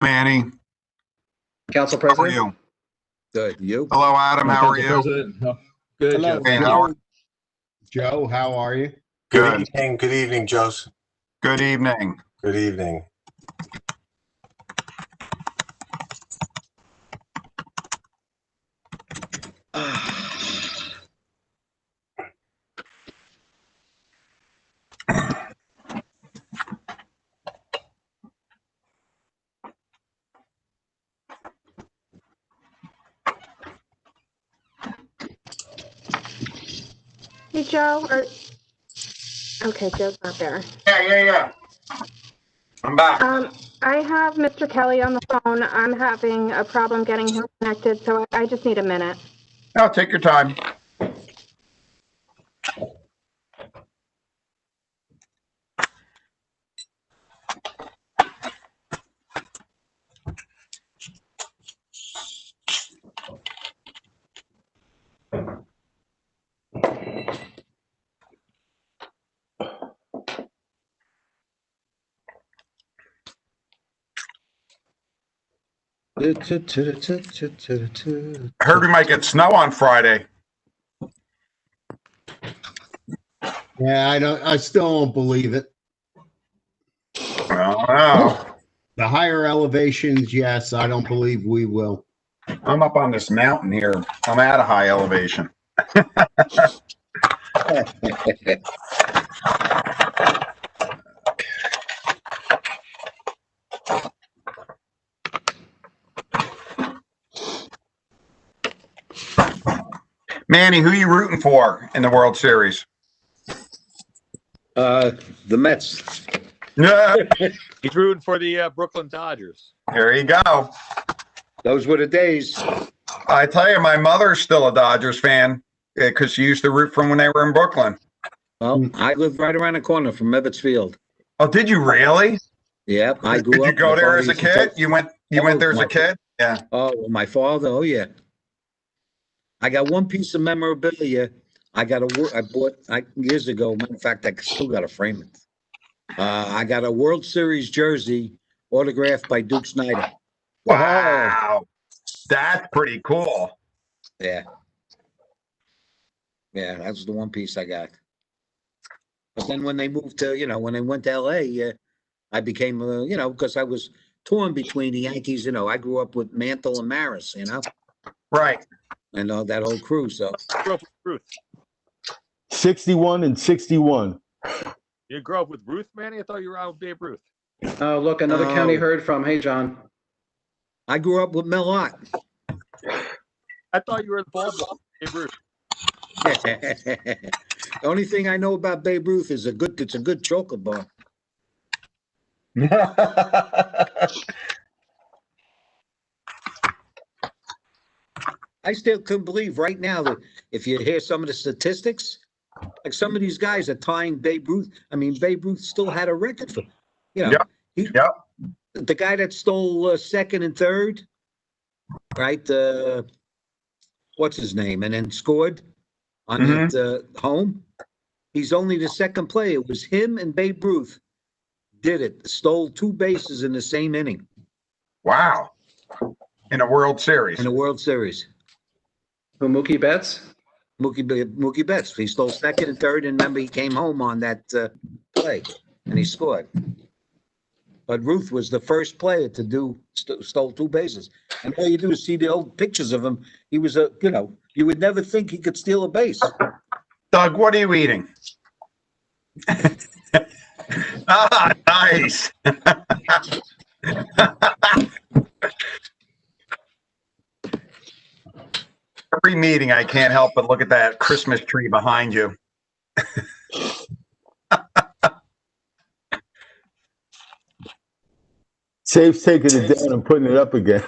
Manny, Council how are President. you? Good. You? Hello, Adam. How are you? President. Oh, good. Hello, Jeff. Hey, how are Joe. How are you? Good. Good evening, Joseph. Good evening. Good evening. Hey, Joe. Okay, Joe's not there. Yeah. I'm back. I have Mr. Kelly on the phone. I'm having a problem getting him connected, so I just need a minute. No, take your time. I heard we might get snow on Friday. Yeah, I still don't believe it. I don't know. The higher elevations, yes, I don't believe we will. I'm up on this mountain here. I'm at a high elevation. Manny, who are you rooting for in the World Series? The Mets. He's rooting for the Brooklyn Dodgers. There you go. Those were the days. I tell you, my mother's still a Dodgers fan because she used to root for them when they were in Brooklyn. Well, I lived right around the corner from Ebbets Field. Oh, did you really? Yeah, I grew up. Did you go there as a kid? You went there as a kid? Yeah. Oh, my father. Oh, yeah. I got one piece of memorabilia. I bought years ago. Matter of fact, I still got to frame it. I got a World Series jersey autographed by Duke Snider. Wow. That's pretty cool. Yeah. Yeah, that was the one piece I got. But then when they moved to, when they went to LA, I became, because I was torn between the Yankees. I grew up with Mantle and Maris, Right. and that whole crew. So I grew up with Ruth. 61 and 61. You grew up with Ruth, Manny? I thought you were out with Babe Ruth. Oh, look, another county heard from. Hey, John. I grew up with Mel Ott. I thought you were in Baltimore with Babe Ruth. The only thing I know about Babe Ruth is it's a good chocolate bar. I still couldn't believe right now that if you hear some of the statistics, like some of these guys are tying Babe Ruth. I mean, Babe Ruth still had a record for, Yep. The guy that stole second and third, right? What's his name? And then scored on that home. He's only the second player. It was him and Babe Ruth did it. Stole 2 bases in the same inning. Wow. In a World Series. In a World Series. Who, Mookie Betts? Mookie Betts. He stole second and third, and remember he came home on that play, and he scored. But Ruth was the first player to stole 2 bases. And all you do is see the old pictures of him. He was you would never think he could steal a base. Doug, what are you eating? Ah, nice. Every meeting, I can't help but look at that Christmas tree behind you. Save's taking it down and putting it up again.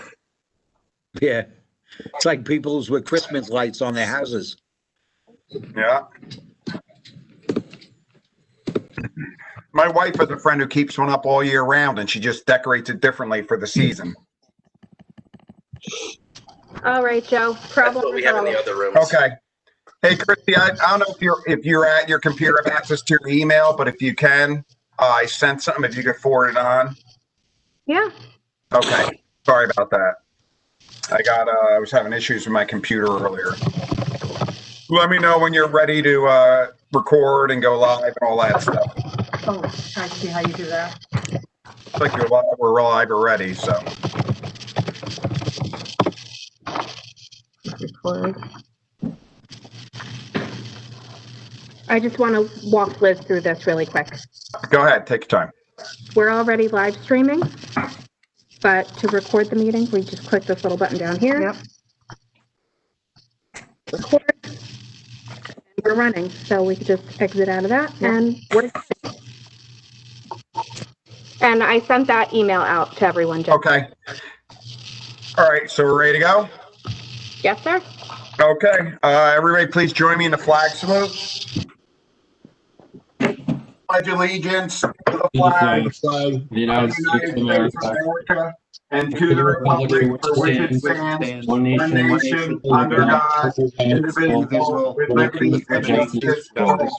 Yeah. It's like people's with Christmas lights on their houses. Yeah. My wife has a friend who keeps one up all year round, and she just decorates it differently for the season. All right, Joe. That's what we have in the other rooms. Okay. Hey, Christy, I don't know if you're at your computer have access to your email, but if you can, I sent something. If you could forward it on. Yeah. Okay, sorry about that. I was having issues with my computer earlier. Let me know when you're ready to record and go live and all that stuff. Oh, I see how you do that. It's like we're live already, so. Record. I just want to walk Liz through this really quick. Go ahead, take your time. We're already live streaming, but to record the meeting, we just click this little button down here. Yep. Record. And we're running, so we could just exit out of that and we're. And I sent that email out to everyone. Just. Okay. All right, so we're ready to go? Yes, sir. Okay, everybody please join me in the flag salute. Pledge allegiance to the flag of the the United States of America and to the republic for which it stands, one nation, under God, indivisible, with liberty and justice for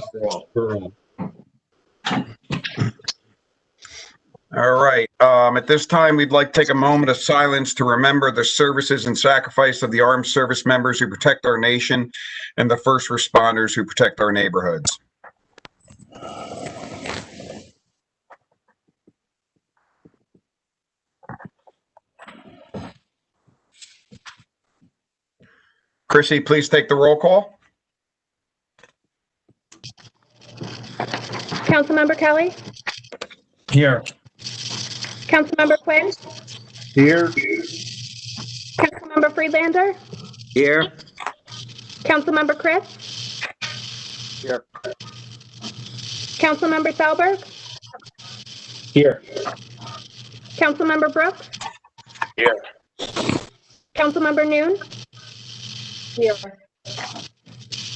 all. All right. At this time, we'd like to take a moment of silence to remember the services and sacrifice of the armed service members who protect our nation and the first responders who protect our neighborhoods. Chrissy, please take the roll call. Councilmember Kelly? Here. Councilmember Quinn? Here. Councilmember Friedlander? Here. Councilmember Chris? Here. Councilmember Thalberg? Here. Councilmember Brooks? Here. Councilmember Noon? Here.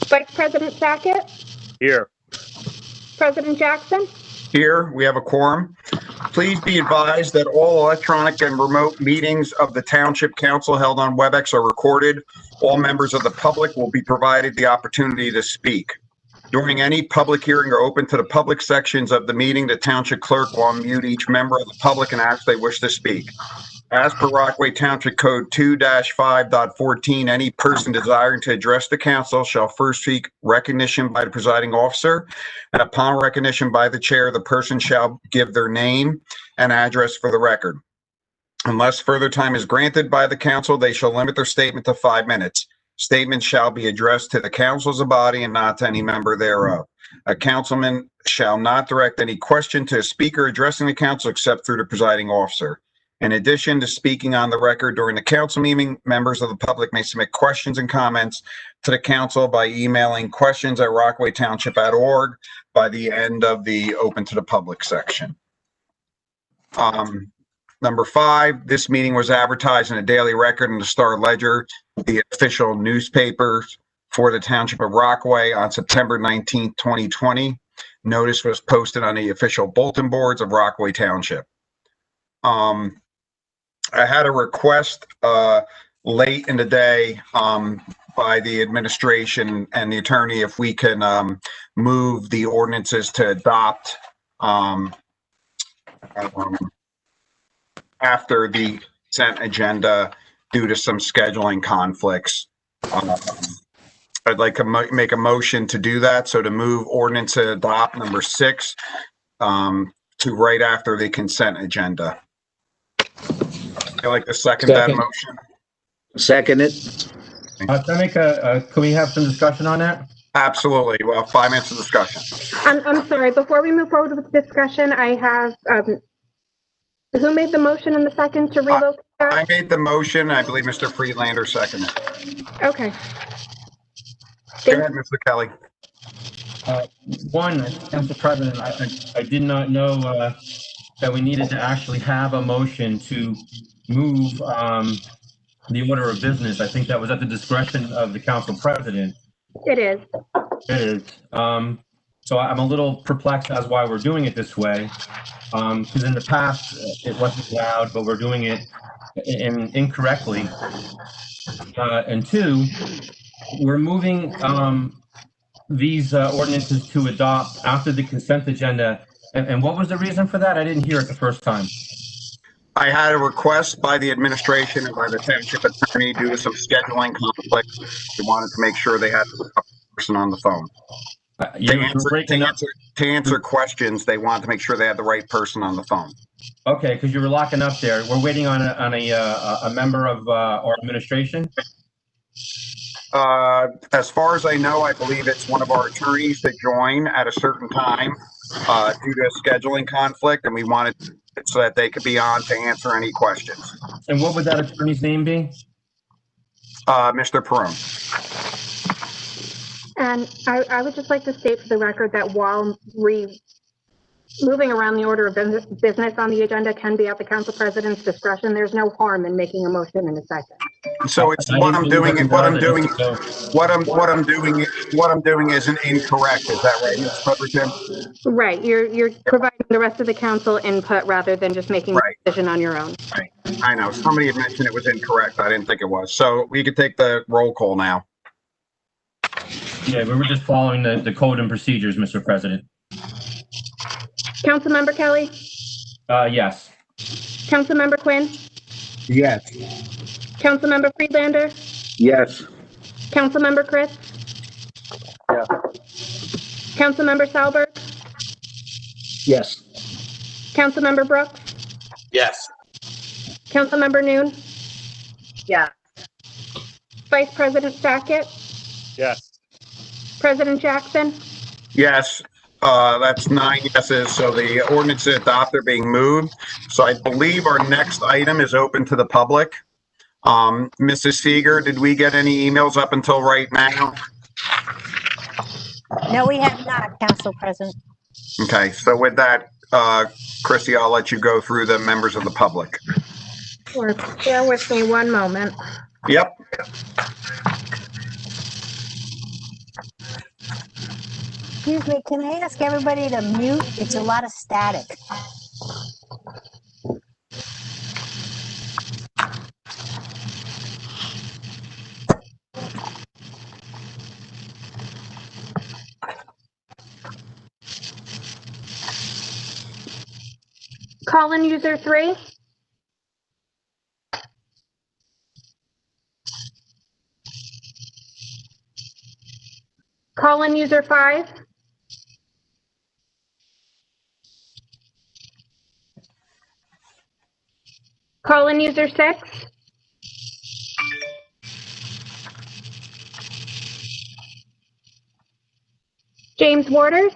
Vice President Sackett? Here. President Jackson? Here, we have a quorum. Please be advised that all electronic and remote meetings of the Township Council held on WebEx are recorded. All members of the public will be provided the opportunity to speak. During any public hearing or open to the public sections of the meeting, the Township Clerk will unmute each member of the public and ask they wish to speak. As per Rockaway Township Code 2-5.14, any person desiring to address the council shall first seek recognition by the presiding officer, and upon recognition by the chair, the person shall give their name and address for the record. Unless further time is granted by the council, they shall limit their statement to 5 minutes. Statements shall be addressed to the council as a body and not to any member thereof. A councilman shall not direct any question to a speaker addressing the council except through the presiding officer. In addition to speaking on the record during the council meeting, members of the public may submit questions and comments to the council by emailing questions@rockawaytownship.org by the end of the open to the public section. Number 5, this meeting was advertised in the Daily Record and the Star Ledger, the official newspaper for the Township of Rockaway, on September 19th, 2020. Notice was posted on the official bulletin boards of Rockaway Township. I had a request late in the day by the administration and the attorney if we can move the ordinances to adopt after the consent agenda due to some scheduling conflicts. I'd like to make a motion to do that. So to move ordinance to adopt number 6 to right after the consent agenda. I'd like to second that motion. Second it. Can I make can we have some discussion on that? Absolutely. Well, 5 minutes of discussion. I'm sorry, before we move forward with discussion, I have, who made the motion in the second to relocate that? I made the motion. I believe Mr. Friedlander seconded it. Okay. Go ahead, Mr. Kelly. One, Council President, I did not know that we needed to actually have a motion to move the order of business. I think that was at the discretion of the Council President. It is. It is. So I'm a little perplexed as why we're doing it this way. Because in the past, it wasn't allowed, but we're doing it incorrectly. And 2, we're moving these ordinances to adopt after the consent agenda. And what was the reason for that? I didn't hear it the first time. I had a request by the administration and by the township attorney due to some scheduling conflicts. They wanted to make sure they had the proper person on the phone. To answer questions, they wanted to make sure they had the right person on the phone. Okay, because you were locking up there. We're waiting on a member of our administration. As far as I know, I believe it's one of our attorneys to join at a certain time due to a scheduling conflict, and we wanted it so that they could be on to answer any questions. And what would that attorney's name be? Mr. Perone. And I would just like to state for the record that while moving around the order of business on the agenda can be at the council president's discretion, there's no harm in making a motion in a second. So it's what I'm doing isn't incorrect. Is that right, Ms. Pemberton? Right. You're providing the rest of the council input rather than just making a decision on your own. Right. I know. Somebody had mentioned it was incorrect. I didn't think it was. So we could take the roll call now. Yeah, we were just following the code and procedures, Mr. President. Councilmember Kelly? Yes. Councilmember Quinn? Yes. Councilmember Friedlander? Yes. Councilmember Chris? Yeah. Councilmember Salberg? Yes. Councilmember Brooks? Yes. Councilmember Noon? Yeah. Vice President Sackett? Yes. President Jackson? Yes. That's 9 yeses. So the ordinance is adopted are being moved. So I believe our next item is open to the public. Mrs. Seeger, did we get any emails up until right now? No, we have not, Council President. Okay. So with that, Chrissy, I'll let you go through the members of the public. Sure. Bear with me one moment. Yep. Excuse me, can I ask everybody to mute? It's a lot of static. Call-in user 3. Call-in user 5. Call-in user 6. James Waters.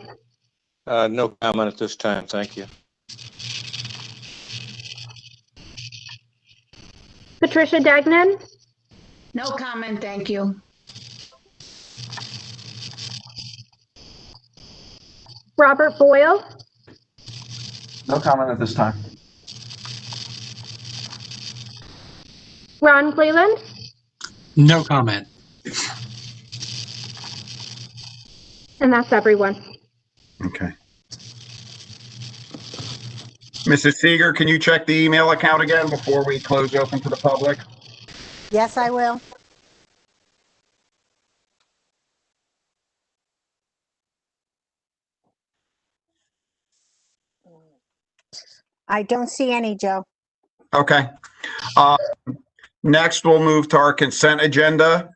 No comment at this time. Thank you. Patricia Degnan. No comment, thank you. Robert Boyle. No comment at this time. Ron Cleveland. No comment. And that's everyone. Okay. Mrs. Seeger, can you check the email account again before we close open to the public? Yes, I will. I don't see any, Joe. Okay. Next, we'll move to our consent agenda.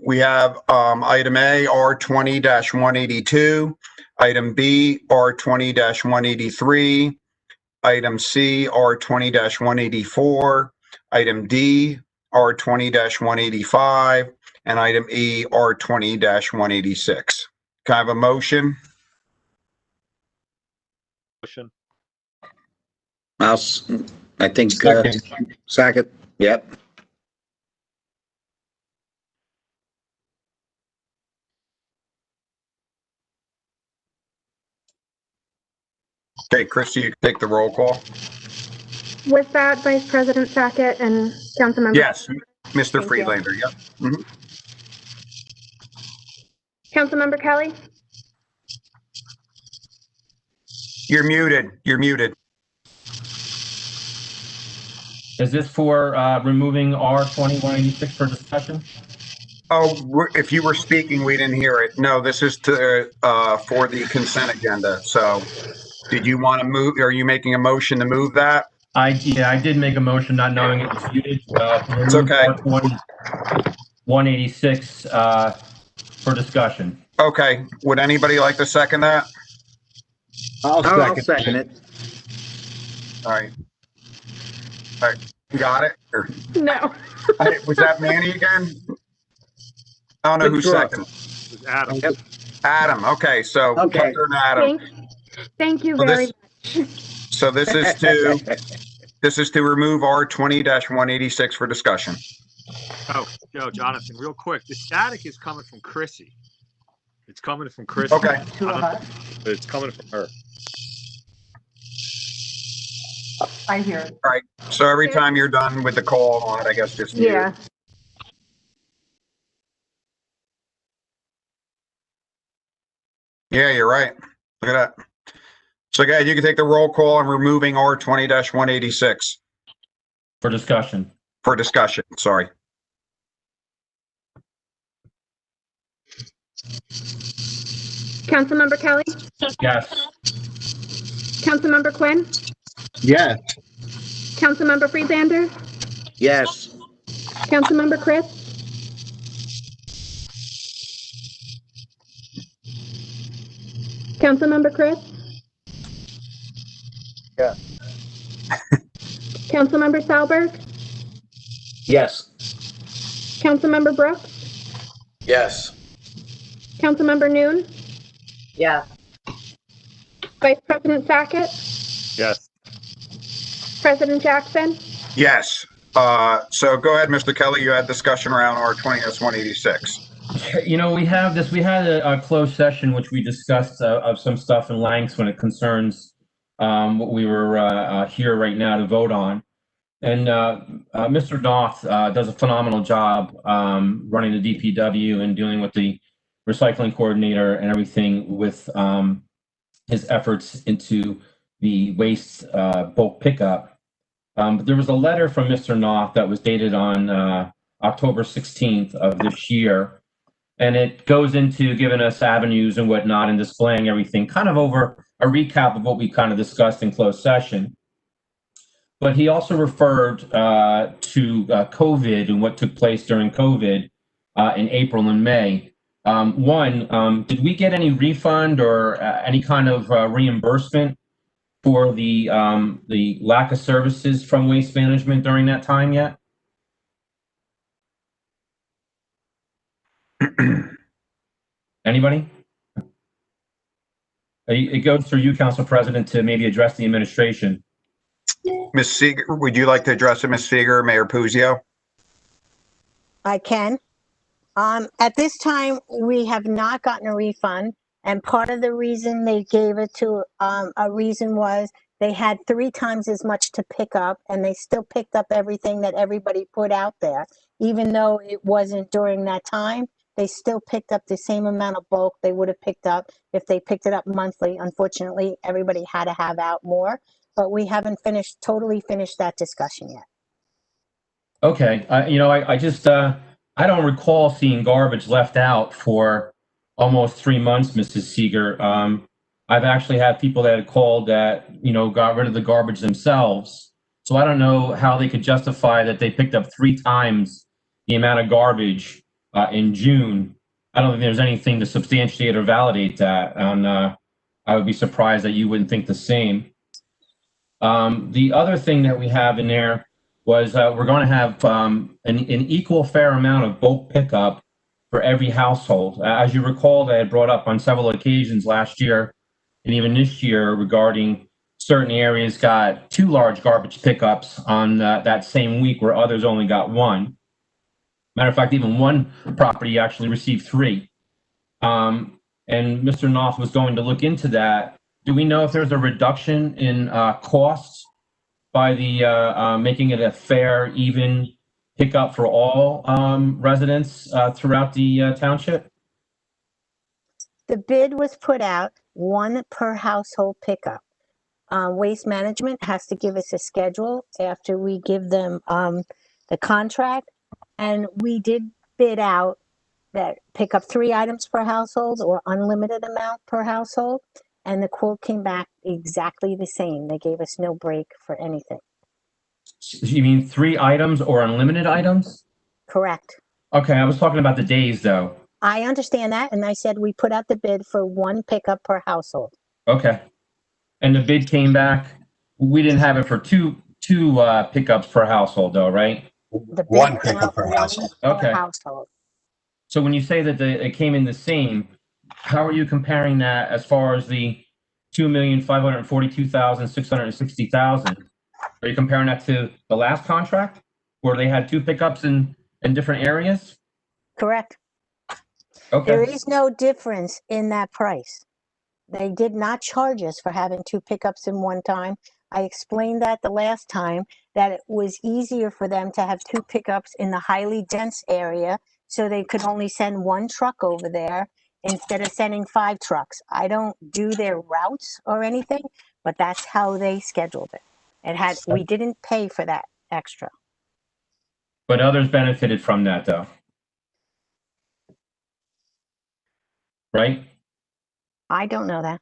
We have item A, R20-182, item B, R20-183, item C, R20-184, item D, R20-185, and item E, R20-186. Can I have a motion? Motion. I think, Sackett, yep. Okay, Christie, you can take the roll call. Was that Vice President Sackett and Councilmember? Yes, Mr. Thank you. Friedlander, yep. Mhm. Councilmember Kelly? You're muted. You're muted. Is this for removing R2186 for discussion? Oh, if you were speaking, we didn't hear it. No, this is to for the consent agenda. So did you want to move? Are you making a motion to move that? I did make a motion not knowing it was muted. It's okay. 186 for discussion. Okay, would anybody like to second that? I'll I'll second. second it. All right. All right, you got it? Or- No. Was that Manny again? I don't know who Good draw. seconded. It was Adam. Yep. Adam, okay, so Okay. Heather and Adam. Thank you Well, very this- much. So this is to remove R20-186 for discussion. Oh, Jonathan, real quick. The static is coming from Chrissy. It's coming from Chrissy. Okay. But it's coming from her. I hear it. All right, so every time you're done with the call on it, I guess just mute. Yeah. Yeah, you're right. Look at that. So guys, you can take the roll call on removing R20-186 For discussion. for discussion, sorry. Councilmember Kelly? Yes. Councilmember Quinn? Yes. Councilmember Friedlander? Yes. Councilmember Chris? Councilmember Chris? Yeah. Councilmember Salberg? Yes. Councilmember Brooks? Yes. Councilmember Noon? Yeah. Vice President Sackett? Yes. President Jackson? Yes, so go ahead, Mr. Kelly, you had discussion around R20-186. You know, we had a closed session which we discussed of some stuff in lengths when it concerns what we were here right now to vote on. And Mr. Noth does a phenomenal job running the DPW and dealing with the recycling coordinator and everything with his efforts into the waste bulk pickup. But there was a letter from Mr. Noth that was dated on October 16th of this year. And it goes into giving us avenues and whatnot and displaying everything, kind of over a recap of what we kind of discussed in closed session. But he also referred to COVID and what took place during COVID in April and May. Did we get any refund or any kind of reimbursement for the lack of services from Waste Management during that time yet? Anybody? It goes through you, Council President, to maybe address the administration. Ms. Seeger, would you like to address it, Ms. Seeger, Mayor Puzio? I can. At this time, we have not gotten a refund. And part of the reason they gave it to, a reason was they had 3 times as much to pick up, and they still picked up everything that everybody put out there. Even though it wasn't during that time, they still picked up the same amount of bulk they would have picked up if they picked it up monthly. Unfortunately, everybody had to have out more, but we haven't totally finished that discussion yet. Okay, I just, I don't recall seeing garbage left out for almost 3 months, Mrs. Seeger. I've actually had people that had called that, got rid of the garbage themselves. So I don't know how they could justify that they picked up 3 times the amount of garbage in June. I don't think there's anything to substantiate or validate that. And I would be surprised that you wouldn't think the same. The other thing that we have in there was we're going to have an equal fair amount of bulk pickup for every household. As you recall, I had brought up on several occasions last year and even this year regarding certain areas got 2 large garbage pickups on that same week where others only got 1. Matter of fact, even one property actually received 3. And Mr. Noth was going to look into that. Do we know if there's a reduction in costs by the making it a fair, even pickup for all residents throughout the township? The bid was put out 1 per household pickup. Waste Management has to give us a schedule after we give them the contract. And we did bid out that pick up 3 items per household or unlimited amount per household. And the quote came back exactly the same. They gave us no break for anything. You mean 3 items or unlimited items? Correct. Okay, I was talking about the days though. I understand that, and I said we put out the bid for 1 pickup per household. Okay. And the bid came back, we didn't have it for two pickups per household though, right? The bid One went pickup out per one household. per Okay. household. So when you say that it came in the same, how are you comparing that as far as the 2,542,660,000? Are you comparing that to the last contract where they had 2 pickups in different areas? Correct. Okay. There is no difference in that price. They did not charge us for having 2 pickups in one time. I explained that the last time, that it was easier for them to have 2 pickups in the highly dense area, so they could only send 1 truck over there instead of sending 5 trucks. I don't do their routes or anything, but that's how they scheduled it. We didn't pay for that extra. But others benefited from that though. Right? I don't know that.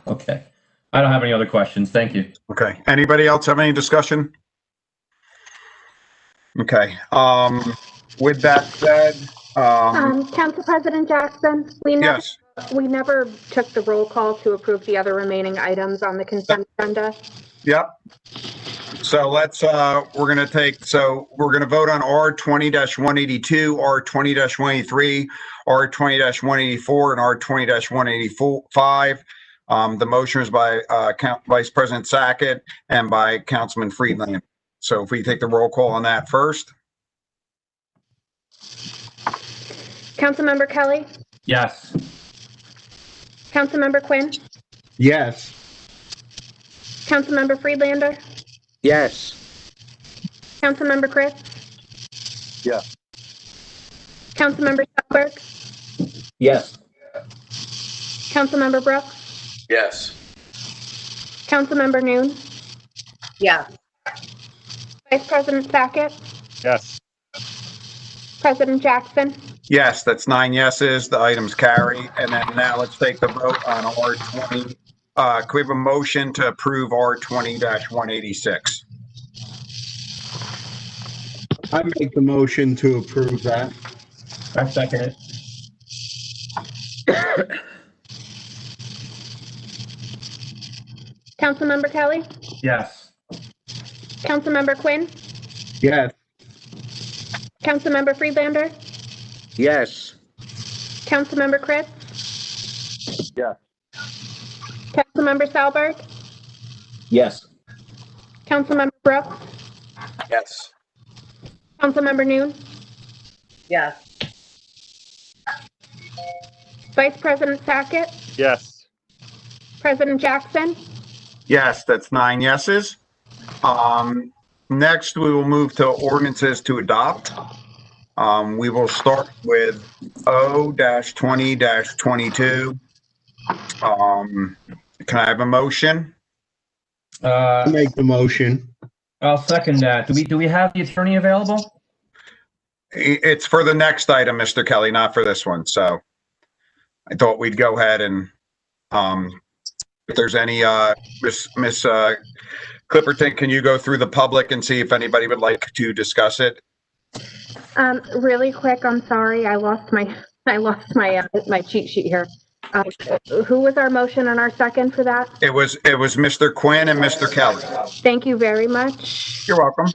Okay. I don't have any other questions. Thank you. Okay. Anybody else have any discussion? Okay. With that said, Council President Jackson, yes. we never took the roll call to approve the other remaining items on the consent agenda. Yep. So let's, we're going to vote on R20-182, R20-183, R20-184, and R20-185. The motion is by Vice President Sackett and by Councilman Friedland. So if we take the roll call on that first. Councilmember Kelly, Yes. Councilmember Quinn, Yes. Councilmember Friedlander, Yes. Councilmember Chris. Yes. Councilmember Stolberg, Yes. Councilmember Brooks, Yes. Councilmember Noon, Yes. Vice President Sackett, Yes. President Jackson. Yes, that's 9 yeses. The items carry. And then now let's take the vote on R20. Can we have a motion to approve R20-186? I make the motion to approve that. I second it. Councilmember Kelly, Yes. Councilmember Quinn, Yes. Councilmember Friedlander, Yes. Councilmember Chris. Yes. Councilmember Stolberg, Yes. Councilmember Brooks, Yes. Councilmember Noon, Yes. Vice President Sackett, Yes. President Jackson. Yes, that's 9 yeses. Next, we will move to ordinances to adopt. We will start with O-20-22. Can I have a motion? I make the motion. I'll second that. Do we have the attorney available? It's for the next item, Mr. Kelly, not for this one. So I thought we'd go ahead and, if there's any, Miss Clipperton, can you go through the public and see if anybody would like to discuss it? Really quick, I'm sorry, I lost my my cheat sheet here. Who was our motion and our second for that? It was Mr. Quinn and Mr. Kelly. Thank you very much. You're welcome.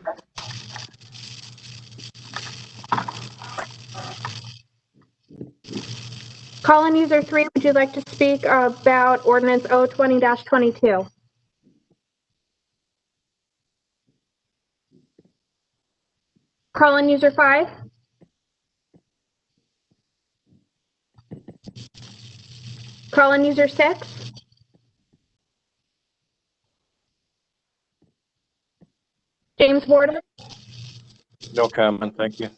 Call-in user 3, would you like to speak about ordinance O-20-22? Call-in user 5? Call-in user 6? James Warden? No comment, thank you.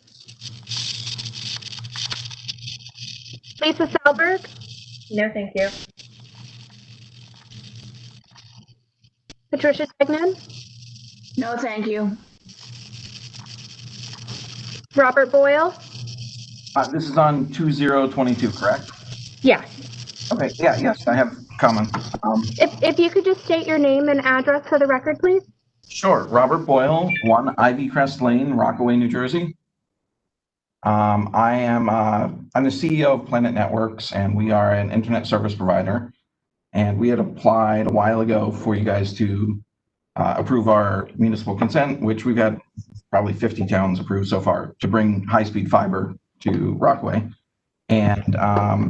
Lisa Salberg? No, thank you. Patricia Tegnan? No, thank you. Robert Boyle? This is on 2022, correct? Yes. Okay, yeah, yes, I have comment. If you could just state your name and address for the record, please? Sure. Robert Boyle, 1 Ivy Crest Lane, Rockaway, New Jersey. I'm the CEO of Planet Networks, and we are an internet service provider. And we had applied a while ago for you guys to approve our municipal consent, which we've had probably 50 towns approved so far, to bring high-speed fiber to Rockaway. And I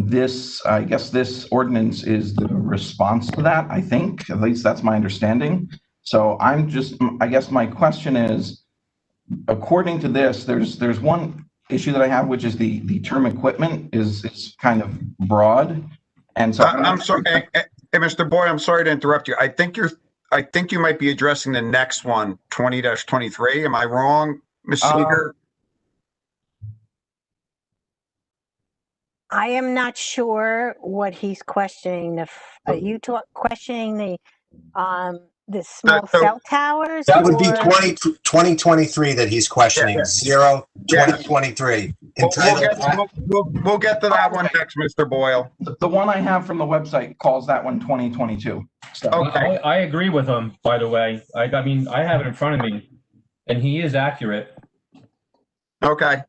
guess this ordinance is the response to that, I think. At least that's my understanding. So I guess my question is, according to this, there's one issue that I have, which is the term equipment is kind of broad. And so I'm sorry, hey, Mr. Boyd, I'm sorry to interrupt you. I think you might be addressing the next one, 20-23. Am I wrong, Ms. Seeger? I am not sure what he's questioning. Are you questioning the small cell towers? That would be or- 2023 that he's questioning. Yeah. 2023. Entitled. We'll get to that one next, Mr. Boyle. The one I have from the website calls that one 2022. So. Okay. I agree with him, by the way. I mean, I have it in front of me, and he is accurate. Okay.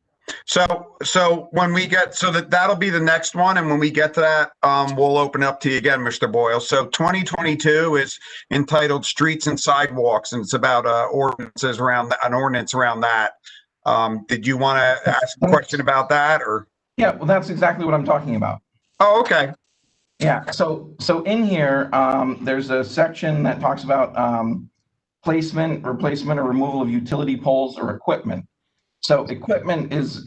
So when we get, that'll be the next one. And when we get to that, we'll open up to you again, Mr. Boyle. So 2022 is entitled Streets and Sidewalks, and it's about an ordinance around that. Did you want to ask a question about that, or? Yeah, well, that's exactly what I'm talking about. Oh, okay. Yeah, so in here, there's a section that talks about placement, replacement, or removal of utility poles or equipment. So equipment is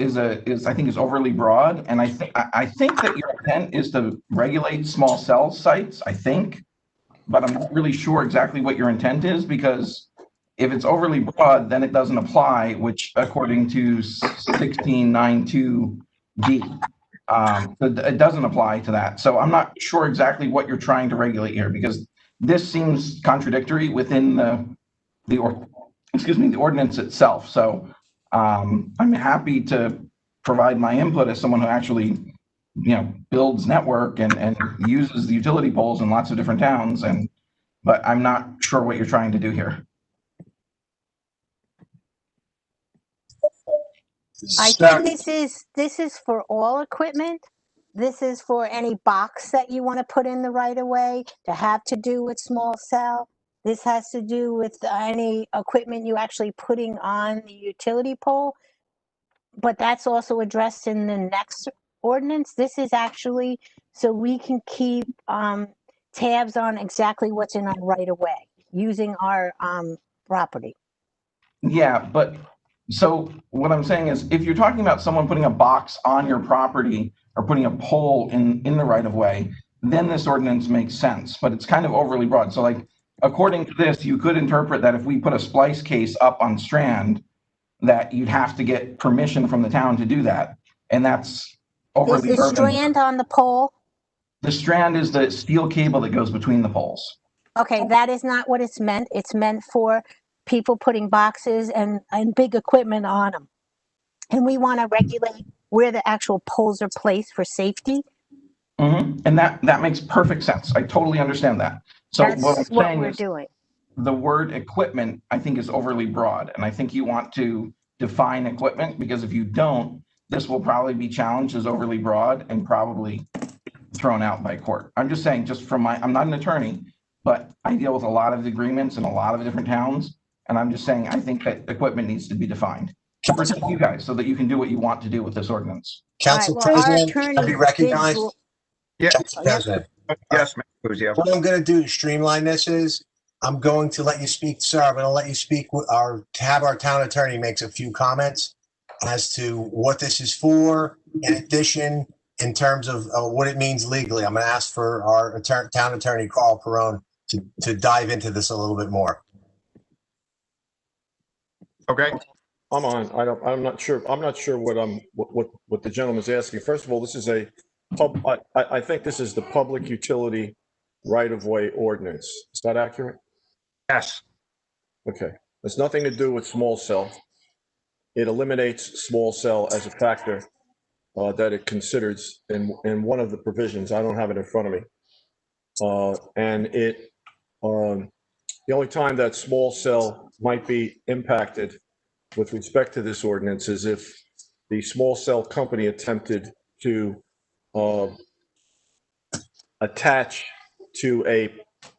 I think is overly broad, and I think that your intent is to regulate small cell sites, I think, but I'm not really sure exactly what your intent is, because if it's overly broad, then it doesn't apply, which according to 1692D, it doesn't apply to that. So I'm not sure exactly what you're trying to regulate here, because this seems contradictory within the ordinance itself. So I'm happy to provide my input as someone who actually, builds network and uses the utility poles in lots of different towns, but I'm not sure what you're trying to do here. I think this is for all equipment. This is for any box that you want to put in the right of way to have to do with small cell. This has to do with any equipment you actually putting on the utility pole. But that's also addressed in the next ordinance. This is actually so we can keep tabs on exactly what's in our right of way using our property. Yeah, but so what I'm saying is, if you're talking about someone putting a box on your property or putting a pole in the right of way, then this ordinance makes sense, but it's kind of overly broad. So like, according to this, you could interpret that if we put a splice case up on Strand, that you'd have to get permission from the town to do that. And that's overly urban. Is the strand on the pole? The strand is the steel cable that goes between the poles. Okay, that is not what it's meant. It's meant for people putting boxes and big equipment on them. And we want to regulate where the actual poles are placed for safety. Mm-hmm. And that makes perfect sense. I totally understand that. So that's what we're doing. The word equipment, I think, is overly broad. And I think you want to define equipment, because if you don't, this will probably be challenged as overly broad and probably thrown out by court. I'm just saying, I'm not an attorney, but I deal with a lot of agreements in a lot of different towns. And I'm just saying, I think that equipment needs to be defined to protect you guys so that you can do what you want to do with this ordinance. Council President, can be recognized? Yeah. Council President. Yes, Mr. Guzio. What I'm going to do to streamline this is, I'm going to let you speak, sir. I'm going to let you speak, have our town attorney makes a few comments as to what this is for. In addition, in terms of what it means legally, I'm going to ask for our town attorney, Carl Perone, to dive into this a little bit more. Okay. I'm on. I'm not sure what the gentleman's asking. First of all, this is I think this is the public utility right-of-way ordinance. Is that accurate? Yes. Okay. It's nothing to do with small cell. It eliminates small cell as a factor that it considers in one of the provisions. I don't have it in front of me. And it the only time that small cell might be impacted with respect to this ordinance is if the small cell company attempted to attach to a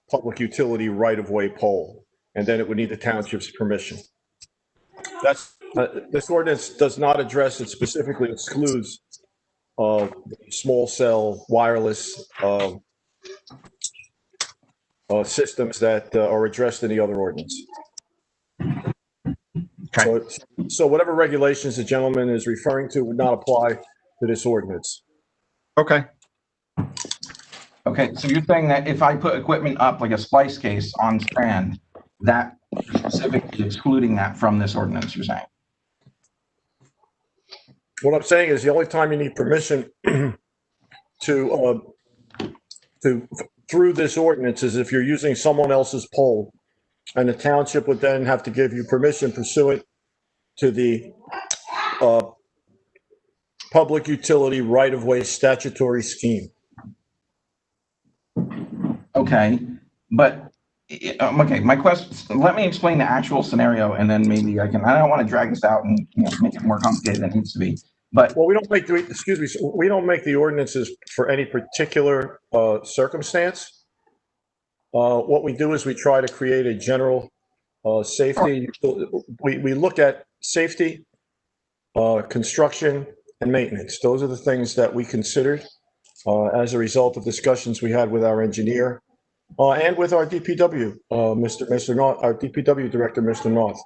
public utility right-of-way pole, and then it would need the township's permission. That's, this ordinance does not address, it specifically excludes small cell wireless systems that are addressed in the other ordinance. Okay. So whatever regulations the gentleman is referring to would not apply to this ordinance. Okay. Okay, so you're saying that if I put equipment up like a splice case on Strand, that specifically excluding that from this ordinance, you're saying? What I'm saying is the only time you need permission to through this ordinance is if you're using someone else's pole, and the township would then have to give you permission pursuant to the public utility right-of-way statutory scheme. Okay, but, okay, my question, let me explain the actual scenario and then maybe I don't want to drag this out and make it more complicated than it needs to be. But well, we don't make we don't make the ordinances for any particular circumstance. What we do is we try to create a general safety. We look at safety, construction, and maintenance. Those are the things that we considered as a result of discussions we had with our engineer and with our DPW, Mr. North, our DPW director, Mr. North.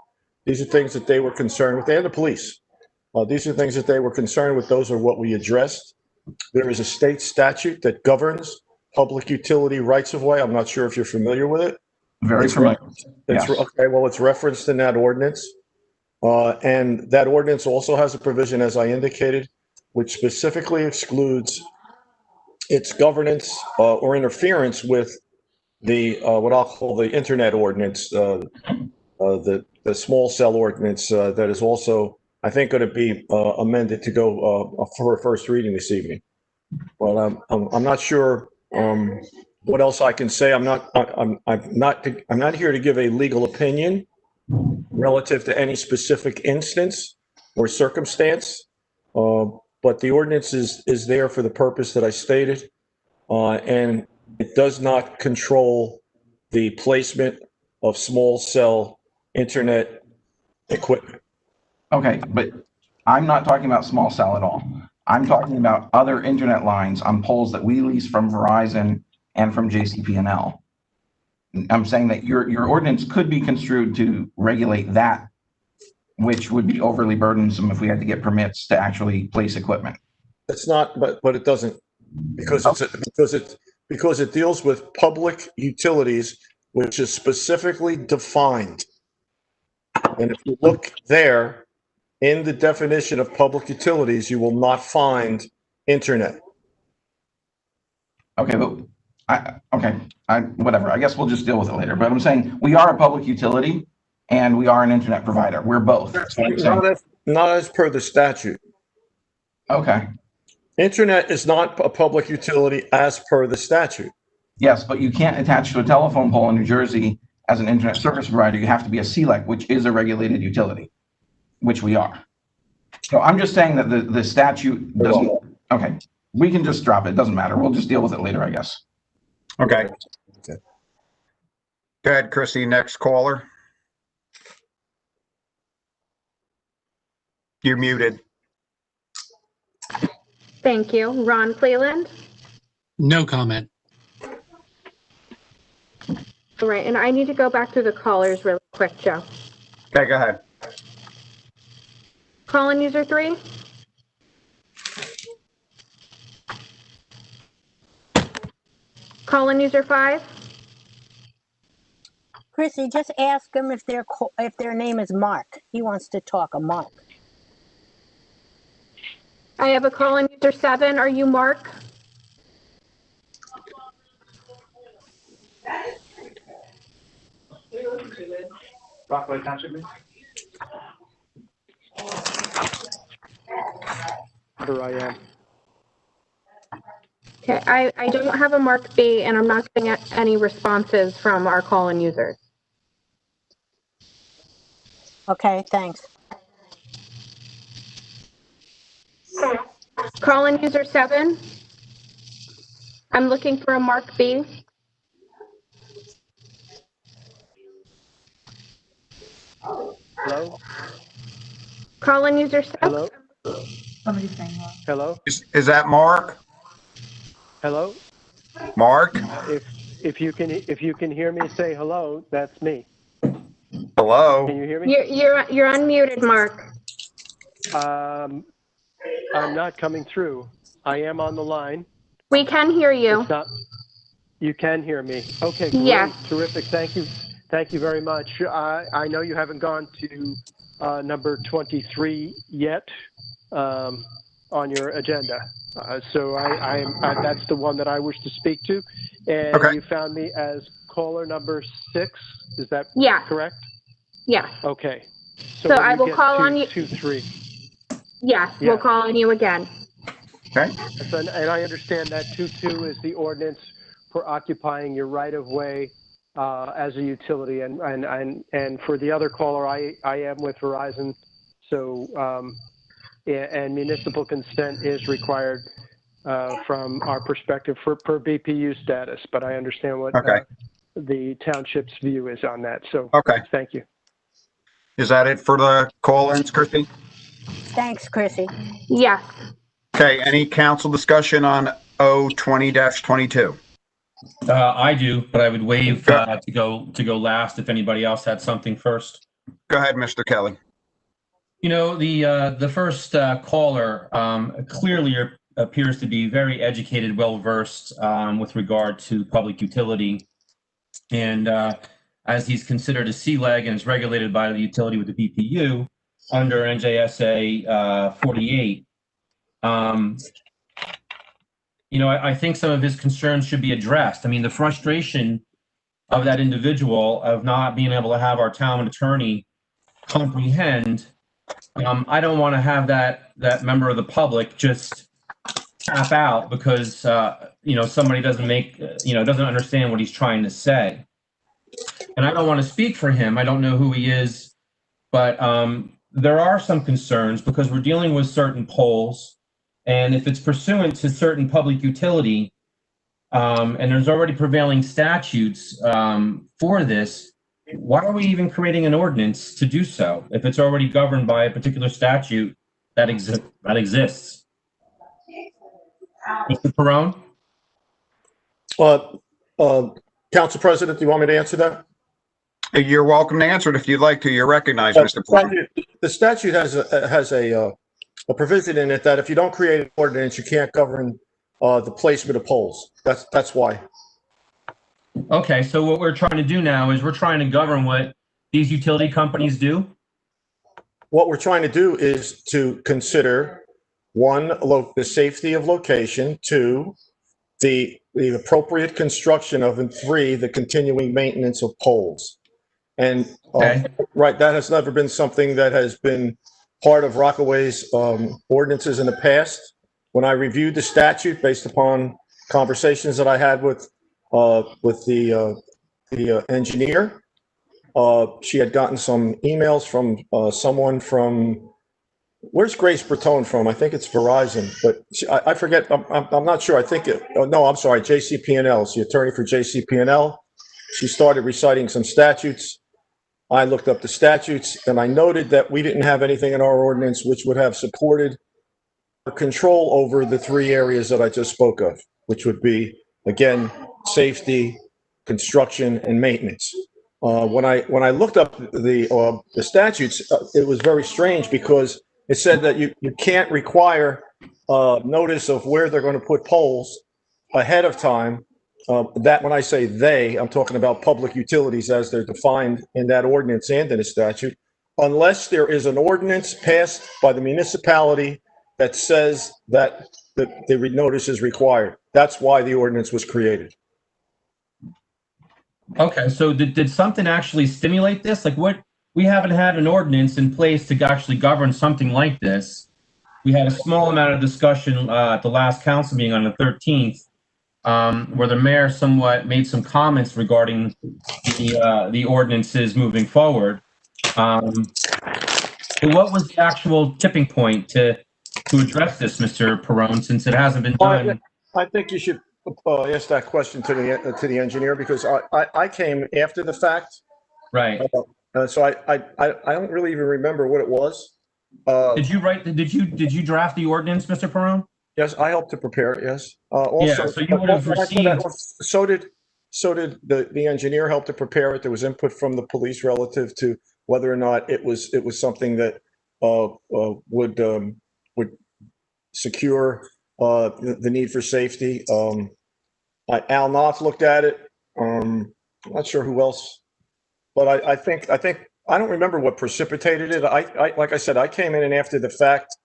These are things that they were concerned with, and the police. These are things that they were concerned with. Those are what we addressed. There is a state statute that governs public utility rights of way. I'm not sure if you're familiar with it. Very familiar. Yes. Okay, well, it's referenced in that ordinance. And that ordinance also has a provision, as I indicated, which specifically excludes its governance or interference with the what I'll call the internet ordinance, the small cell ordinance that is also, I think, going to be amended to go for a first reading this evening. Well, I'm not sure what else I can say. I'm not here to give a legal opinion relative to any specific instance or circumstance. But the ordinance is there for the purpose that I stated, and it does not control the placement of small cell internet equipment. Okay, but I'm not talking about small cell at all. I'm talking about other internet lines on poles that we lease from Verizon and from JCP&L. I'm saying that your ordinance could be construed to regulate that, which would be overly burdensome if we had to get permits to actually place equipment. It's not, but it doesn't, because it deals with public utilities, which is specifically defined. And if you look there in the definition of public utilities, you will not find internet. Okay, but whatever. I guess we'll just deal with it later. But I'm saying we are a public utility and we are an internet provider. We're both. Not as per the statute. Okay. Internet is not a public utility as per the statute. Yes, but you can't attach to a telephone pole in New Jersey as an internet service provider. You have to be a CLEC, which is a regulated utility, which we are. So I'm just saying that the statute doesn't. Okay, we can just drop it. It doesn't matter. We'll just deal with it later, I guess. Okay. Go ahead, Chrissy. Next caller. You're muted. Thank you. Ron Cleland? No comment. All right, and I need to go back to the callers really quick, Joe. Okay, go ahead. Call-in user 3? Call-in user 5? Chrissy, just ask them if their name is Mark. He wants to talk. A Mark. I have a call-in user 7. Are you Mark? Rockaway Township. Here I am. Okay, I don't have a Mark B, and I'm not getting any responses from our call-in users. Okay, thanks. Call-in user 7. I'm looking for a Mark B. Hello? Call-in user 6. Hello? Somebody's saying hello. Hello? Is that Mark? Hello? Mark? If you can hear me say hello, that's me. Hello? Can you hear me? You're unmuted, Mark. I'm not coming through. I am on the line. We can hear you. It's not, you can hear me. Okay, great. Yes. Terrific. Thank you. Thank you very much. I know you haven't gone to number 23 yet on your agenda. So that's the one that I wish to speak to. And Okay. you found me as caller number 6. Is that correct? Yes. Okay. So when I you will get call to on you. 2-3. Yes, we'll call on you again. Okay. And I understand that 2-2 is the ordinance for occupying your right-of-way as a utility. And for the other caller, I am with Verizon. So, and municipal consent is required from our perspective per BPU status. But I understand what the township's view is on that. So thank you. Is that it for the call-ins, Christie? Thanks, Chrissy. Yes. Okay, any council discussion on O20-22? I do, but I would waive to go last if anybody else had something first. Go ahead, Mr. Kelly. You know, the first caller clearly appears to be very educated, well-versed with regard to public utility. And as he's considered a C-leg and is regulated by the utility with the BPU under NJSA 48, you know, I think some of his concerns should be addressed. I mean, the frustration of that individual of not being able to have our town attorney comprehend. I don't want to have that member of the public just tap out because you know, somebody doesn't understand what he's trying to say. And I don't want to speak for him. I don't know who he is, but there are some concerns because we're dealing with certain polls, and if it's pursuant to certain public utility, and there's already prevailing statutes for this, why are we even creating an ordinance to do so if it's already governed by a particular statute that exists? Mr. Perone? Council President, do you want me to answer that? You're welcome to answer it if you'd like to. You're recognized, Mr. Perone. The statute has a provision in it that if you don't create an ordinance, you can't govern the placement of poles. That's why. Okay, so what we're trying to do now is we're trying to govern what these utility companies do? What we're trying to do is to consider, 1, the safety of location, 2, the appropriate construction of, and 3, the continuing maintenance of poles. And right, that has never been something that has been part of Rockaway's ordinances in the past. When I reviewed the statute based upon conversations that I had with the engineer, she had gotten some emails from someone from, where's Grace Bertone from? I think it's Verizon, but I forget. I'm not sure. I think no, I'm sorry. JCP&L. She's the attorney for JCP&L. She started reciting some statutes. I looked up the statutes and I noted that we didn't have anything in our ordinance which would have supported control over the 3 areas that I just spoke of, which would be, again, safety, construction, and maintenance. When I looked up the statutes, it was very strange because it said that you can't require notice of where they're going to put poles ahead of time. That when I say they, I'm talking about public utilities as they're defined in that ordinance and in the statute, unless there is an ordinance passed by the municipality that says that the notice is required. That's why the ordinance was created. Okay, so did something actually stimulate this? Like what, we haven't had an ordinance in place to actually govern something like this. We had a small amount of discussion at the last council meeting on the 13th, where the mayor somewhat made some comments regarding the ordinances moving forward. What was the actual tipping point to address this, Mr. Perone, since it hasn't been done? I think you should ask that question to the engineer, because I came after the fact. Right. So I don't really even remember what it was. Did you draft the ordinance, Mr. Perone? Yes, I helped to prepare it. Yes. Also, yeah, so you would have received. So did the engineer help to prepare it. There was input from the police relative to whether or not it was something that would secure the need for safety. Al Knopf looked at it. I'm not sure who else, but I think I don't remember what precipitated it. I like I said, I came in after the fact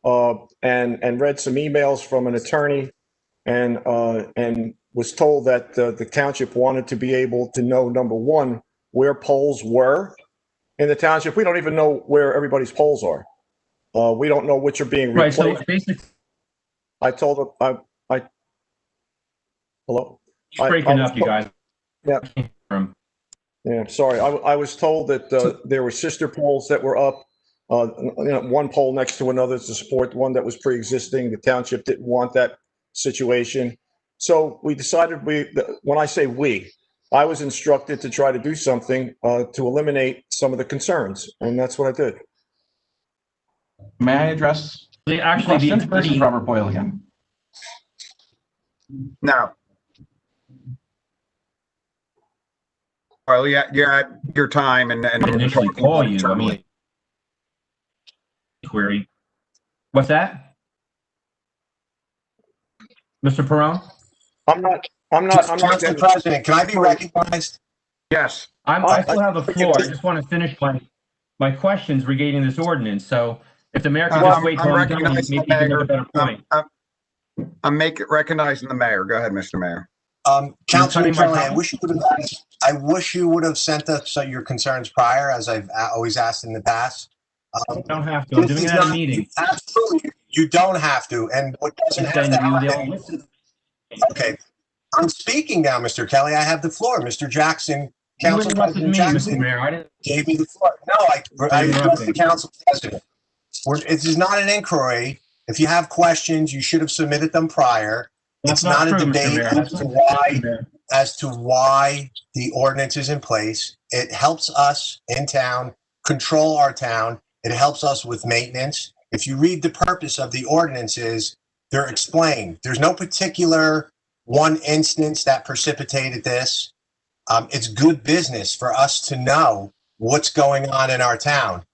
and read some emails from an attorney and was told that the township wanted to be able to know, number one, where poles were in the township. We don't even know where everybody's poles are. We don't know which are being replaced. Right. So basically, I told them, hello? He's breaking up, you guys. Yeah. Yeah, sorry. I was told that there were sister poles that were up, one pole next to another to support one that was pre-existing. The township didn't want that situation. So we decided when I say we, I was instructed to try to do something to eliminate some of the concerns, and that's what I did. May I address the question? This is Robert Boyle again. No. Well, yeah, you're at your time, and initially call you. I mean, query. What's that, Mr. Perone? I'm not. Mr. President, can I be recognized? Yes. I still have the floor. I just want to finish my questions regarding this ordinance. So if the mayor can just wait till I'm done, maybe you can make a better point. I'm recognizing the mayor. Go ahead, Mr. Mayor. Councilman Kelly, I wish you would have sent us your concerns prior, as I've always asked in the past. You don't have to. I'm doing it at a meeting. Absolutely, you don't have to. And what doesn't have to happen? Okay, I'm speaking now, Mr. Kelly. I have the floor. Mr. Jackson, Council President Jackson, gave me the floor. No, I addressed the Council President. This is not an inquiry. If you have questions, you should have submitted them prior. It's not a debate as to why the ordinance is in place. It helps us in town control our town. It helps us with maintenance. If you read the purpose of the ordinances, they're explained. There's no particular one instance that precipitated this. It's good business for us to know what's going on in our town,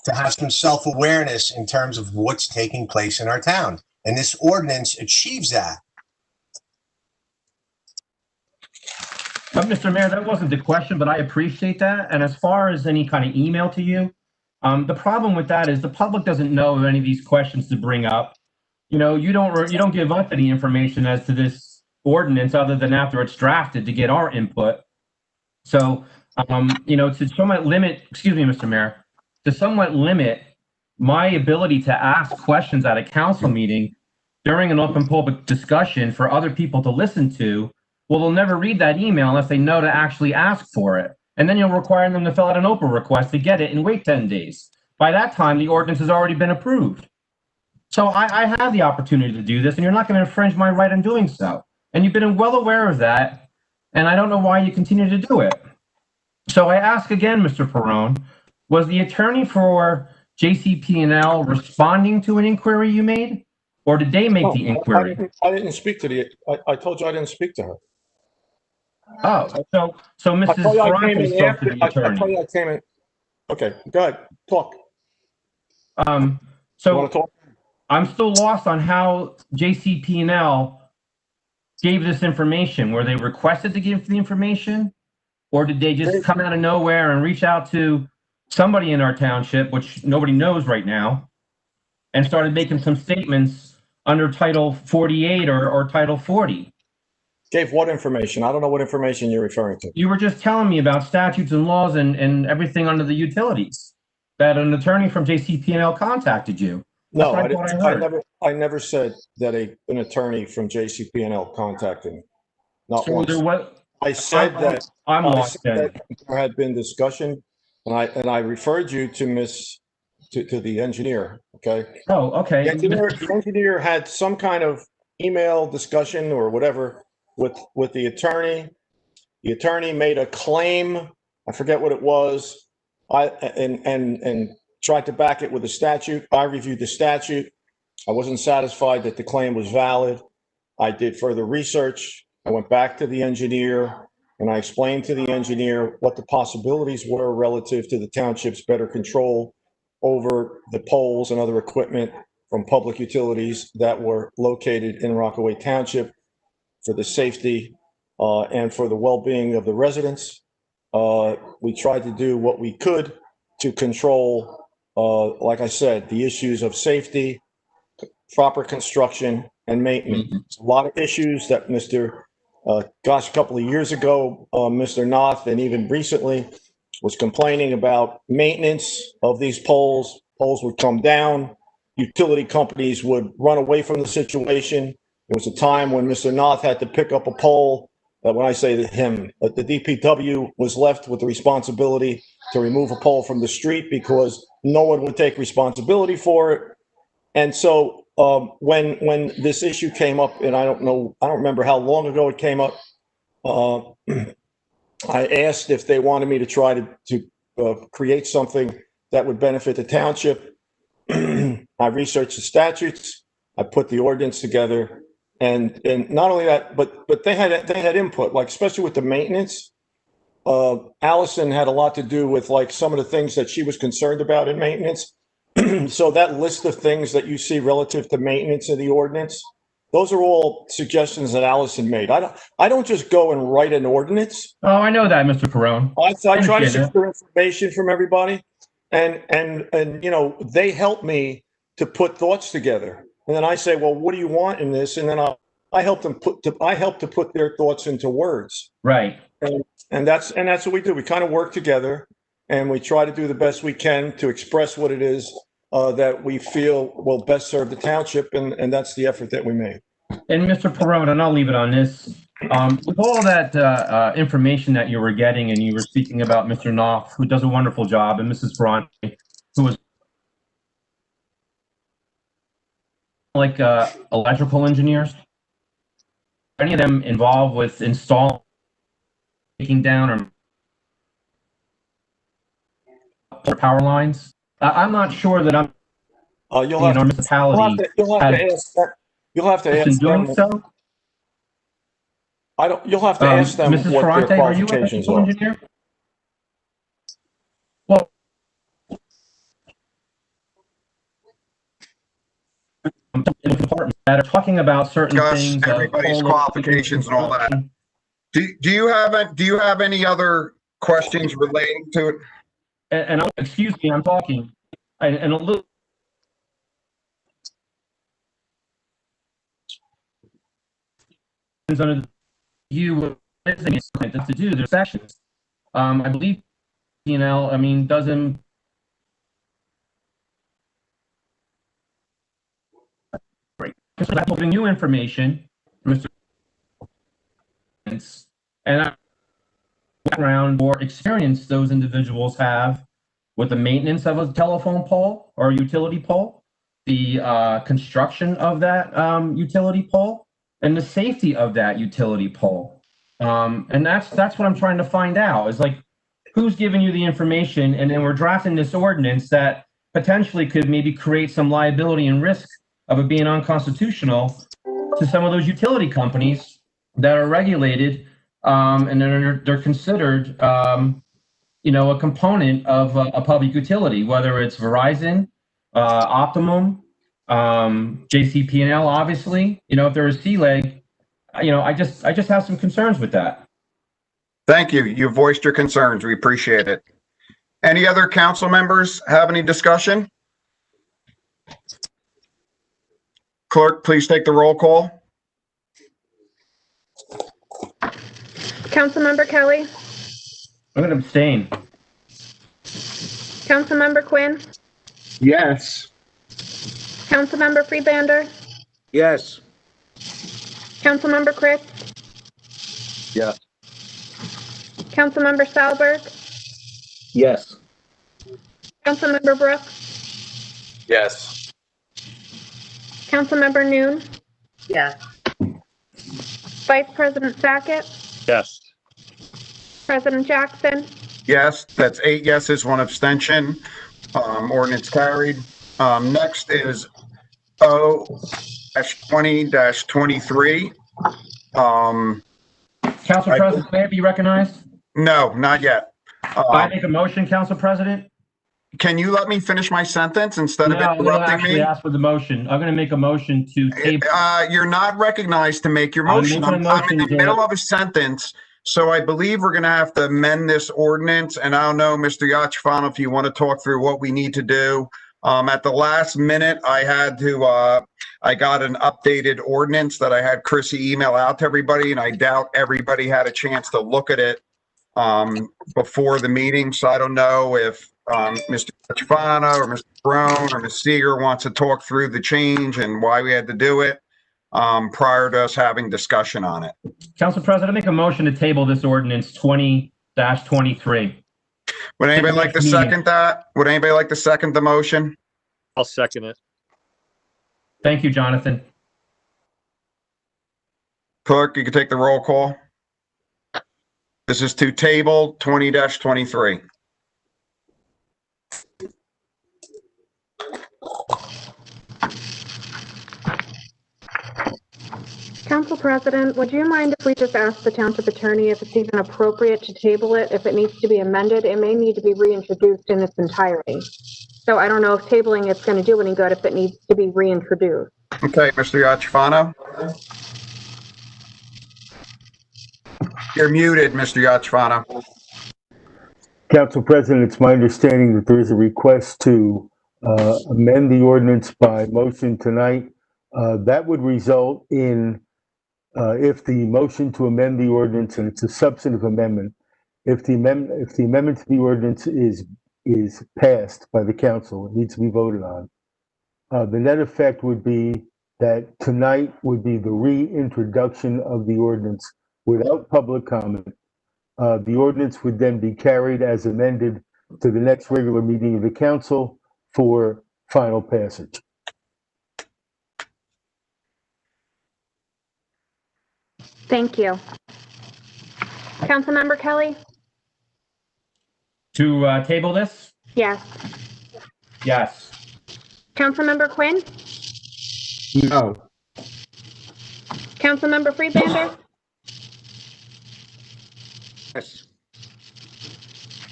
to have some self-awareness in terms of what's taking place in our town. And this ordinance achieves that. Mr. Mayor, that wasn't the question, but I appreciate that. And as far as any kind of email to you, the problem with that is the public doesn't know of any of these questions to bring up. You know, you don't give up any information as to this ordinance other than after it's drafted to get our input. So, to somewhat limit, excuse me, Mr. Mayor, to somewhat limit my ability to ask questions at a council meeting during an open public discussion for other people to listen to, well, they'll never read that email unless they know to actually ask for it. And then you'll require them to fill out an Oprah request to get it and wait 10 days. By that time, the ordinance has already been approved. So I have the opportunity to do this, and you're not going to infringe my right in doing so. And you've been well aware of that, and I don't know why you continue to do it. So I ask again, Mr. Perone, was the attorney for JCP&L responding to an inquiry you made, or did they make the inquiry? I didn't speak to I told you I didn't speak to her. Oh, so Mrs. Ferrante spoke to the attorney. I told you I came in. Okay, go ahead, talk. So I'm still lost on how JCP&L gave this information. Were they requested to give the information, or did they just come out of nowhere and reach out to somebody in our township, which nobody knows right now, and started making some statements under Title 48 or Title 40? Gave what information? I don't know what information you're referring to. You were just telling me about statutes and laws and everything under the utilities, that an attorney from JCP&L contacted you. No, I never said that an attorney from JCP&L contacted me. Not once. I said that there had been discussion and I referred you to to the engineer, okay? Oh, okay. The engineer had some kind of email discussion or whatever with the attorney. The attorney made a claim, I forget what it was, and tried to back it with a statute. I reviewed the statute. I wasn't satisfied that the claim was valid. I did further research. I went back to the engineer and I explained to the engineer what the possibilities were relative to the township's better control over the poles and other equipment from public utilities that were located in Rockaway Township for the safety and for the well-being of the residents. We tried to do what we could to control, like I said, the issues of safety, proper construction, and maintenance. A lot of issues that a couple of years ago, Mr. Noth, and even recently, was complaining about maintenance of these poles. Poles would come down. Utility companies would run away from the situation. There was a time when Mr. Noth had to pick up a pole. When I say him, the DPW was left with the responsibility to remove a pole from the street because no one would take responsibility for it. And so when this issue came up, and I don't remember how long ago it came up, I asked if they wanted me to try to create something that would benefit the township. I researched the statutes. I put the ordinance together, and not only that, but they had input, like especially with the maintenance. Allison had a lot to do with like some of the things that she was concerned about in maintenance. So that list of things that you see relative to maintenance in the ordinance, those are all suggestions that Allison made. I don't just go and write an ordinance. Oh, I know that, Mr. Perone. I try to secure information from everybody, and they help me to put thoughts together. And then I say, well, what do you want in this? And then I help to put their thoughts into words. Right. And that's what we do. We kind of work together, and we try to do the best we can to express what it is that we feel will best serve the township, and that's the effort that we made. And Mr. Perone, and I'll leave it on this. With all that information that you were getting, and you were speaking about Mr. Knopf, who does a wonderful job, and Mrs. Ferrante, who was like electrical engineers, any of them involved with installing, taking down, or power lines? I'm not sure that I'm. You'll have to ask doing them. So. You'll have to ask them Mrs. what Ferrante, their qualifications are you an are. engineer? Well, departments that are talking about certain things. Everybody's qualifications and all that. Do you have any other questions relating to it? And excuse me, I'm talking, and a little. Under you to do their sessions. I believe, doesn't. Great. So that's giving you information, Mr. And background or experience those individuals have with the maintenance of a telephone pole or utility pole, the construction of that utility pole, and the safety of that utility pole. And that's what I'm trying to find out, is like, who's giving you the information, and then we're drafting this ordinance that potentially could maybe create some liability and risk of it being unconstitutional to some of those utility companies that are regulated, and they're considered, a component of a public utility, whether it's Verizon, Optimum, JCP&L, obviously. If there is C-Leg, I just have some concerns with that. Thank you. You voiced your concerns. We appreciate it. Any other council members have any discussion? Clerk, please take the roll call. Councilmember Kelly, I'm going to abstain. Councilmember Quinn, Yes. Councilmember Freelander, Yes. Councilmember Chris, Yes. Councilmember Salberg, Yes. Councilmember Brooks, Yes. Councilmember Noon, Yes. Vice President Sackett, Yes. President Jackson, Yes, that's 8 yeses, 1 abstention. Ordinance carried. Next is O-20-23. Council President, may I be recognized? No, not yet. I make a motion, Council President? Can you let me finish my sentence instead of No, I'm going to interrupting actually me? ask for the motion. I'm going to make a motion to table. You're not recognized to make your I'm motion. making a I'm in the motion to- middle of a sentence, so I believe we're going to have to amend this ordinance. And I don't know, Mr. Yachafano, if you want to talk through what we need to do. At the last minute, I got an updated ordinance that I had Chrissy email out to everybody, and I doubt everybody had a chance to look at it before the meeting. So I don't know if Mr. Yachafano or Mr. Brown or Ms. Seeger wants to talk through the change and why we had to do it prior to us having discussion on it. Council President, I make a motion to table this ordinance 20-23. Would anybody like to second that? Would anybody like to second the motion? I'll second it. Thank you, Jonathan. Clerk, you can take the roll call. This is to table 20-23. Council President, would you mind if we just ask the township attorney if it's even appropriate to table it? If it needs to be amended, it may need to be reintroduced in its entirety. So I don't know if tabling it's going to do any good if it needs to be reintroduced. Okay, Mr. Yachafano. You're muted, Mr. Yachafano. Council President, it's my understanding that there is a request to amend the ordinance by motion tonight. That would result in, if the motion to amend the ordinance, and it's a substantive amendment, if the amendment to the ordinance is passed by the council, it needs to be voted on. The net effect would be that tonight would be the reintroduction of the ordinance without public comment. The ordinance would then be carried as amended to the next regular meeting of the council for final passage. Thank you. Councilmember Kelly? To table this? Yes. Yes. Councilmember Quinn? No. Councilmember Friedlander? Yes.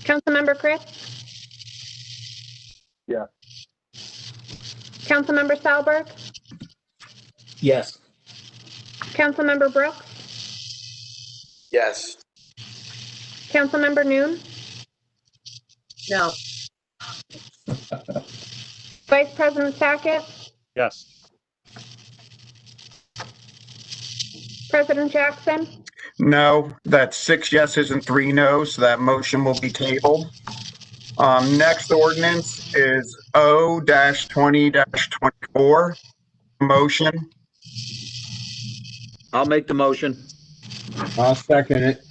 Councilmember Chris? Yeah. Councilmember Salberg? Yes. Councilmember Brooks? Yes. Councilmember Noon? No. Vice President Sackett? Yes. President Jackson? No, that's 6 yeses and 3 noes, so that motion will be tabled. Next ordinance is O-20-24. Motion. I'll make the motion. I'll second it.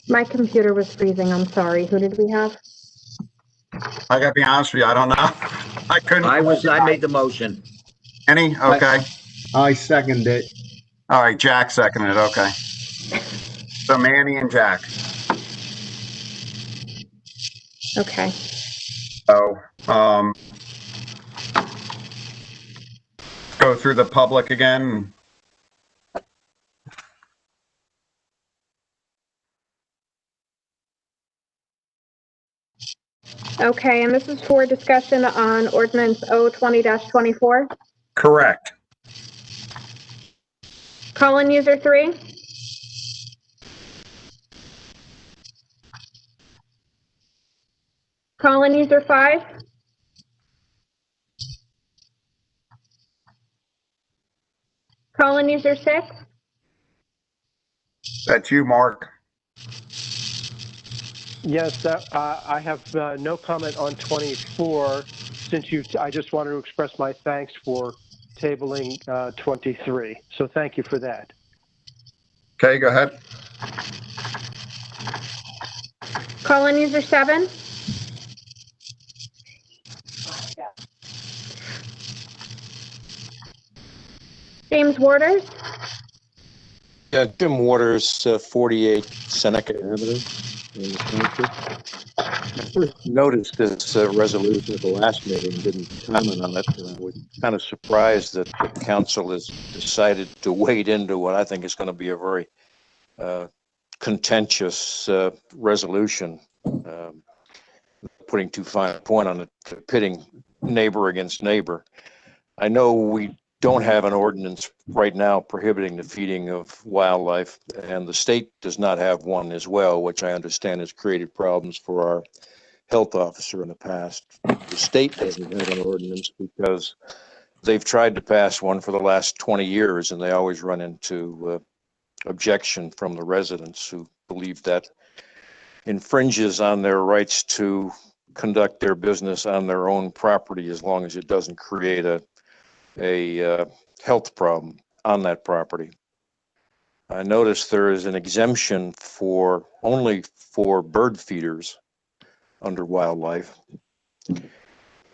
My computer was freezing. I'm sorry. Who did we have? I gotta be honest with you, I don't know. I made the motion. Any? Okay. I second it. All right, Jack seconded it, okay. So Manny and Jack. Okay. So, go through the public again. Okay, and this is for discussion on ordinance O-20-24. Correct. Call-in user 3. Call-in user 5. Call-in user 6. That's you, Mark. Yes, I have no comment on 24. I just wanted to express my thanks for tabling 23. So thank you for that. Okay, go ahead. Call-in user 7. James Waters. Yeah, Jim Waters, 48 Seneca Avenue. I first noticed this resolution at the last meeting, didn't comment on it. I was kind of surprised that the council has decided to wade into what I think is going to be a very contentious resolution, putting too fine a point on it, pitting neighbor against neighbor. I know we don't have an ordinance right now prohibiting the feeding of wildlife, and the state does not have one as well, which I understand has created problems for our health officer in the past. The state doesn't have an ordinance because they've tried to pass one for the last 20 years, and they always run into objection from the residents who believe that infringes on their rights to conduct their business on their own property as long as it doesn't create a health problem on that property. I noticed there is an exemption only for bird feeders under wildlife.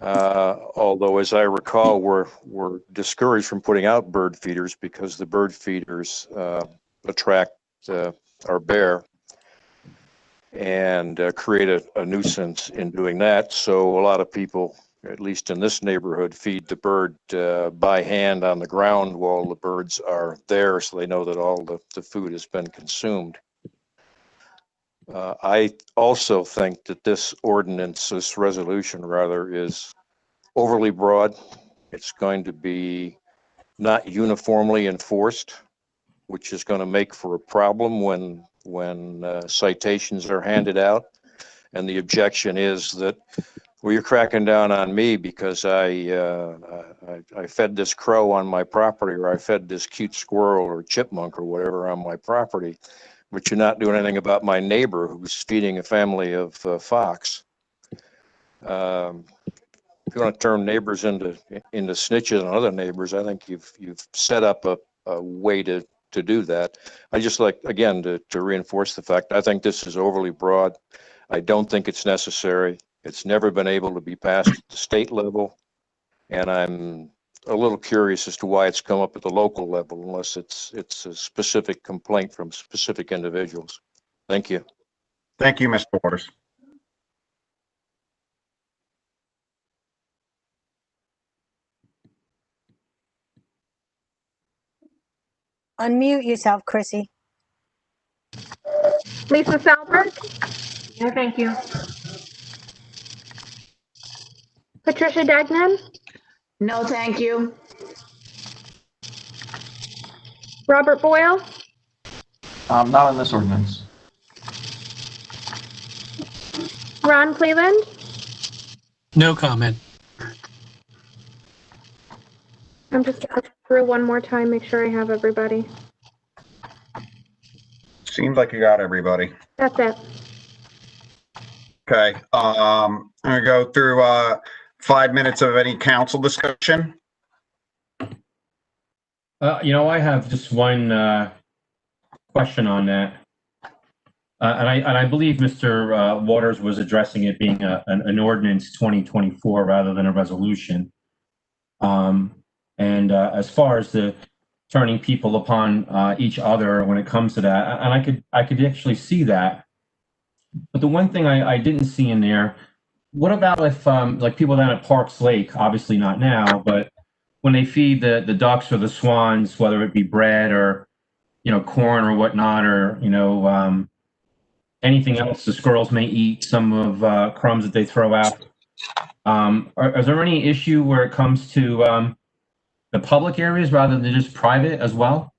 Although, as I recall, we're discouraged from putting out bird feeders because the bird feeders attract our bear and create a nuisance in doing that. So a lot of people, at least in this neighborhood, feed the bird by hand on the ground while the birds are there, so they know that all the food has been consumed. I also think that this resolution rather, is overly broad. It's going to be not uniformly enforced, which is going to make for a problem when citations are handed out. And the objection is that, well, you're cracking down on me because I fed this crow on my property, or I fed this cute squirrel or chipmunk or whatever on my property, but you're not doing anything about my neighbor who's feeding a family of fox. If you want to turn neighbors into snitches on other neighbors, I think you've set up a way to do that. I just like, again, to reinforce the fact, I think this is overly broad. I don't think it's necessary. It's never been able to be passed at the state level. And I'm a little curious as to why it's come up at the local level, unless it's a specific complaint from specific individuals. Thank you. Thank you, Mr. Waters. Unmute yourself, Chrissy. Lisa Salberg. No, thank you. Patricia Dagnan. No, thank you. Robert Boyle. Not on this ordinance. Ron Cleveland. No comment. I'm just going through one more time, make sure I have everybody. Seems like you got everybody. That's it. Okay, I'm gonna go through 5 minutes of any council discussion. I have just one question on that. And I believe Mr. Waters was addressing it being an ordinance 2024 rather than a resolution. And as far as the turning people upon each other when it comes to that, and I could actually see that. But the one thing I didn't see in there, what about if like people down at Parks Lake, obviously not now, but when they feed the ducks or the swans, whether it be bread or, corn or whatnot, or, anything else the squirrels may eat, some of crumbs that they throw out. Is there any issue where it comes to the public areas rather than just private as well?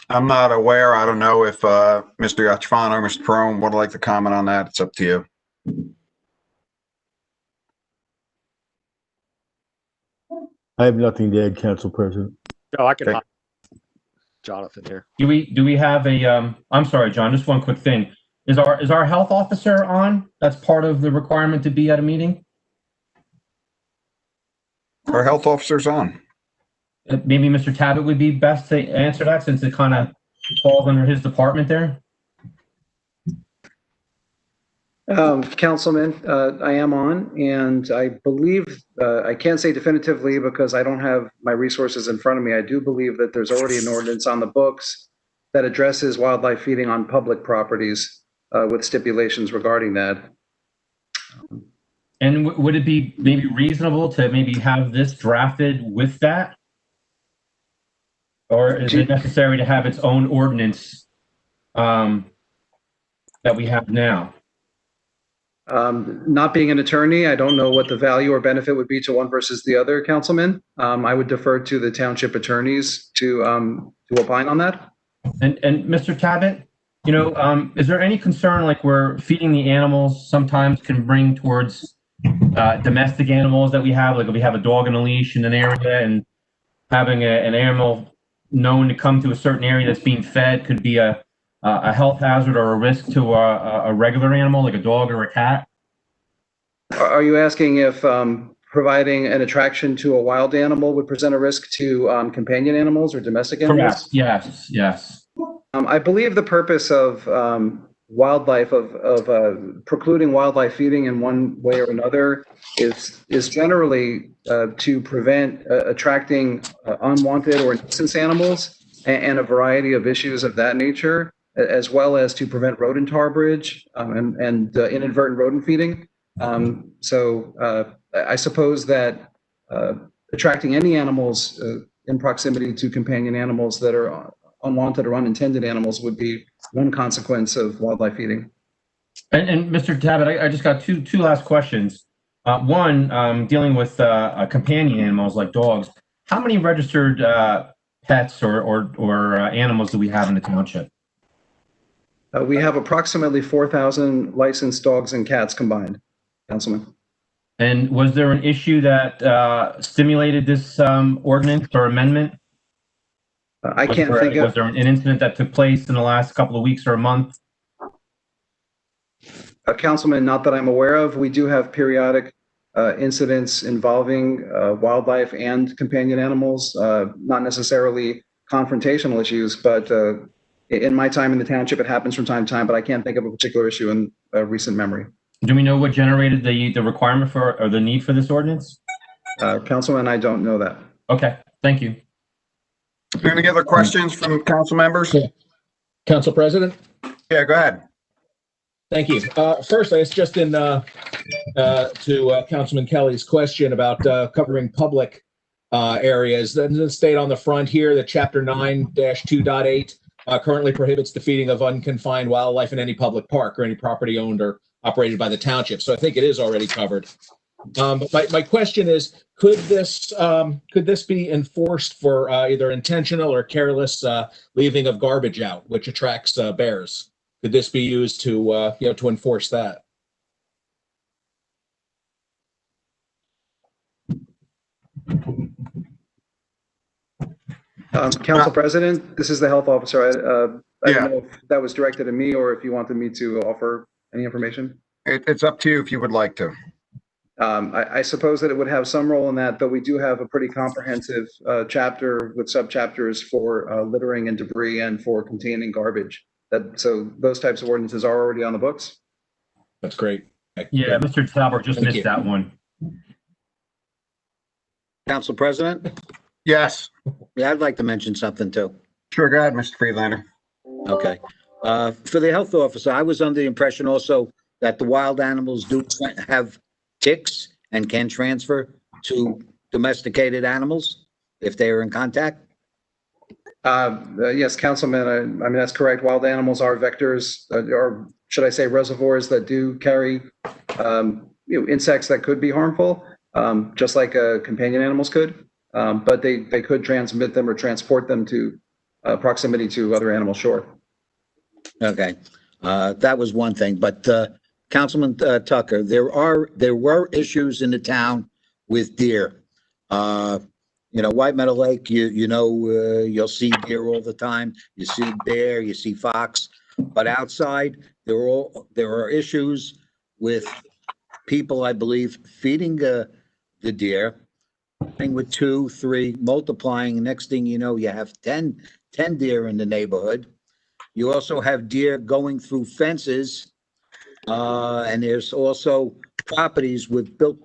I'm not aware. I don't know if Mr. Yachfano or Mr. Perone would like to comment on that. It's up to you. I have nothing to add, Council President. Oh, I can. Okay. Jonathan here. Do we have a? I'm sorry, John. Just one quick thing. Is our health officer on? That's part of the requirement to be at a meeting. Our health officer's on. Maybe Mr. Tabbitt would be best to answer that since it kind of falls under his department there. Councilman, I am on, and I believe, I can't say definitively because I don't have my resources in front of me. I do believe that there's already an ordinance on the books that addresses wildlife feeding on public properties with stipulations regarding that. And would it be maybe reasonable to maybe have this drafted with that? Or is it necessary to have its own ordinance that we have now? Not being an attorney, I don't know what the value or benefit would be to one versus the other, Councilman. I would defer to the township attorneys to opine on that. And Mr. Tabbitt, you know, is there any concern like where feeding the animals sometimes can bring towards domestic animals that we have? Like if we have a dog in a leash in an area and having an animal known to come to a certain area that's being fed could be a health hazard or a risk to a regular animal like a dog or a cat? Are you asking if providing an attraction to a wild animal would present a risk to companion animals or domestic animals? Correct. Yes, yes. I believe the purpose of wildlife, of precluding wildlife feeding in one way or another is generally to prevent attracting unwanted or nuisance animals and a variety of issues of that nature, as well as to prevent rodent harborage and inadvertent rodent feeding. So I suppose that attracting any animals in proximity to companion animals that are unwanted or unintended animals would be one consequence of wildlife feeding. And Mr. Tabbitt, I just got two last questions. One, dealing with companion animals like dogs. How many registered pets or animals do we have in the township? We have approximately 4,000 licensed dogs and cats combined, Councilman. And was there an issue that stimulated this ordinance or amendment? I can't think of. Was there an incident that took place in the last couple of weeks or a month? Councilman, not that I'm aware of. We do have periodic incidents involving wildlife and companion animals, not necessarily confrontational issues, but in my time in the township, it happens from time to time, but I can't think of a particular issue in recent memory. Do we know what generated the requirement for or the need for this ordinance? Councilman, I don't know that. Okay, thank you. Any other questions from council members? Council President? Yeah, go ahead. Thank you. First, it's just in to Councilman Kelly's question about covering public areas. The state on the front here, the Chapter 9-2.8 currently prohibits the feeding of unconfined wildlife in any public park or any property owned or operated by the township. So I think it is already covered. But my question is, could this be enforced for either intentional or careless leaving of garbage out, which attracts bears? Could this be used to to enforce that? Council President, this is the health officer. I don't know if that was directed at me or if you wanted me to offer any information. It's up to you if you would like to. I suppose that it would have some role in that, but we do have a pretty comprehensive chapter with subchapters for littering and debris and for containing garbage. So those types of ordinances are already on the books. That's great. Yeah, Mr. Talbot just missed that one. Council President? Yes. Yeah, I'd like to mention something too. Sure, go ahead, Mr. Friedlander. Okay. For the health officer, I was under the impression also that the wild animals do have ticks and can transfer to domesticated animals if they are in contact. Yes, Councilman, I mean, that's correct. Wild animals are vectors, or should I say reservoirs that do carry insects that could be harmful, just like companion animals could. But they could transmit them or transport them to proximity to other animals, sure. Okay, that was one thing. But Councilman Tucker, there were issues in the town with deer. White Meadow Lake, you'll see deer all the time. You see bear, you see fox, but outside there are issues with people, I believe, feeding the deer Thing with 2, 3, multiplying, next thing you know, you have 10 deer in the neighborhood. You also have deer going through fences. And there's also properties with built,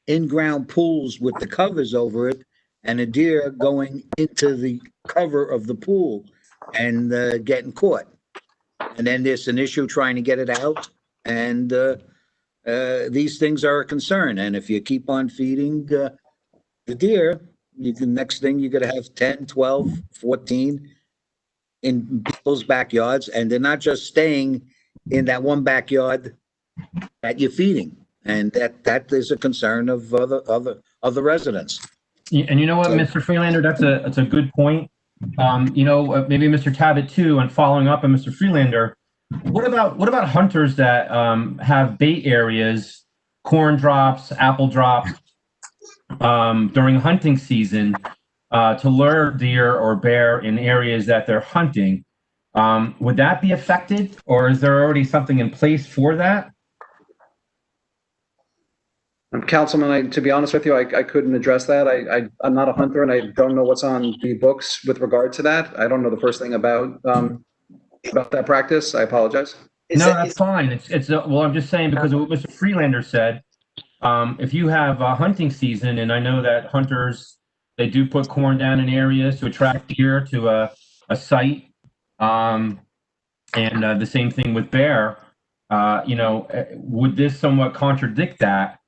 in-ground pools with the covers over it, and a deer going into the cover of the pool and getting caught. And then there's an issue trying to get it out. And these things are a concern. And if you keep on feeding the deer, next thing you're going to have 10, 12, 14 in people's backyards. And they're not just staying in that one backyard that you're feeding. And that is a concern of other residents. And you know what, Mr. Freelander, that's a good point. Maybe Mr. Tabbitt too, and following up on Mr. Freelander, what about hunters that have bait areas, corn drops, apple drops during hunting season to lure deer or bear in areas that they're hunting? Would that be affected, or is there already something in place for that? Councilman, to be honest with you, I couldn't address that. I'm not a hunter, and I don't know what's on the books with regard to that. I don't know the first thing about that practice. I apologize. That's fine. Well, I'm just saying because of what Mr. Freelander said. If you have a hunting season, and I know that hunters, they do put corn down in areas to attract deer to a site, and the same thing with bear. Would this somewhat contradict that?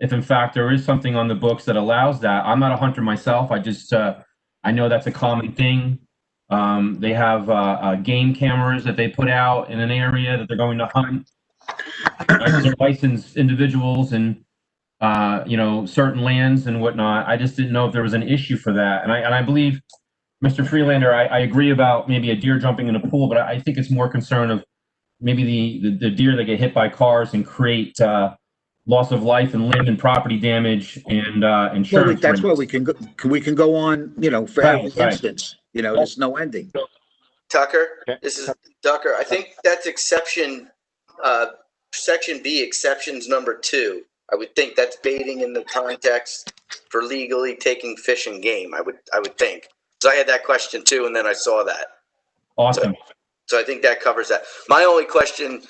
If in fact there is something on the books that allows that? I'm not a hunter myself. I know that's a common thing. They have game cameras that they put out in an area that they're going to hunt. They're licensed individuals and certain lands and whatnot. I just didn't know if there was an issue for that. And I believe, Mr. Freelander, I agree about maybe a deer jumping in a pool, but I think it's more concern of maybe the deer that get hit by cars and create loss of life and limb and property damage and insurance. Well, that's where we can go on, for every instance. There's no ending. Tucker, this is Tucker. I think that's exception, section B, exceptions number 2. I would think that's baiting in the context for legally taking fish and game. I would think. So I had that question too, and then I saw that. Awesome. So I think that covers that. My only question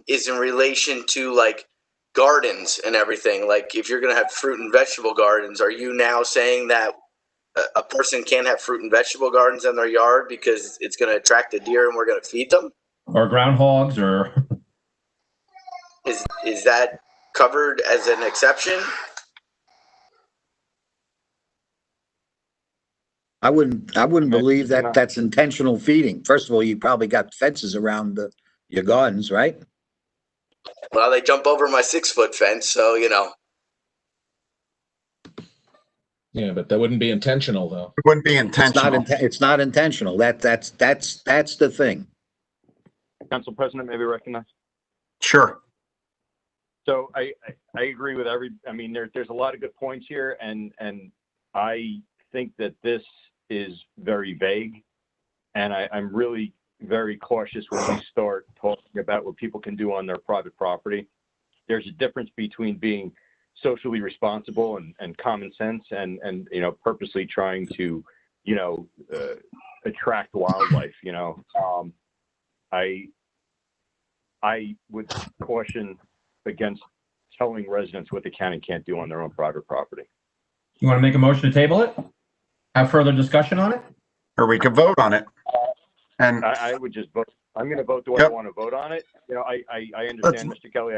is in relation to like gardens and everything. Like if you're going to have fruit and vegetable gardens, are you now saying that a person can't have fruit and vegetable gardens in their yard because it's going to attract a deer and we're going to feed them? Or groundhogs, or is that covered as an exception? I wouldn't believe that that's intentional feeding. First of all, you probably got fences around your gardens, right? Well, they jump over my 6-foot fence, so Yeah, but that wouldn't be intentional, though. It wouldn't be intentional. It's not intentional. That's the thing. Council President, may be recognized. Sure. So I agree with there's a lot of good points here, and I think that this is very vague, and I'm really very cautious when we start talking about what people can do on their private property. There's a difference between being socially responsible and common sense and purposely trying to attract wildlife. I would caution against telling residents what they can and can't do on their own private property. You want to make a motion to table it? Have further discussion on it? Or we could vote on it. And I would just vote. I'm going to vote the way I want to vote on it. I understand, Mr. Kelly.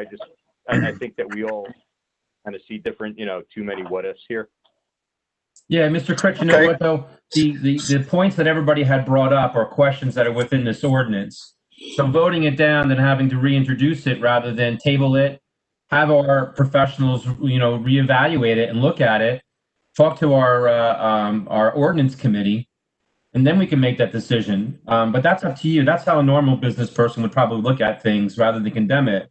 I think that we all kind of see different, too many what ifs here. Yeah, Mr. Critch, you know what though? The points that everybody had brought up are questions that are within this ordinance. So voting it down and having to reintroduce it rather than table it, have our professionals, reevaluate it and look at it, talk to our ordinance committee, and then we can make that decision. But that's up to you. That's how a normal business person would probably look at things rather than condemn it.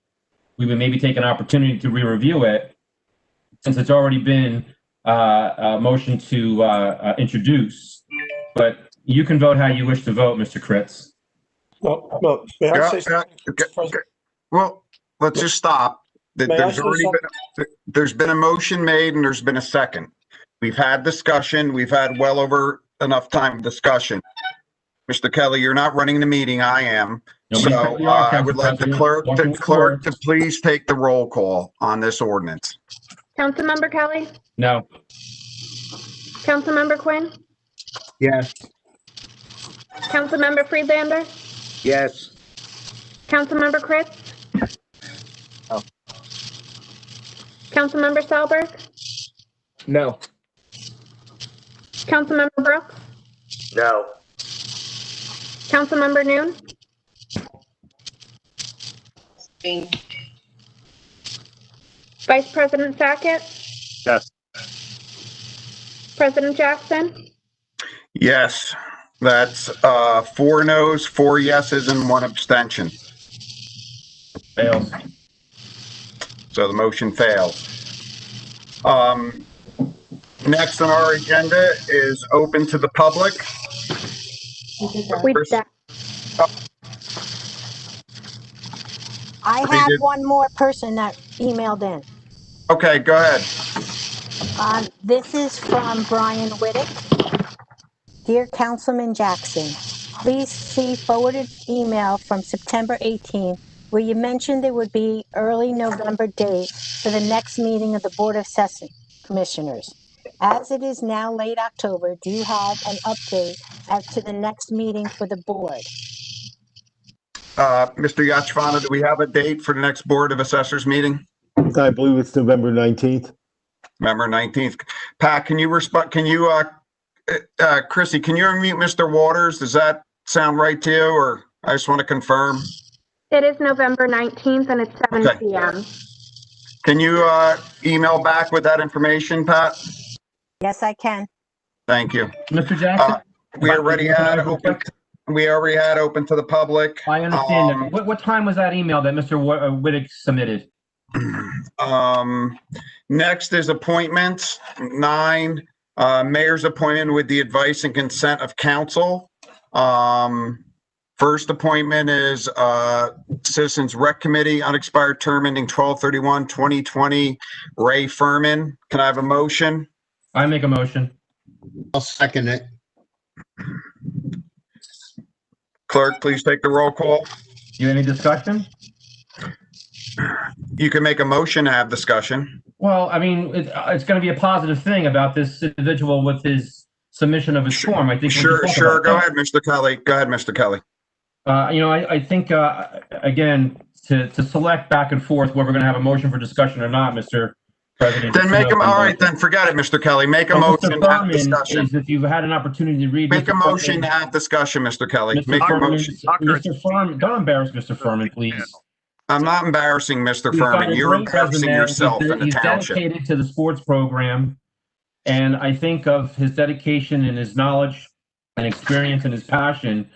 We would maybe take an opportunity to re-review it since it's already been a motion to introduce. But you can vote how you wish to vote, Mr. Critz. Well, may I say something? Well, let's just stop. May I There's say already there's been a motion made and there's been a second. We've had discussion. We've had well over enough time of discussion. Mr. Kelly, you're not running the meeting. I am. Nobody said So we are, I would Council like the President. clerk to please take the roll call on this ordinance. Councilmember Kelly? No. Councilmember Quinn? Yes. Councilmember Friedlander? Yes. Councilmember Kritz? No. Councilmember Salberg? No. Councilmember Brooks? No. Councilmember Noon? Vice President Sackett? Yes. President Jackson? Yes, that's 4 noes, 4 yeses, and 1 abstention. Fails. So the motion fails. Next on our agenda is open to the public. I have one more person that emailed in. Okay, go ahead. This is from Brian Whittick. Dear Councilman Jackson, please see forwarded email from September 18th where you mentioned there would be early November date for the next meeting of the Board of Assessment Commissioners. As it is now late October, do you have an update as to the next meeting for the board? Mr. Yachvana, do we have a date for the next Board of Assessors meeting? I believe it's November 19th. November 19th. Pat, can you respond? Can you, Chrissy, can you unmute Mr. Waters? Does that sound right to you, or I just want to confirm? It is November 19th and it's 7 Okay. p.m. Can you email back with that information, Pat? Yes, I can. Thank you. Mr. Jackson? We already had open. We already had open to the public. I understand that. What time was that email that Mr. Whittick submitted? Next is appointments. 9, mayor's appointment with the advice and consent of council. First appointment is Citizens Rec Committee, unexpired term ending 12/31/2020. Ray Furman. Can I have a motion? I make a motion. I'll second it. Clerk, please take the roll call. You any discussion? You can make a motion to have discussion. Well, I mean, it's going to be a positive thing about this individual with his submission of his form. I think. Sure. Go ahead, Mr. Kelly. Go ahead, Mr. Kelly. I think, again, to select back and forth whether we're going to have a motion for discussion or not, Mr. President. Then make him, all right, then forget it, Mr. Kelly. Make a motion to have discussion. If you've had an opportunity to read. Make a motion to have discussion, Mr. Kelly. Make a motion. Mr. Furman, don't embarrass Mr. Furman, please. I'm not embarrassing Mr. Furman. You're embarrassing yourself in the township. He's dedicated to the sports program, and I think of his dedication and his knowledge and experience and his passion,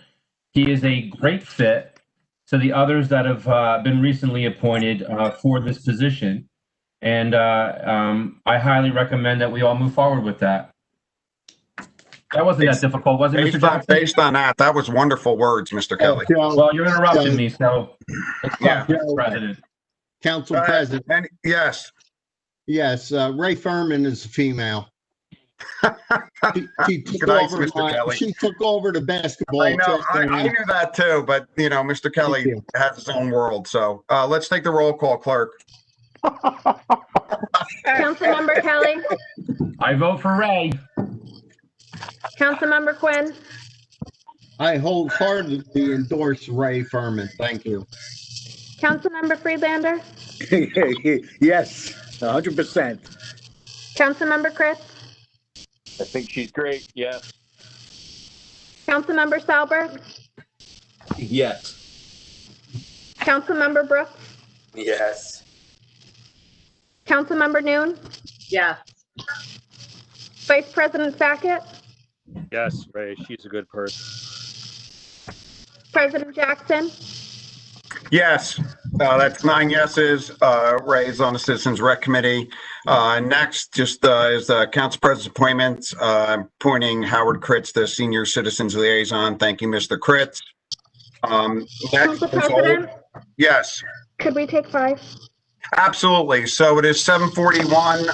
he is a great fit to the others that have been recently appointed for this position. And I highly recommend that we all move forward with that. That wasn't that difficult, was it, Mr. Jackson? Based on that, that was wonderful words, Mr. Kelly. Well, you're interrupting me, so let's talk, Yeah. Mr. President. Council President. Yes. Yes, Ray Furman is a female. She took Nice, over Mr. Kelly. she took over the basketball. I know, I testing. knew that too, but Mr. Kelly has his own world. So let's take the roll call, clerk. Councilmember Kelly? I vote for Ray. Councilmember Quinn? I wholeheartedly endorse Ray Furman. Thank you. Councilmember Friedlander? Yes, 100%. Councilmember Kritz? I think she's great. Yes. Councilmember Salberg? Yes. Councilmember Brooks? Yes. Councilmember Noon? Yes. Vice President Sackett? Yes, Ray, she's a good person. President Jackson? Yes, that's 9 yeses. Ray's on the Citizens Rec Committee. Next, is Council President's appointments. Appointing Howard Kritz, the Senior Citizens Liaison. Thank you, Mr. Kritz. Next Council President? Yes. Could we take 5? Absolutely. So it is 7:41.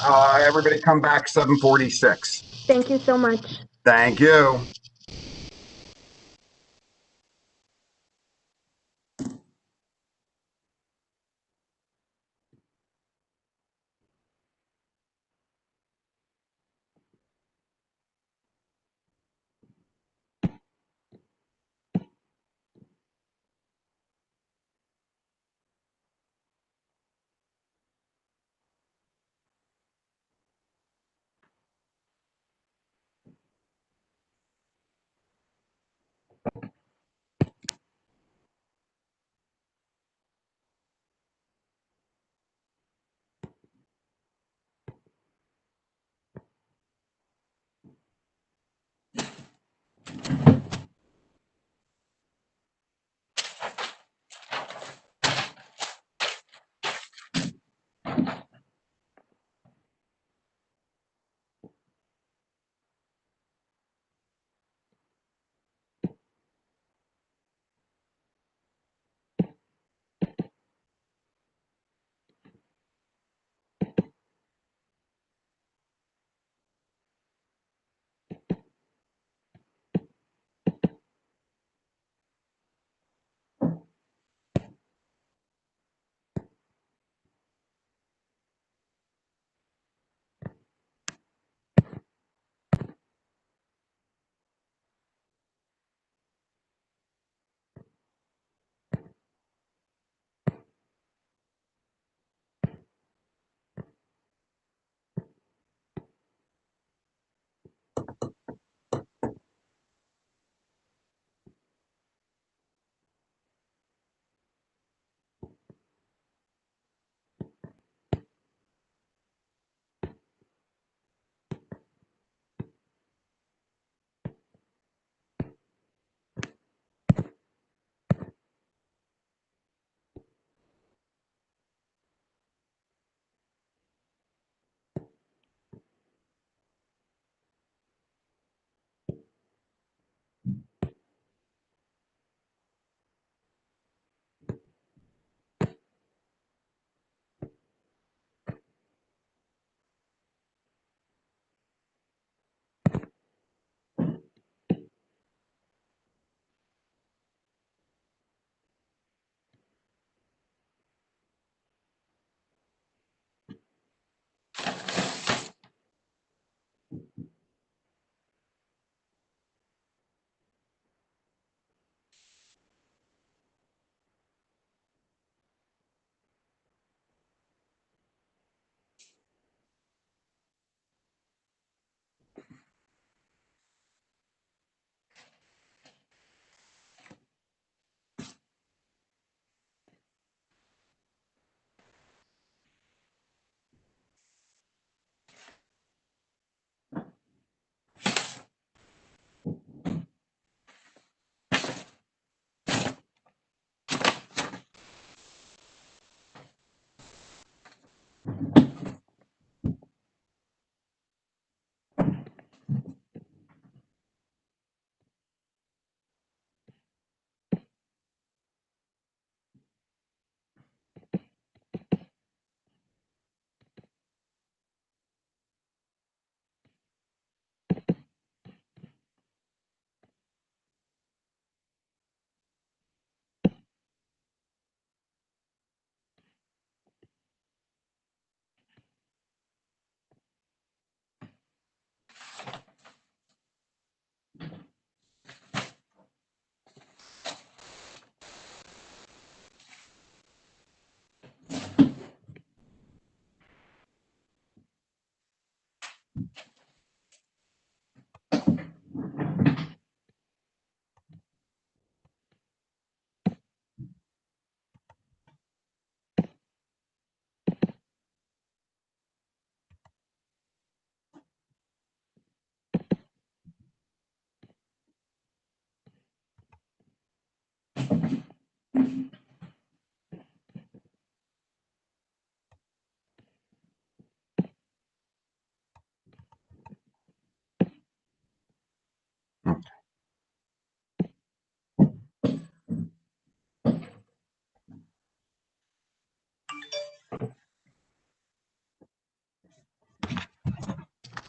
Everybody come back 7:46. Thank you so much. Thank you.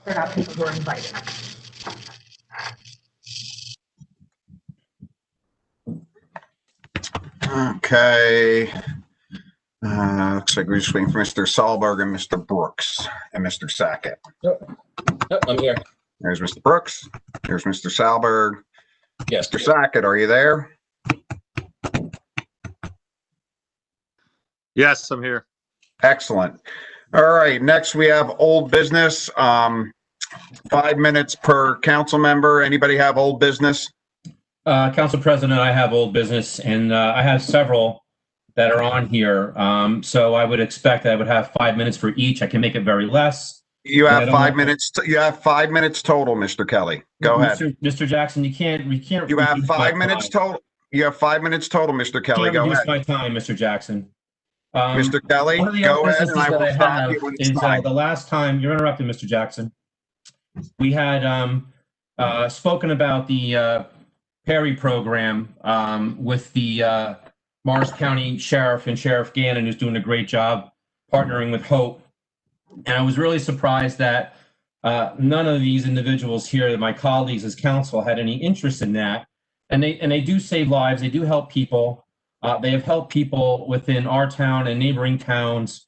They're not people who are invited. Okay. Looks like we're just waiting for Mr. Sahlberg and Mr. Brooks and Mr. Sackett. I'm here. There's Mr. Brooks. There's Mr. Sahlberg. Yes. Mr. Sackett, are you there? Yes, I'm here. Excellent. All right, next we have old business. 5 minutes per council member. Anybody have old business? Council President, I have old business, and I have several that are on here. So I would expect I would have 5 minutes for each. I can make it very less. You have 5 minutes. You have 5 minutes total, Mr. Kelly. Go ahead. Mr. Jackson, you can't. You have 5 minutes total. You have 5 minutes total, Mr. Kelly. Go ahead. My time, Mr. Jackson. Mr. Kelly, go ahead, and I will stop you when it's time. The last time you're interrupting, Mr. Jackson. We had spoken about the Perry program with the Morris County Sheriff and Sheriff Gannon, who's doing a great job partnering with Hope. And I was really surprised that none of these individuals here, my colleagues as counsel, had any interest in that. And they do save lives. They do help people. They have helped people within our town and neighboring towns,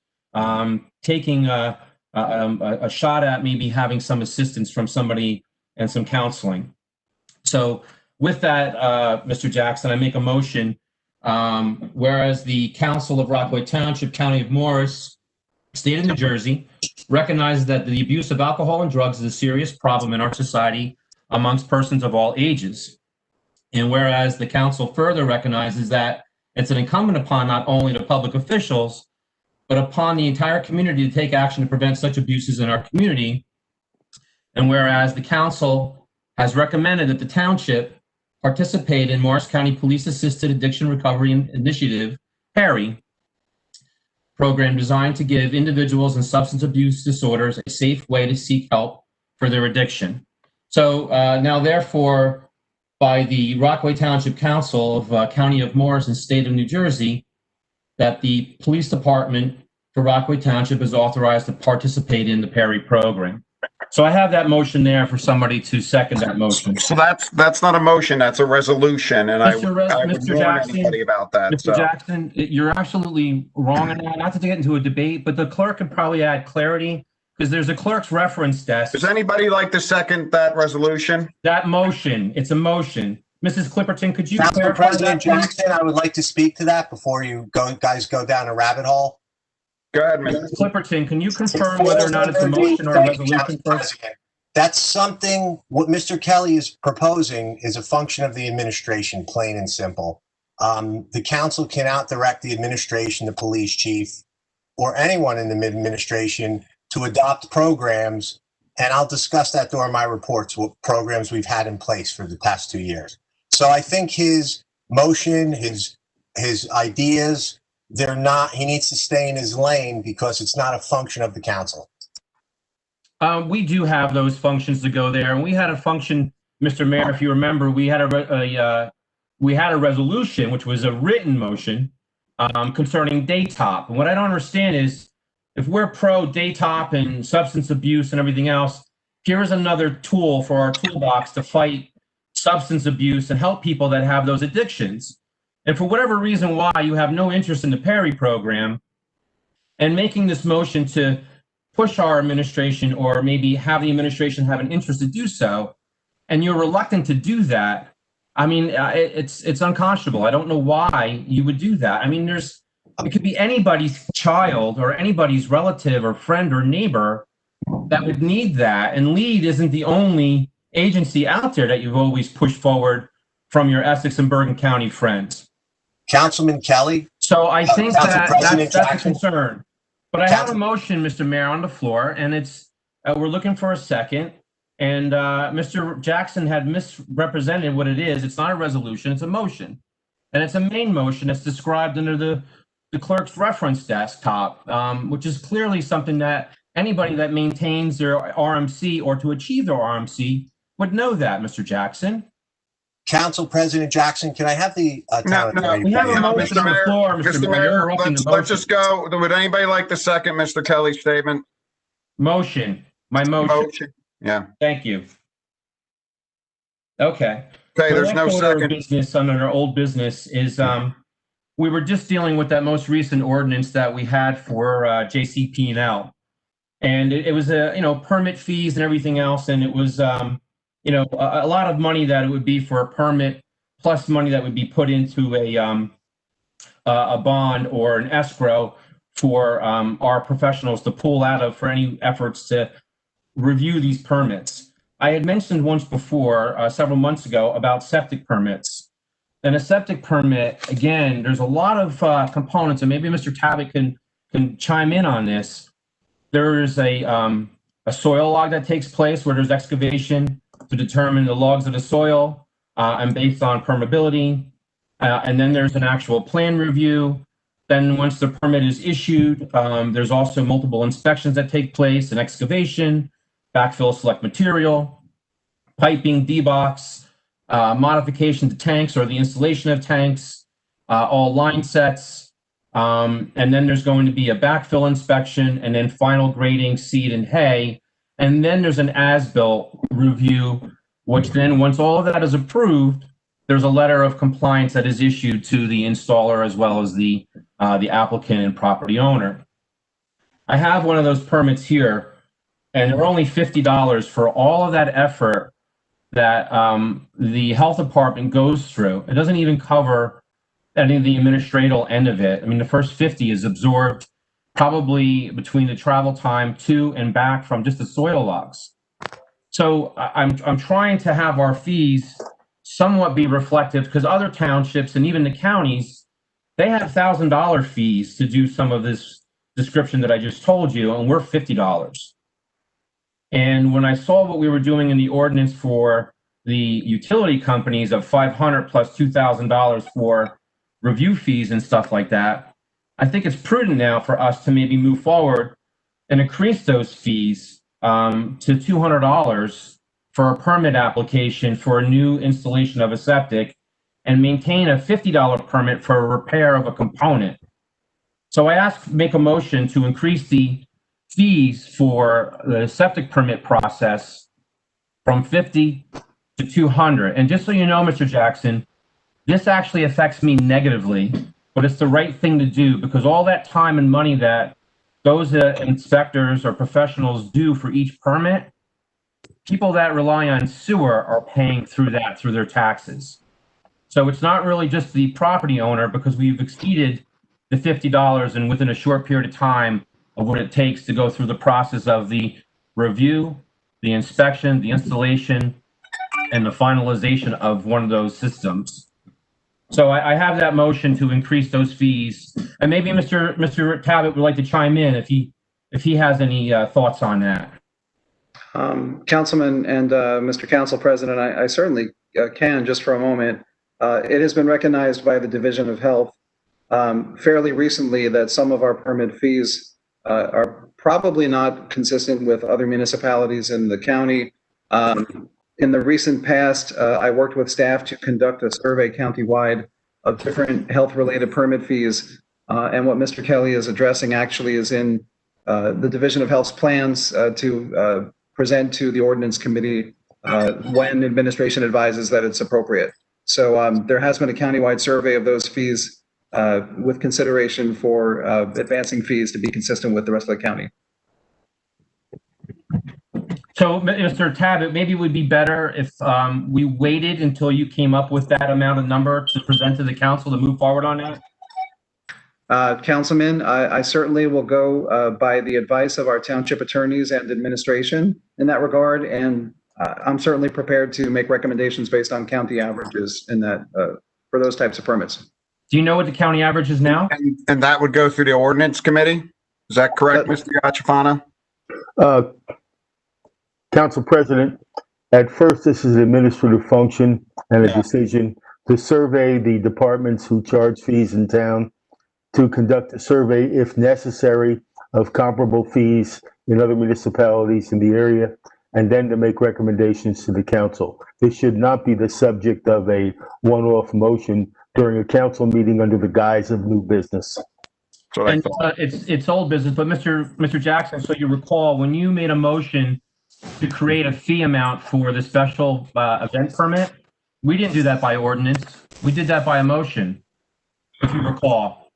taking a shot at maybe having some assistance from somebody and some counseling. So with that, Mr. Jackson, I make a motion, whereas the Council of Rockaway Township, County of Morris, State of New Jersey, recognizes that the abuse of alcohol and drugs is a serious problem in our society amongst persons of all ages. And whereas the council further recognizes that it's an incumbent upon not only the public officials, but upon the entire community to take action to prevent such abuses in our community. And whereas the council has recommended that the township participate in Morris County Police Assisted Addiction Recovery Initiative, PARI, program designed to give individuals in substance abuse disorders a safe way to seek help for their addiction. So now, therefore, by the Rockaway Township Council of County of Morris and State of New Jersey, that the police department for Rockaway Township is authorized to participate in the Perry program. So I have that motion there for somebody to second that motion. So that's not a motion, that's a resolution, and I would warn anybody about that. Mr. Jackson, you're absolutely wrong on that. Not to get into a debate, but the clerk could probably add clarity, because there's a clerk's reference desk. Does anybody like to second that resolution? That motion, it's a motion. Mrs. Clipperton, could you Council clarify President that, please? Jackson, I would like to speak to that before you guys go down a rabbit hole. Go ahead, Mrs. Clipperton, can you confirm whether or not it's a motion or a resolution first? That's something, what Mr. Kelly is proposing is a function of the administration, plain and simple. The council cannot direct the administration, the police chief, or anyone in the administration to adopt programs, and I'll discuss that during my reports, what programs we've had in place for the past 2 years. So I think his motion, his ideas, he needs to stay in his lane because it's not a function of the council. We do have those functions to go there, and we had a function, Mr. Mayor, if you remember, we had a resolution, which was a written motion concerning DATOP. And what I don't understand is, if we're pro DATOP and substance abuse and everything else, here is another tool for our toolbox to fight substance abuse and help people that have those addictions. And for whatever reason why you have no interest in the Perry program and making this motion to push our administration or maybe have the administration have an interest to do so, and you're reluctant to do that, I mean, it's unconscionable. I don't know why you would do that. I mean, it could be anybody's child or anybody's relative or friend or neighbor that would need that. And LEAD isn't the only agency out there that you've always pushed forward from your Essex and Bergen County friends. Councilman Kelly. So I think that's a Jackson. concern. But I have a motion, Mr. Mayor, on the floor, and it's we're looking for a second. And Mr. Jackson had misrepresented what it is. It's not a resolution, it's a motion. And it's a main motion that's described under the clerk's reference desktop, which is clearly something that anybody that maintains their RMC or to achieve their RMC would know that, Mr. Jackson. Council President Jackson, can I have the No, we have a motion on the floor, Mr. Mayor. Let's just go. Would anybody like to second Mr. Kelly's statement? Motion. My motion. Yeah. Thank you. Okay. Okay, The there's no next order of second. business under our old business is, we were just dealing with that most recent ordinance that we had for JCP&L. And it was permit fees and everything else. And it was, a lot of money that it would be for a permit plus money that would be put into a bond or an escrow for our professionals to pull out of for any efforts to review these permits. I had mentioned once before, several months ago, about septic permits. And a septic permit, again, there's a lot of components, and maybe Mr. Tabbitt can chime in on this. There is a soil log that takes place where there's excavation to determine the logs of the soil and based on permeability. And then there's an actual plan review. Then once the permit is issued, there's also multiple inspections that take place, an excavation, backfill select material, piping, D-box, modification to tanks or the installation of tanks, all line sets. And then there's going to be a backfill inspection and then final grading, seed and hay. And then there's an as-built review, which then once all of that is approved, there's a letter of compliance that is issued to the installer as well as the applicant and property owner. I have one of those permits here, and they're only $50 for all of that effort that the health department goes through. It doesn't even cover any of the administrative end of it. I mean, the first 50 is absorbed probably between the travel time to and back from just the soil logs. So I'm trying to have our fees somewhat be reflective, because other townships and even the counties, they have $1,000 fees to do some of this description that I just told you, and we're $50. And when I saw what we were doing in the ordinance for the utility companies of $500 plus $2,000 for review fees and stuff like that, I think it's prudent now for us to maybe move forward and increase those fees to $200 for a permit application for a new installation of a septic, and maintain a $50 permit for a repair of a component. So I make a motion to increase the fees for the septic permit process from 50 to 200. And just so you know, Mr. Jackson, this actually affects me negatively, but it's the right thing to do, because all that time and money that those inspectors or professionals do for each permit, people that rely on sewer are paying through their taxes. So it's not really just the property owner, because we've exceeded the $50 and within a short period of time of what it takes to go through the process of the review, the inspection, the installation, and the finalization of one of those systems. So I have that motion to increase those fees, and maybe Mr. Tabbitt would like to chime in if he has any thoughts on that. Councilman and Mr. Council President, I certainly can, just for a moment. It has been recognized by the Division of Health fairly recently that some of our permit fees are probably not consistent with other municipalities in the county. In the recent past, I worked with staff to conduct a survey countywide of different health-related permit fees. And what Mr. Kelly is addressing actually is in the Division of Health's plans to present to the Ordinance Committee when administration advises that it's appropriate. So there has been a countywide survey of those fees with consideration for advancing fees to be consistent with the rest of the county. So, Mr. Tabbitt, maybe it would be better if we waited until you came up with that amount of number to present to the council to move forward on that? Councilman, I certainly will go by the advice of our township attorneys and administration in that regard, and I'm certainly prepared to make recommendations based on county averages in that for those types of permits. Do you know what the county average is now? And that would go through the ordinance committee? Is that correct, Mr. Gachafana? Council President, at first, this is an administrative function and a decision to survey the departments who charge fees in town, to conduct a survey, if necessary, of comparable fees in other municipalities in the area, and then to make recommendations to the council. This should not be the subject of a one-off motion during a council meeting under the guise of new business. And it's old business, but Mr. Jackson, so you recall when you made a motion to create a fee amount for the special event permit. We didn't do that by ordinance. We did that by a motion, if you recall.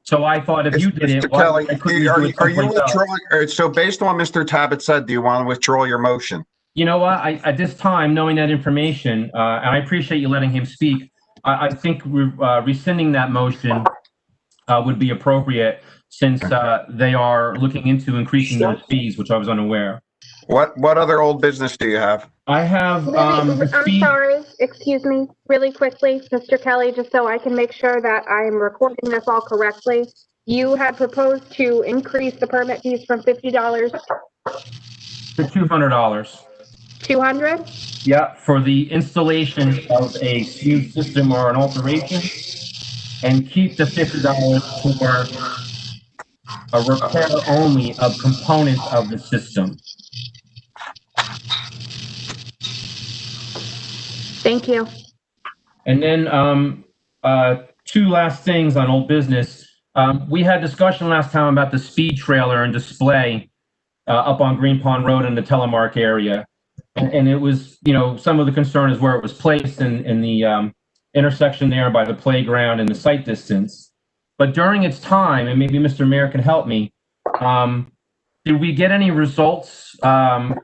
So I thought if you did it, Mr. Kelly, why couldn't we do are it you someplace else? withdrawing? So based on what Mr. Tabbitt said, do you want to withdraw your motion? You know what? At this time, knowing that information, and I appreciate you letting him speak, I think rescinding that motion would be appropriate since they are looking into increasing those fees, which I was unaware. What other old business do you have? I have. I'm sorry, excuse me, really quickly, Mr. Kelly, just so I can make sure that I'm recording this all correctly. You had proposed to increase the permit fees from $50 to $200. 200? Yeah, for the installation of a new system or an alteration, and keep the $50 for a repair only of components of the system. Thank you. And then two last things on old business. We had discussion last time about the speed trailer and display up on Green Pond Road in the Telemark area. And it was, you know, some of the concern is where it was placed in the intersection there by the playground and the sight distance. But during its time, and maybe Mr. Mayor can help me, did we get any results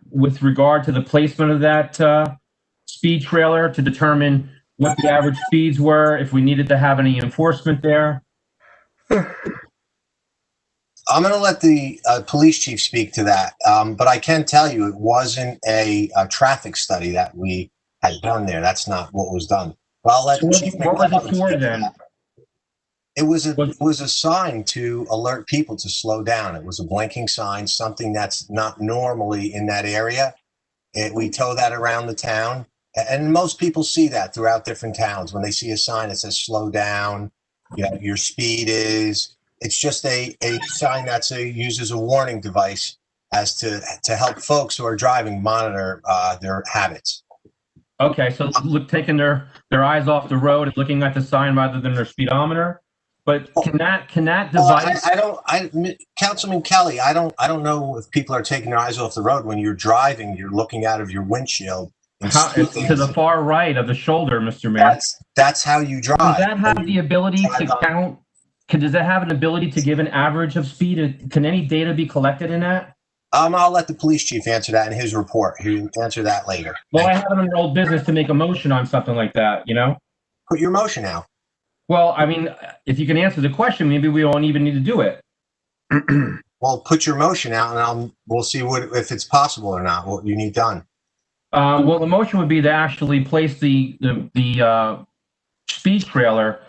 with regard to the placement of that speed trailer to determine what the average speeds were, if we needed to have any enforcement there? I'm going to let the police chief speak to that, but I can tell you it wasn't a traffic study that we had done there. That's not what was done. But I'll let Chief what was it for then? It was a sign to alert people to slow down. It was a blinking sign, something that's not normally in that area. We tow that around the town, and most people see that throughout different towns when they see a sign that says "slow down," you know, your speed is. It's just a sign that's used as a warning device as to help folks who are driving monitor their habits. Okay, so taking their eyes off the road and looking at the sign rather than their speedometer. But can that device? Councilman Kelly, I don't know if people are taking their eyes off the road when you're driving. You're looking out of your windshield. To the far right of the shoulder, Mr. Mayor. That's how you drive. Does that have the ability to count? Does that have an ability to give an average of speed? Can any data be collected in that? I'll let the police chief answer that in his report. He'll answer that later. Well, I have it under old business to make a motion on something like that, you know? Put your motion out. Well, I mean, if you can answer the question, maybe we don't even need to do it. Well, put your motion out, and we'll see if it's possible or not, what you need done. Well, the motion would be to actually place the speed trailer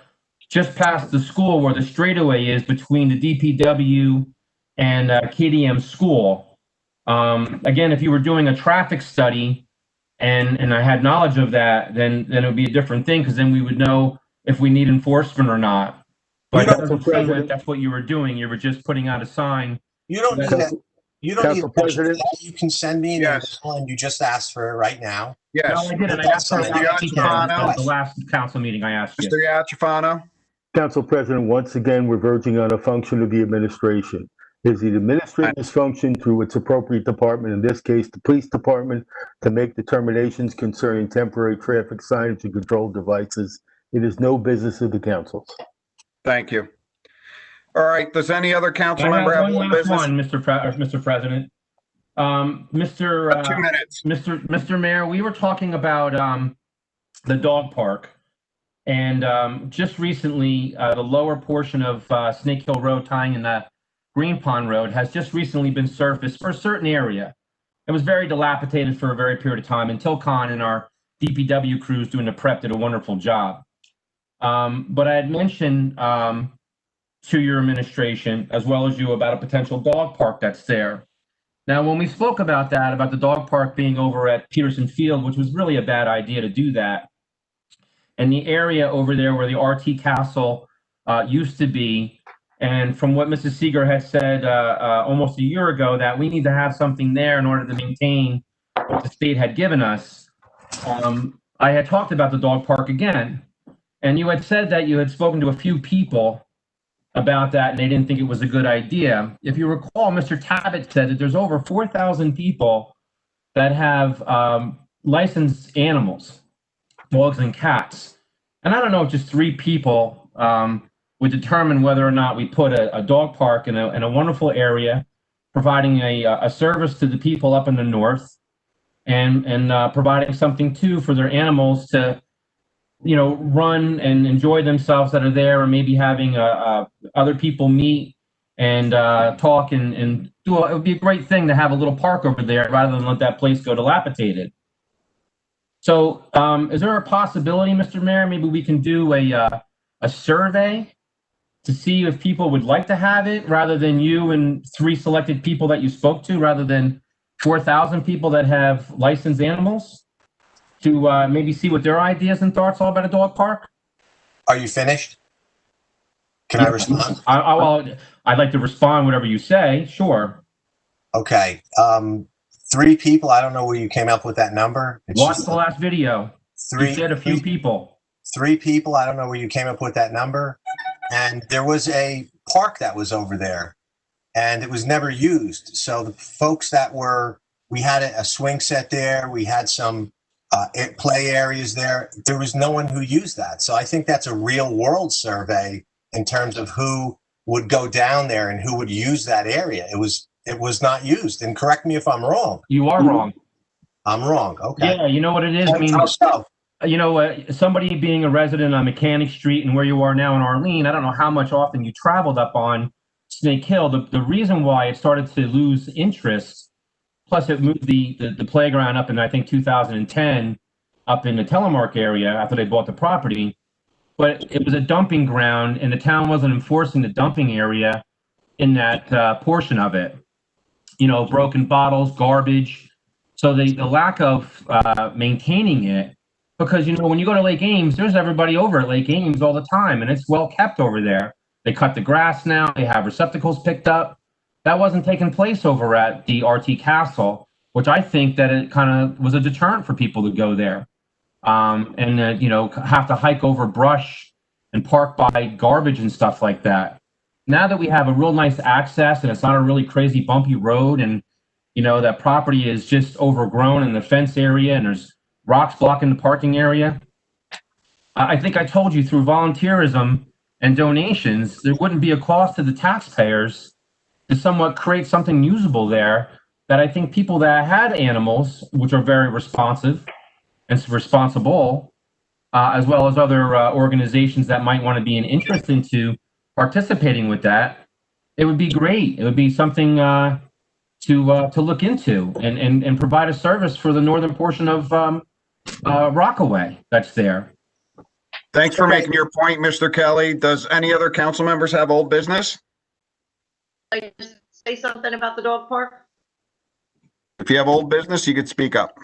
just past the school where the straightaway is between the DPW and KDM school. Again, if you were doing a traffic study and I had knowledge of that, then it would be a different thing, because then we would know if we need enforcement or not. But that doesn't seem like that's what you were doing. You were just putting out a sign. You don't need that. You don't need that. You can send me an email, and you just asked for it right now. Yes. No, I didn't. I asked for it at the last council meeting. I asked you. Mr. Iachafano? Council President, once again, we're verging on a function of the administration. Is the administrator's function through its appropriate department, in this case, the police department, to make determinations concerning temporary traffic signage and control devices. It is no business of the council. Thank you. All right. Does any other council member have one business? One, Mr. President. 2 minutes. Mr. Mayor, we were talking about the dog park. And just recently, the lower portion of Snake Hill Road tying in the Green Pond Road has just recently been surfaced for a certain area. It was very dilapidated for a very period of time until Con and our DPW crews doing the prep did a wonderful job. But I had mentioned to your administration, as well as you, about a potential dog park that's there. Now, when we spoke about that, about the dog park being over at Peterson Field, which was really a bad idea to do that, and the area over there where the RT Castle used to be, and from what Mrs. Seeger had said almost a year ago, that we need to have something there in order to maintain what the state had given us, I had talked about the dog park again. And you had said that you had spoken to a few people about that and they didn't think it was a good idea. If you recall, Mr. Tabbitt said that there's over 4,000 people that have licensed animals, dogs and cats. And I don't know if just 3 people would determine whether or not we put a dog park in a wonderful area, providing a service to the people up in the north, and providing something too for their animals to, run and enjoy themselves that are there, or maybe having other people meet and talk and do. It would be a great thing to have a little park over there rather than let that place go dilapidated. So, is there a possibility, Mr. Mayor, maybe we can do a survey to see if people would like to have it, rather than you and 3 selected people that you spoke to, rather than 4,000 people that have licensed animals, to maybe see what their ideas and thoughts are about a dog park? Are you finished? Can I respond? I'd like to respond whatever you say, sure. Okay. 3 people, I don't know where you came up with that number. Watch the last video. You said a few people. 3 people, I don't know where you came up with that number. And there was a park that was over there, and it was never used. So the folks we had a swing set there, we had some play areas there. There was no one who used that. So I think that's a real world survey in terms of who would go down there and who would use that area. It was not used. And correct me if I'm wrong. You are wrong. I'm wrong. Okay. Yeah, you know what it is? I mean, somebody being a resident on Mechanic Street and where you are now in Arlene, I don't know how much often you traveled up on Snake Hill. The reason why it started to lose interest, plus it moved the playground up in, I think, 2010 up in the Telemark area after they bought the property. But it was a dumping ground, and the town wasn't enforcing the dumping area in that portion of it. Broken bottles, garbage. So the lack of maintaining it, because, when you go to Lake Ames, there's everybody over at Lake Ames all the time, and it's well kept over there. They cut the grass now. They have receptacles picked up. That wasn't taking place over at the RT Castle, which I think that it kind of was a deterrent for people to go there. And have to hike over brush and park by garbage and stuff like that. Now that we have a real nice access and it's not a really crazy bumpy road, and that property is just overgrown in the fence area and there's rocks blocking the parking area, I think I told you, through volunteerism and donations, there wouldn't be a cost to the taxpayers to somewhat create something usable there, that I think people that had animals, which are very responsive and responsible, as well as other organizations that might want to be an interest into participating with that, it would be great. It would be something to look into and provide a service for the northern portion of Rockaway that's there. Thanks for making your point, Mr. Kelly. Does any other council members have old business? I just say something about the dog park? If you have old business, you could speak up.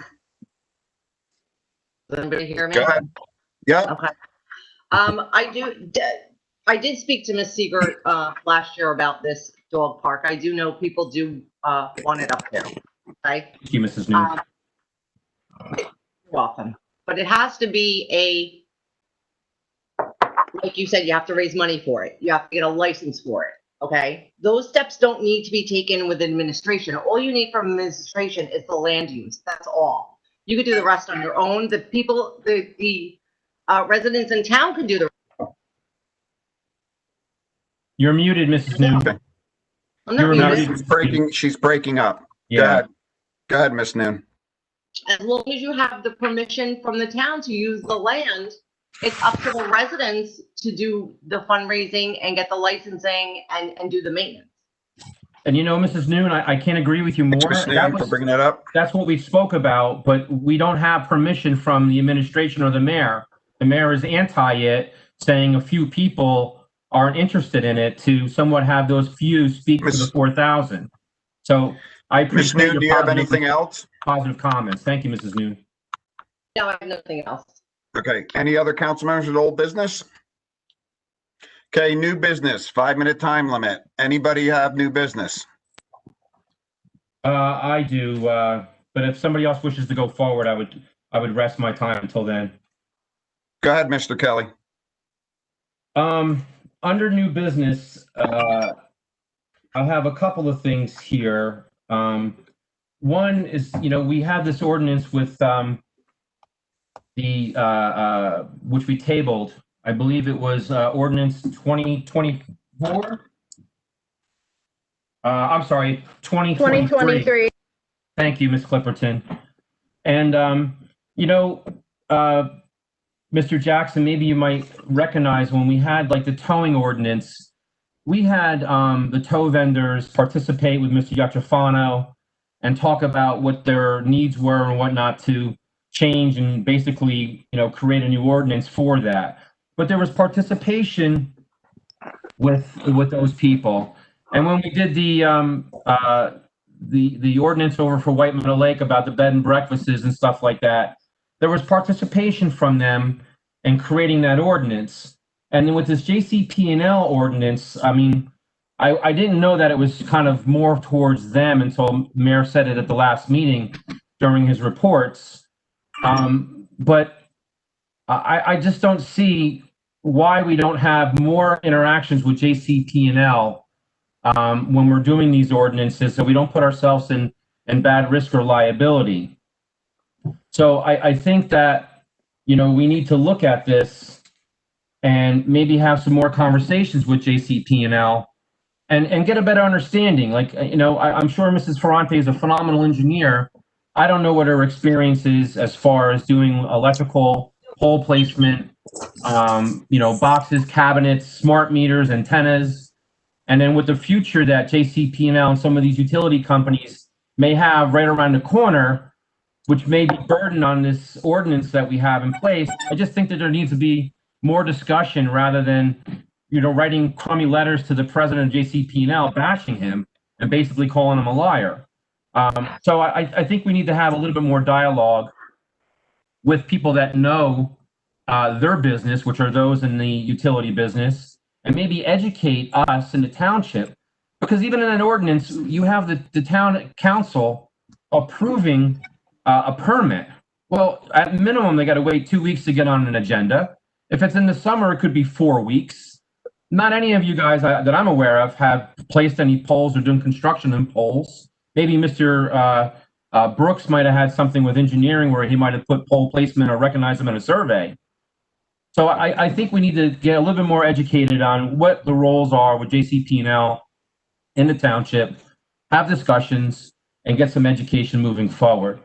Does anybody hear me? Go ahead. Yeah. Okay. I did speak to Ms. Seeger last year about this dog park. I do know people do want it up there. Okay. Thank you, Mrs. Newman. You're welcome. But it has to be like you said, you have to raise money for it. You have to get a license for it. Okay. Those steps don't need to be taken with administration. All you need from administration is the land use. That's all. You could do the rest on your own. The people, the residents in town can do the rest. You're muted, Mrs. Noon. I'm not muted. She's breaking up. Yeah. Go ahead, Miss Noon. As long as you have the permission from the town to use the land, it's up to the residents to do the fundraising and get the licensing and do the maintenance. And Mrs. Noon, I can't agree with you more. Ms. Noon, for bringing that up. That's what we spoke about, but we don't have permission from the administration or the mayor. The mayor is anti it, saying a few people aren't interested in it, to somewhat have those few speak to the 4,000. So I appreciate Ms. Noon, do you have anything else? Positive comments. Thank you, Mrs. Noon. No, I have nothing else. Okay. Any other council members with old business? Okay, new business, 5-minute time limit. Anybody have new business? I do, but if somebody else wishes to go forward, I would rest my time until then. Go ahead, Mr. Kelly. Under new business, I have a couple of things here. One is, we have this ordinance with which we tabled. I believe it was ordinance 2024. I'm sorry, 2023. 2023. Thank you, Ms. Clipperton. And, Mr. Jackson, maybe you might recognize when we had like the towing ordinance, we had the tow vendors participate with Mr. Yatrofano and talk about what their needs were and whatnot to change and basically, create a new ordinance for that. But there was participation with those people. And when we did the ordinance over for White Meadow Lake about the bed and breakfasts and stuff like that, there was participation from them in creating that ordinance. And then with this JCP&L ordinance, I mean, I didn't know that it was kind of more towards them until Mayor said it at the last meeting during his reports. But I just don't see why we don't have more interactions with JCP&L when we're doing these ordinances, so we don't put ourselves in bad risk or liability. So I think that, we need to look at this and maybe have some more conversations with JCP&L and get a better understanding. Like, I'm sure Mrs. Ferrante is a phenomenal engineer. I don't know what her experience is as far as doing electrical pole placement, boxes, cabinets, smart meters, antennas. And then with the future that JCP&L and some of these utility companies may have right around the corner, which may be burdened on this ordinance that we have in place, I just think that there needs to be more discussion rather than, writing crummy letters to the president of JCP&L bashing him and basically calling him a liar. So I think we need to have a little bit more dialogue with people that know their business, which are those in the utility business, and maybe educate us in the township. Because even in an ordinance, you have the town council approving a permit. Well, at minimum, they got to wait 2 weeks to get on an agenda. If it's in the summer, it could be 4 weeks. Not any of you guys that I'm aware of have placed any poles or doing construction in poles. Maybe Mr. Brooks might have had something with engineering where he might have put pole placement or recognized them in a survey. So I think we need to get a little bit more educated on what the roles are with JCP&L in the township, have discussions, and get some education moving forward.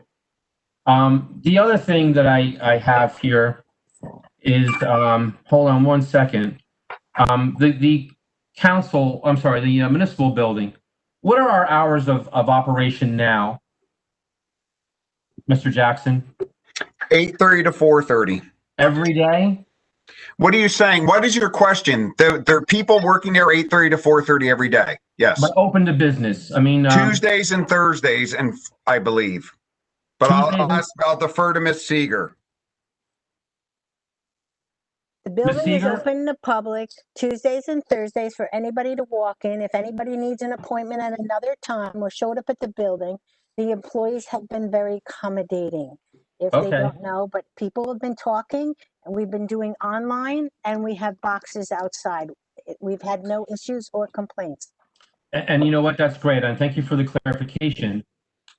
The other thing that I have here is, hold on one second. The council, I'm sorry, the municipal building. What are our hours of operation now, Mr. Jackson? 8:30 to 4:30. Every day? What are you saying? What is your question? There are people working there 8:30 to 4:30 every day. Yes. But open to business. I mean, Tuesdays and Thursdays, and I believe. But I'll defer to Ms. Seeger. The building is open to public Tuesdays and Thursdays for anybody to walk in. If anybody needs an appointment at another time or showed up at the building, the employees have been very accommodating. If they don't know, but people have been talking, and we've been doing online, and we have boxes outside. We've had no issues or complaints. And you know what? That's great. And thank you for the clarification.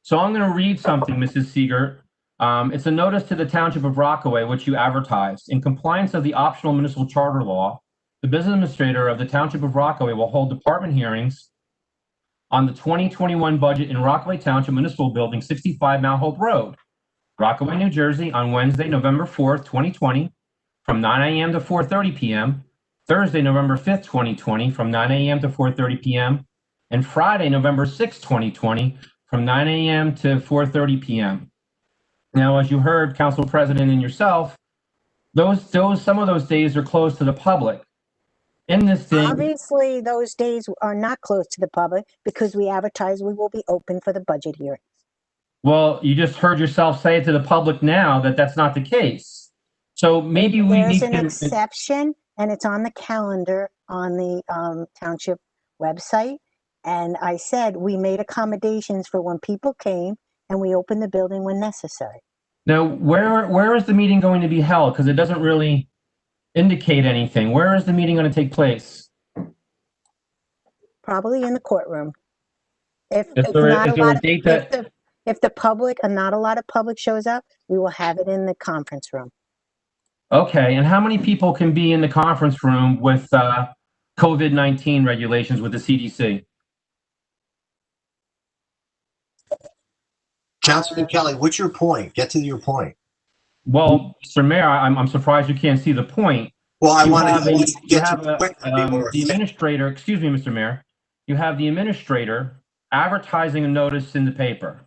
So I'm going to read something, Mrs. Seeger. It's a notice to the Township of Rockaway, which you advertised. In compliance of the optional municipal charter law, the business administrator of the Township of Rockaway will hold department hearings on the 2021 budget in Rockaway Township Municipal Building, 65 Mount Hope Road, Rockaway, New Jersey, on Wednesday, November 4th, 2020, from 9 a.m. to 4:30 p.m., Thursday, November 5th, 2020, from 9 a.m. to 4:30 p.m., and Friday, November 6th, 2020, from 9 a.m. to 4:30 p.m. Now, as you heard, Council President and yourself, some of those days are closed to the public. In this thing, obviously, those days are not closed to the public because we advertise we will be open for the budget hearing. Well, you just heard yourself say it to the public now that that's not the case. So maybe there's an exception, and it's on the calendar on the township website. And I said we made accommodations for when people came, and we opened the building when necessary. Now, where is the meeting going to be held? Because it doesn't really indicate anything. Where is the meeting going to take place? Probably in the courtroom. If If the public, and not a lot of public shows up, we will have it in the conference room. Okay, and how many people can be in the conference room with COVID-19 regulations with the CDC? Councilman Kelly, what's your point? Get to your point. Well, Mr. Mayor, I'm surprised you can't see the point. Well, I You want have to a- get you to have the a, quick. the administrator, excuse me, Mr. Mayor, you have the administrator advertising a notice in the paper,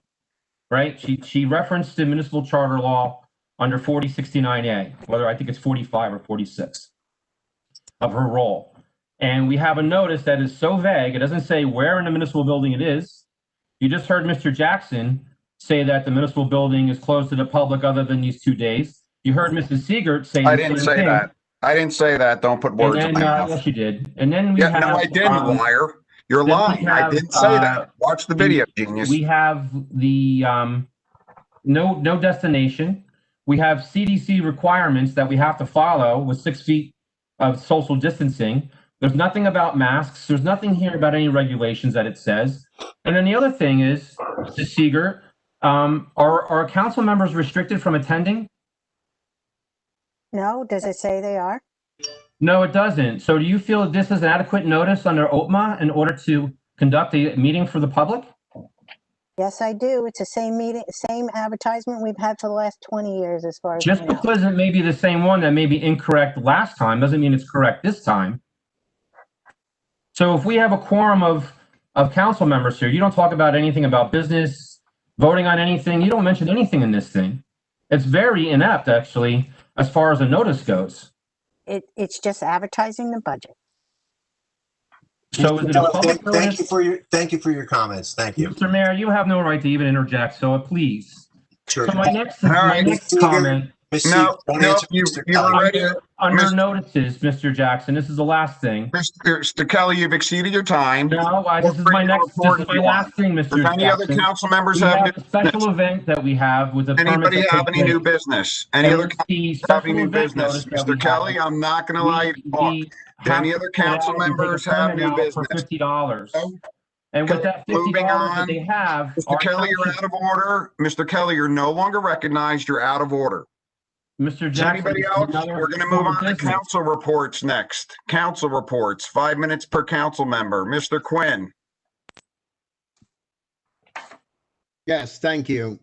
right? She referenced the municipal charter law under 4069A, whether I think it's 45 or 46 of her role. And we have a notice that is so vague, it doesn't say where in the municipal building it is. You just heard Mr. Jackson say that the municipal building is closed to the public other than these 2 days. You heard Mrs. Siegert say I the didn't same say thing. that. I didn't say that. Don't put And words in then, my mouth. yes, you did. And then we Yeah, have. no, I didn't, liar. You're then we lying. I have, didn't say that. Watch the video, genius. We have the no destination. We have CDC requirements that we have to follow with 6 feet of social distancing. There's nothing about masks. There's nothing here about any regulations that it says. And then the other thing is, Mr. Seeger, are council members restricted from attending? No, does it say they are? No, it doesn't. So do you feel that this is an adequate notice under OPMA in order to conduct a meeting for the public? Yes, I do. It's the same meeting, same advertisement we've had for the last 20 years as far as Just I know. because it may be the same one that may be incorrect last time doesn't mean it's correct this time. So if we have a quorum of council members here, you don't talk about anything about business, voting on anything. You don't mention anything in this thing. It's very inept, actually, as far as a notice goes. It's just advertising the budget. So is it a public notice? Thank you for your comments. Thank you. Mr. Mayor, you have no right to even interject, so please. Sure. So my next Mr. comment. No, Under notices, Mr. Jackson, this is the last thing. Mr. Kelly, you've exceeded your time. No, this is my last thing, Mr. Does any other Jackson. council members We have a special event that we have with a permit. Anybody that have takes any new place. business? Any And other it's the council have any special new event business? notice that we Mr. Kelly, have. I'm not going to lie to talk. We Do have any to other go out council and take a members have permit new out business? for $50. And with that Moving $50 that on. they have. Mr. Kelly, you're out of order. Mr. Kelly, you're no longer recognized. You're out of order. Mr. Is Jackson. anybody else? We're going to move on to council reports next. Council reports, 5 minutes per council member. Mr. Quinn. Yes, thank you.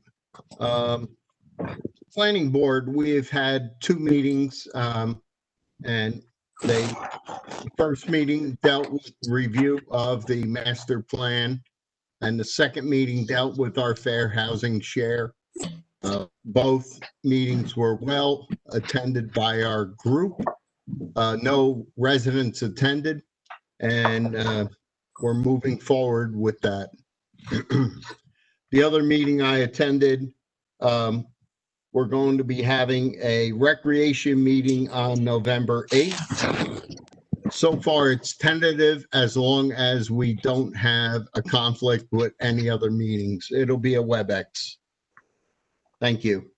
Planning board, we've had 2 meetings, and the first meeting dealt with review of the master plan, and the second meeting dealt with our fair housing share. Both meetings were well attended by our group. No residents attended, and we're moving forward with that. The other meeting I attended, we're going to be having a recreation meeting on November 8th. So far, it's tentative as long as we don't have a conflict with any other meetings. It'll be a WebEx. Thank you.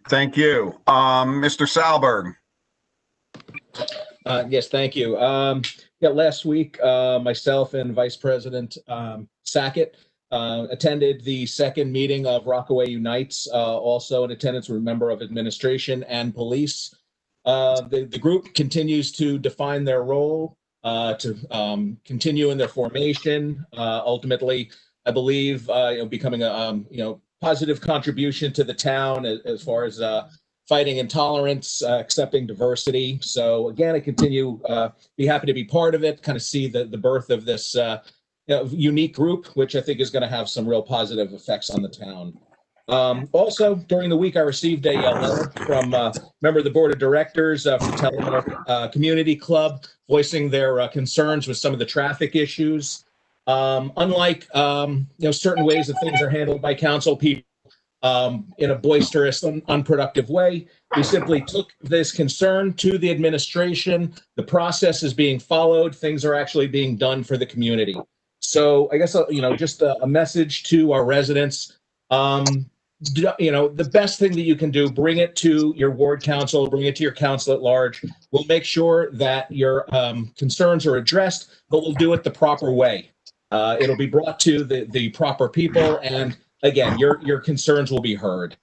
Thank you. Mr. Salberg. Yes, thank you. Last week, myself and Vice President Sackett attended the second meeting of Rockaway Unites, also in attendance were a member of administration and police. The group continues to define their role, to continue in their formation. Ultimately, I believe, becoming a positive contribution to the town as far as fighting intolerance, accepting diversity. So again, I continue be happy to be part of it, kind of see the birth of this unique group, which I think is going to have some real positive effects on the town. Also, during the week, I received a letter from a member of the board of directors from Telemark Community Club voicing their concerns with some of the traffic issues. Unlike certain ways that things are handled by council people in a boisterous, unproductive way, we simply took this concern to the administration. The process is being followed. Things are actually being done for the community. So I guess just a message to our residents. The best thing that you can do, bring it to your ward council, bring it to your council at large. We'll make sure that your concerns are addressed, but we'll do it the proper way. It'll be brought to the proper people, and again, your concerns will be heard.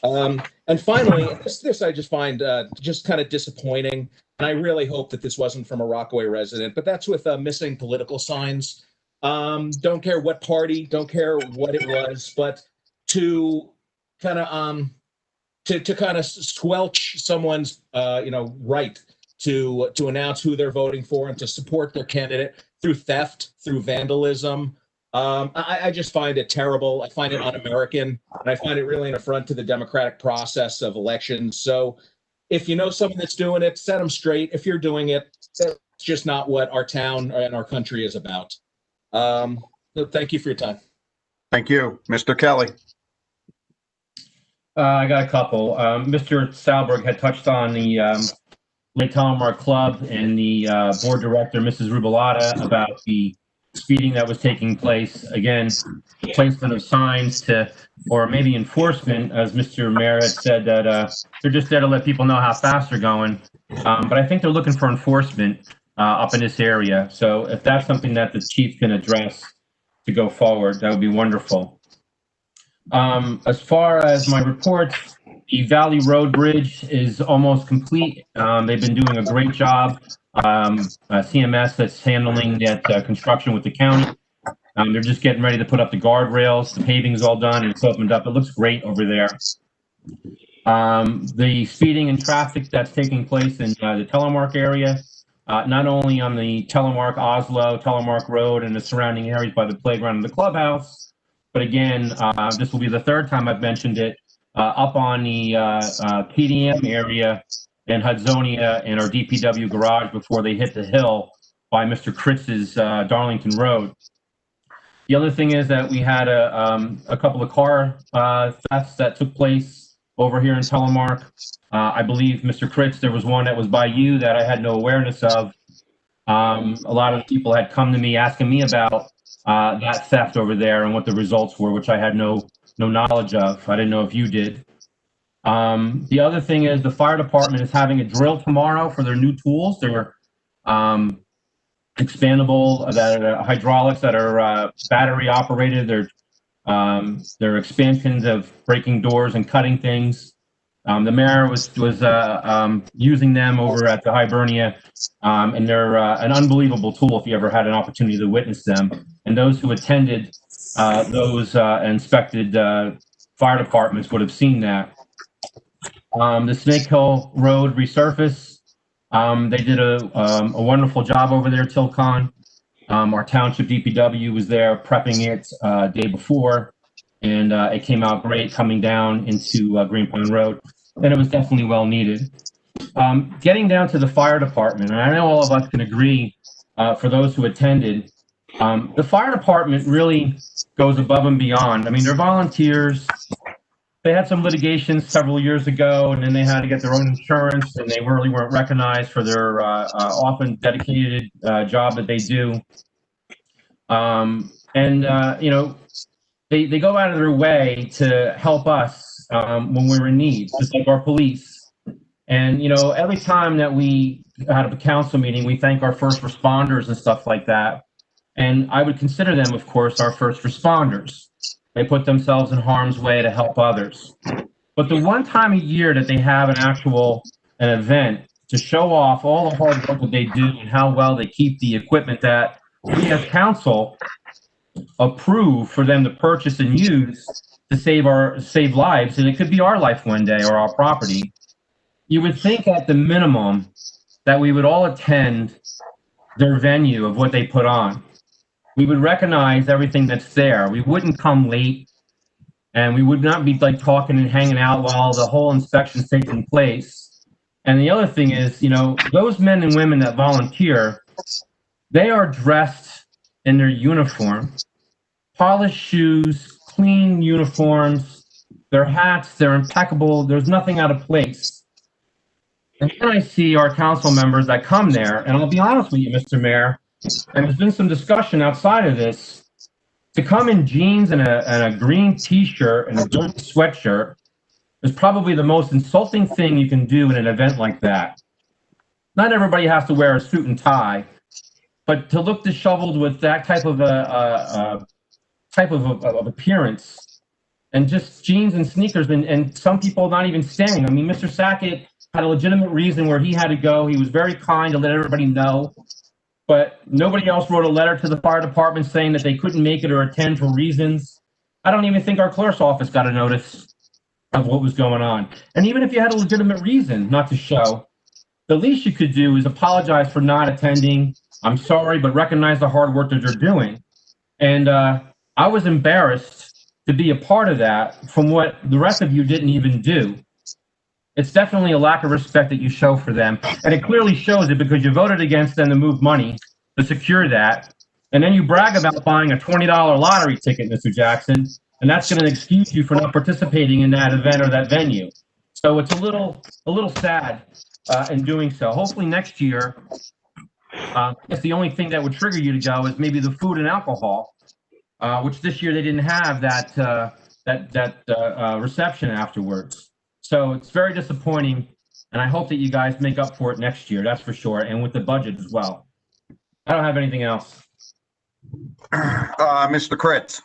And finally, this I just find just kind of disappointing, and I really hope that this wasn't from a Rockaway resident, but that's with missing political signs. Don't care what party, don't care what it was, but to kind of to kind of squelch someone's right to announce who they're voting for and to support their candidate through theft, through vandalism. I just find it terrible. I find it un-American, and I find it really an affront to the democratic process of elections. So if you know someone that's doing it, set them straight. If you're doing it, that's just not what our town and our country is about. So thank you for your time. Thank you. Mr. Kelly. I got a couple. Mr. Salberg had touched on the Lake Telemark Club and the board director, Mrs. Rubalata, about the speeding that was taking place. Again, placement of signs to, or maybe enforcement, as Mr. Mayor had said, that they're just there to let people know how fast they're going. But I think they're looking for enforcement up in this area. So if that's something that the chief can address to go forward, that would be wonderful. As far as my reports, the Valley Road Bridge is almost complete. They've been doing a great job. CMS that's handling that construction with the county. They're just getting ready to put up the guardrails. The paving's all done and it's opened up. It looks great over there. The speeding and traffic that's taking place in the Telemark area, not only on the Telemark Oslo, Telemark Road and the surrounding areas by the playground and the clubhouse, but again, this will be the third time I've mentioned it, up on the PDM area in Hudsonia and our DPW garage before they hit the hill by Mr. Kritz's Darlington Road. The other thing is that we had a couple of car thefts that took place over here in Telemark. I believe, Mr. Kritz, there was one that was by you that I had no awareness of. A lot of people had come to me asking me about that theft over there and what the results were, which I had no knowledge of. I didn't know if you did. The other thing is the fire department is having a drill tomorrow for their new tools. They're expandable, that are hydraulics that are battery operated. They're expansions of breaking doors and cutting things. The mayor was using them over at the Hibernia, and they're an unbelievable tool if you ever had an opportunity to witness them. And those who attended those inspected fire departments would have seen that. The Snake Hill Road resurface, they did a wonderful job over there, Tilcon. Our township DPW was there prepping it day before, and it came out great coming down into Green Pond Road, and it was definitely well needed. Getting down to the fire department, and I know all of us can agree, for those who attended, the fire department really goes above and beyond. I mean, they're volunteers. They had some litigation several years ago, and then they had to get their own insurance, and they really weren't recognized for their often dedicated job that they do. You know, they go out of their way to help us when we're in need, just like our police. And, you know, every time that we have a council meeting, we thank our first responders and stuff like that. And I would consider them, of course, our first responders. They put themselves in harm's way to help others. But the one time a year that they have an event to show off all the hard work that they do and how well they keep the equipment that we as council approve for them to purchase and use to save lives, and it could be our life one day or our property. You would think at the minimum that we would all attend their venue of what they put on. We would recognize everything that's there. We wouldn't come late, and we would not be like talking and hanging out while the whole inspection's taking place. And the other thing is, you know, those men and women that volunteer, they are dressed in their uniform, polished shoes, clean uniforms, their hats, they're impeccable. There's nothing out of place. And then I see our council members that come there, and I'll be honest with you, Mr. Mayor, and there's been some discussion outside of this, to come in jeans and a green t-shirt and a dirty sweatshirt is probably the most insulting thing you can do in an event like that. Not everybody has to wear a suit and tie, but to look disheveled with that type of appearance and just jeans and sneakers, and some people not even staying. I mean, Mr. Sackett had a legitimate reason where he had to go. He was very kind to let everybody know, but nobody else wrote a letter to the fire department saying that they couldn't make it or attend for reasons. I don't even think our clerk's office got a notice of what was going on. And even if you had a legitimate reason not to show, the least you could do is apologize for not attending. I'm sorry, but recognize the hard work that you're doing. And I was embarrassed to be a part of that from what the rest of you didn't even do. It's definitely a lack of respect that you show for them. And it clearly shows it because you voted against them to move money to secure that. And then you brag about buying a $20 lottery ticket, Mr. Jackson, and that's going to excuse you for not participating in that event or that venue. So it's a little sad in doing so. Hopefully next year, it's the only thing that would trigger you to go is maybe the food and alcohol, which this year they didn't have that reception afterwards. So it's very disappointing, and I hope that you guys make up for it next year. That's for sure, and with the budget as well. I don't have anything else. Mr. Kritz.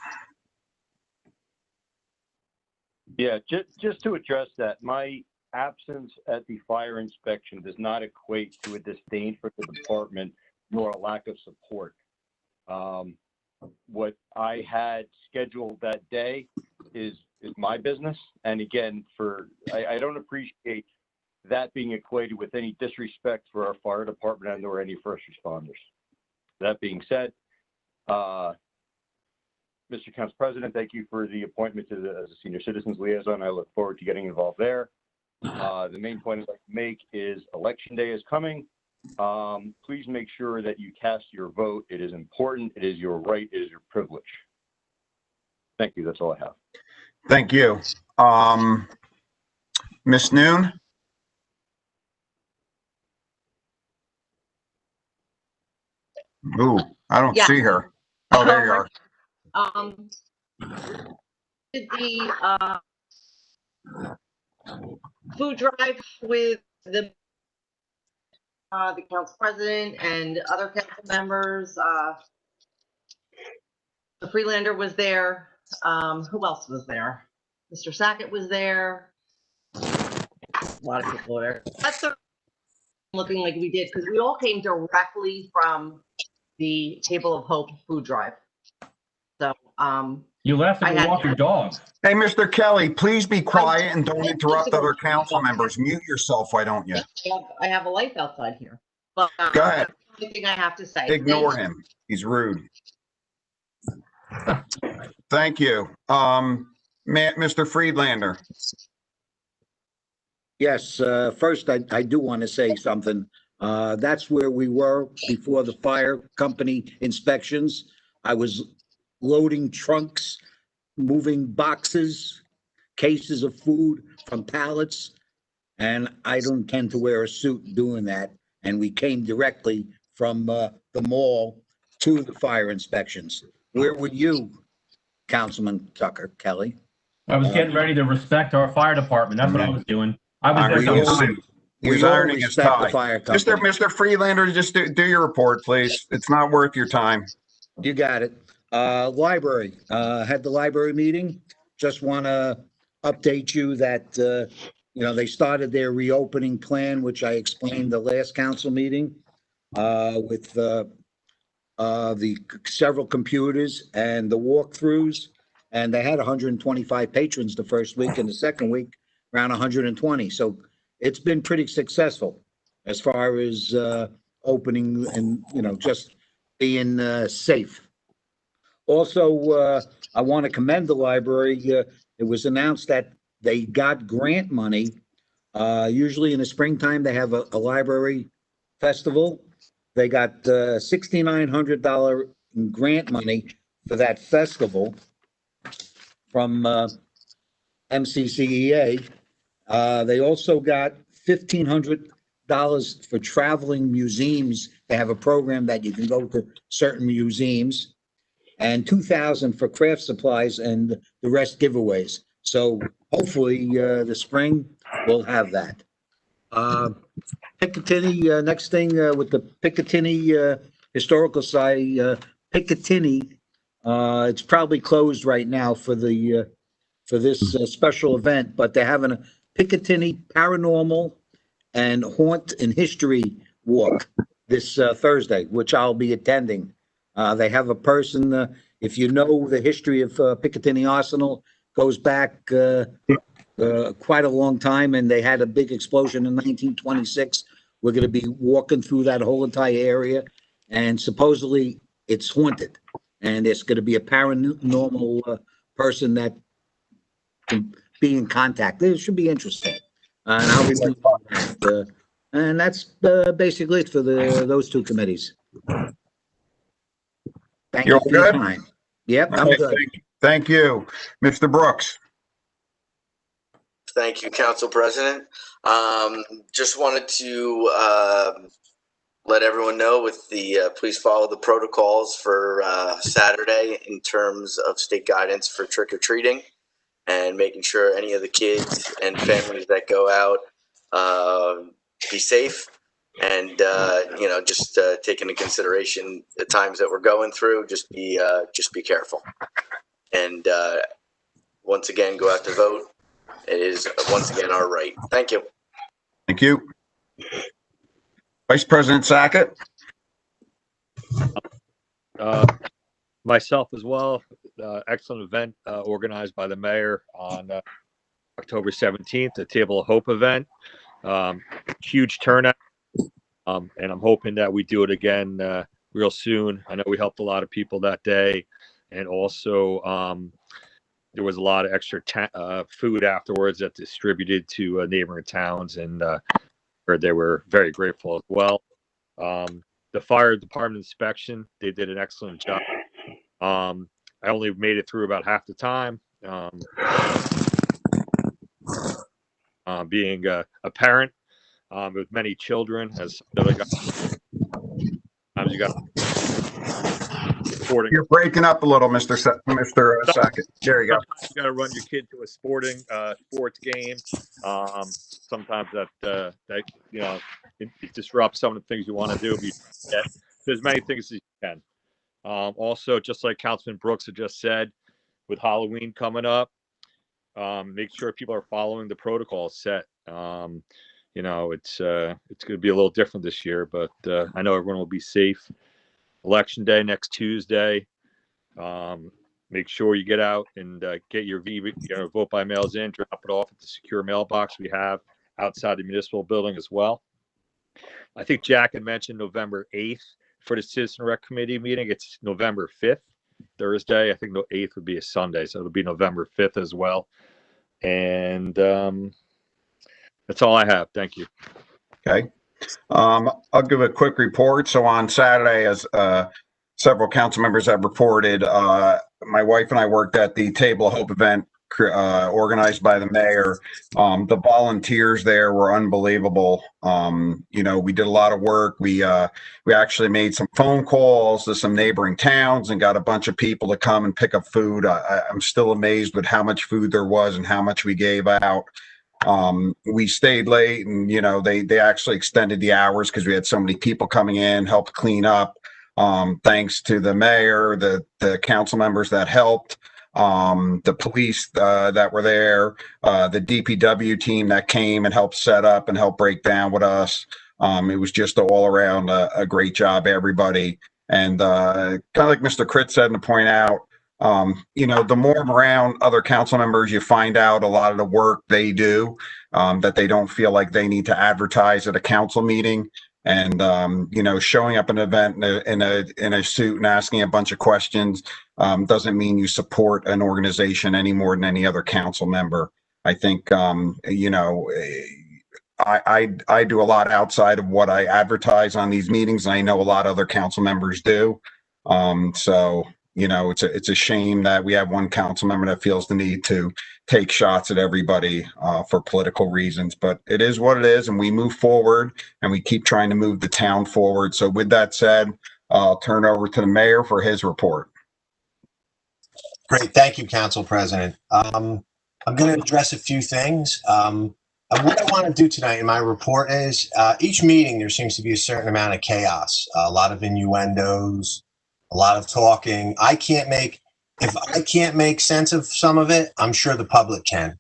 Yeah, just to address that, my absence at the fire inspection does not equate to a disdain for the department nor a lack of support. What I had scheduled that day is my business. And again, I don't appreciate that being equated with any disrespect for our fire department and or any first responders. That being said, Mr. Council President, thank you for the appointment as a senior citizens liaison. I look forward to getting involved there. The main point I'd like to make is election day is coming. Please make sure that you cast your vote. It is important. It is your right. It is your privilege. Thank you. That's all I have. Thank you. Ms. Noon? Ooh, I don't see her. Oh, there you are. Did the food drive with the council president and other council members. The Freelander was there. Who else was there? Mr. Sackett was there. A lot of people were there. That's sort of looking like we did because we all came directly from the Table of Hope food drive. So you left to go walk your dog. Hey, Mr. Kelly, please be quiet and don't interrupt other council members. Mute yourself, why don't you? I have a life outside here. But go ahead. That's the only thing I have to say. Ignore him. He's rude. Thank you. Mr. Friedlander. Yes, first, I do want to say something. That's where we were before the fire company inspections. I was loading trunks, moving boxes, cases of food from pallets, and I don't tend to wear a suit doing that. And we came directly from the mall to the fire inspections. Where were you, Councilman Tucker Kelly? I was getting ready to respect our fire department. That's what I was doing. I was there sometime. He's ironing his tie. Mr. Freelander, just do your report, please. It's not worth your time. You got it. Library, had the library meeting. Just want to update you that, they started their reopening plan, which I explained the last council meeting, with the several computers and the walkthroughs. And they had 125 patrons the first week, and the second week around 120. So it's been pretty successful as far as opening and, just being safe. Also, I want to commend the library. It was announced that they got grant money. Usually in the springtime, they have a library festival. They got $6,900 in grant money for that festival from MCCEA. They also got $1,500 for traveling museums. They have a program that you can go to certain museums, and $2,000 for craft supplies and the rest giveaways. So hopefully the spring we'll have that. Picatinny, next thing with the Picatinny Historical Society, Picatinny, it's probably closed right now for the for this special event, but they're having a Picatinny Paranormal and Haunt and History Walk this Thursday, which I'll be attending. They have a person, if you know the history of Picatinny Arsenal, goes back quite a long time, and they had a big explosion in 1926. We're going to be walking through that whole entire area, and supposedly it's haunted, and it's going to be a paranormal person that can be in contact. It should be interesting. And I'll be doing that. And that's basically it for those two committees. Thank you You're for your good? time. Yep, I'm Okay, good. Thank you. Mr. Brooks. Thank you, Council President. Just wanted to let everyone know with the please follow the protocols for Saturday in terms of state guidance for trick or treating, and making sure any of the kids and families that go out be safe, and just take into consideration the times that we're going through. Just be careful, and once again, go out to vote. It is once again our right. Thank you. Thank you. Vice President Sackett. Myself as well. Excellent event organized by the mayor on October 17th, the Table of Hope event. Huge turnout. And I'm hoping that we do it again real soon. I know we helped a lot of people that day. And also, there was a lot of extra food afterwards that distributed to neighboring towns, and they were very grateful as well. The fire department inspection, they did an excellent job. I only made it through about half the time. Being a parent with many children, as the other guy, you got sporting. You're breaking up a little, Mr. Sackett. There you go. You got to run your kid to a sports game. Sometimes that it disrupts some of the things you want to do. There's many things that you can. Also, just like Councilman Brooks had just said, with Halloween coming up, make sure people are following the protocol set. It's going to be a little different this year, but I know everyone will be safe. Election day next Tuesday. Make sure you get out and get your vote by mails in. Drop it off at the secure mailbox we have outside the municipal building as well. I think Jack had mentioned November 8th for the Citizen Rec Committee meeting. It's November 5th, Thursday. I think the 8th would be a Sunday, so it'll be November 5th as well. And that's all I have. Thank you. Okay. I'll give a quick report. So on Saturday, as several council members have reported, my wife and I worked at the Table of Hope event organized by the mayor. The volunteers there were unbelievable. We did a lot of work. We actually made some phone calls to some neighboring towns and got a bunch of people to come and pick up food. I'm still amazed with how much food there was and how much we gave out. We stayed late, and they actually extended the hours because we had so many people coming in, helped clean up. Thanks to the mayor, the council members that helped, the police that were there, the DPW team that came and helped set up and help break down with us. It was just all around a great job, everybody. And kind of like Mr. Crit said, to point out, the more around other council members you find out a lot of the work they do, that they don't feel like they need to advertise at a council meeting. And showing up at an event in a suit and asking a bunch of questions doesn't mean you support an organization any more than any other council member. I think I do a lot outside of what I advertise on these meetings, and I know a lot of other council members do. It's a shame that we have one council member that feels the need to take shots at everybody for political reasons, but it is what it is, and we move forward and we keep trying to move the town forward. So with that said, I'll turn over to the mayor for his report. Great. Thank you, Council President. I'm going to address a few things. What I want to do tonight in my report is each meeting, there seems to be a certain amount of chaos, a lot of innuendos, a lot of talking. I can't make If I can't make sense of some of it, I'm sure the public can't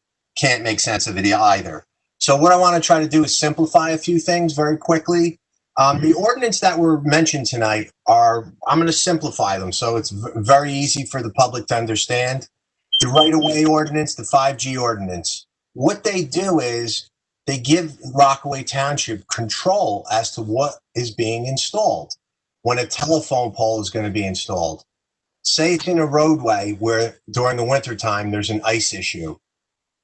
make sense of it either. So what I want to try to do is simplify a few things very quickly. The ordinance that were mentioned tonight I'm going to simplify them so it's very easy for the public to understand. The right-of-way ordinance, the 5G ordinance. What they do is they give Rockaway Township control as to what is being installed when a telephone pole is going to be installed. Say it's in a roadway where during the wintertime there's an ice issue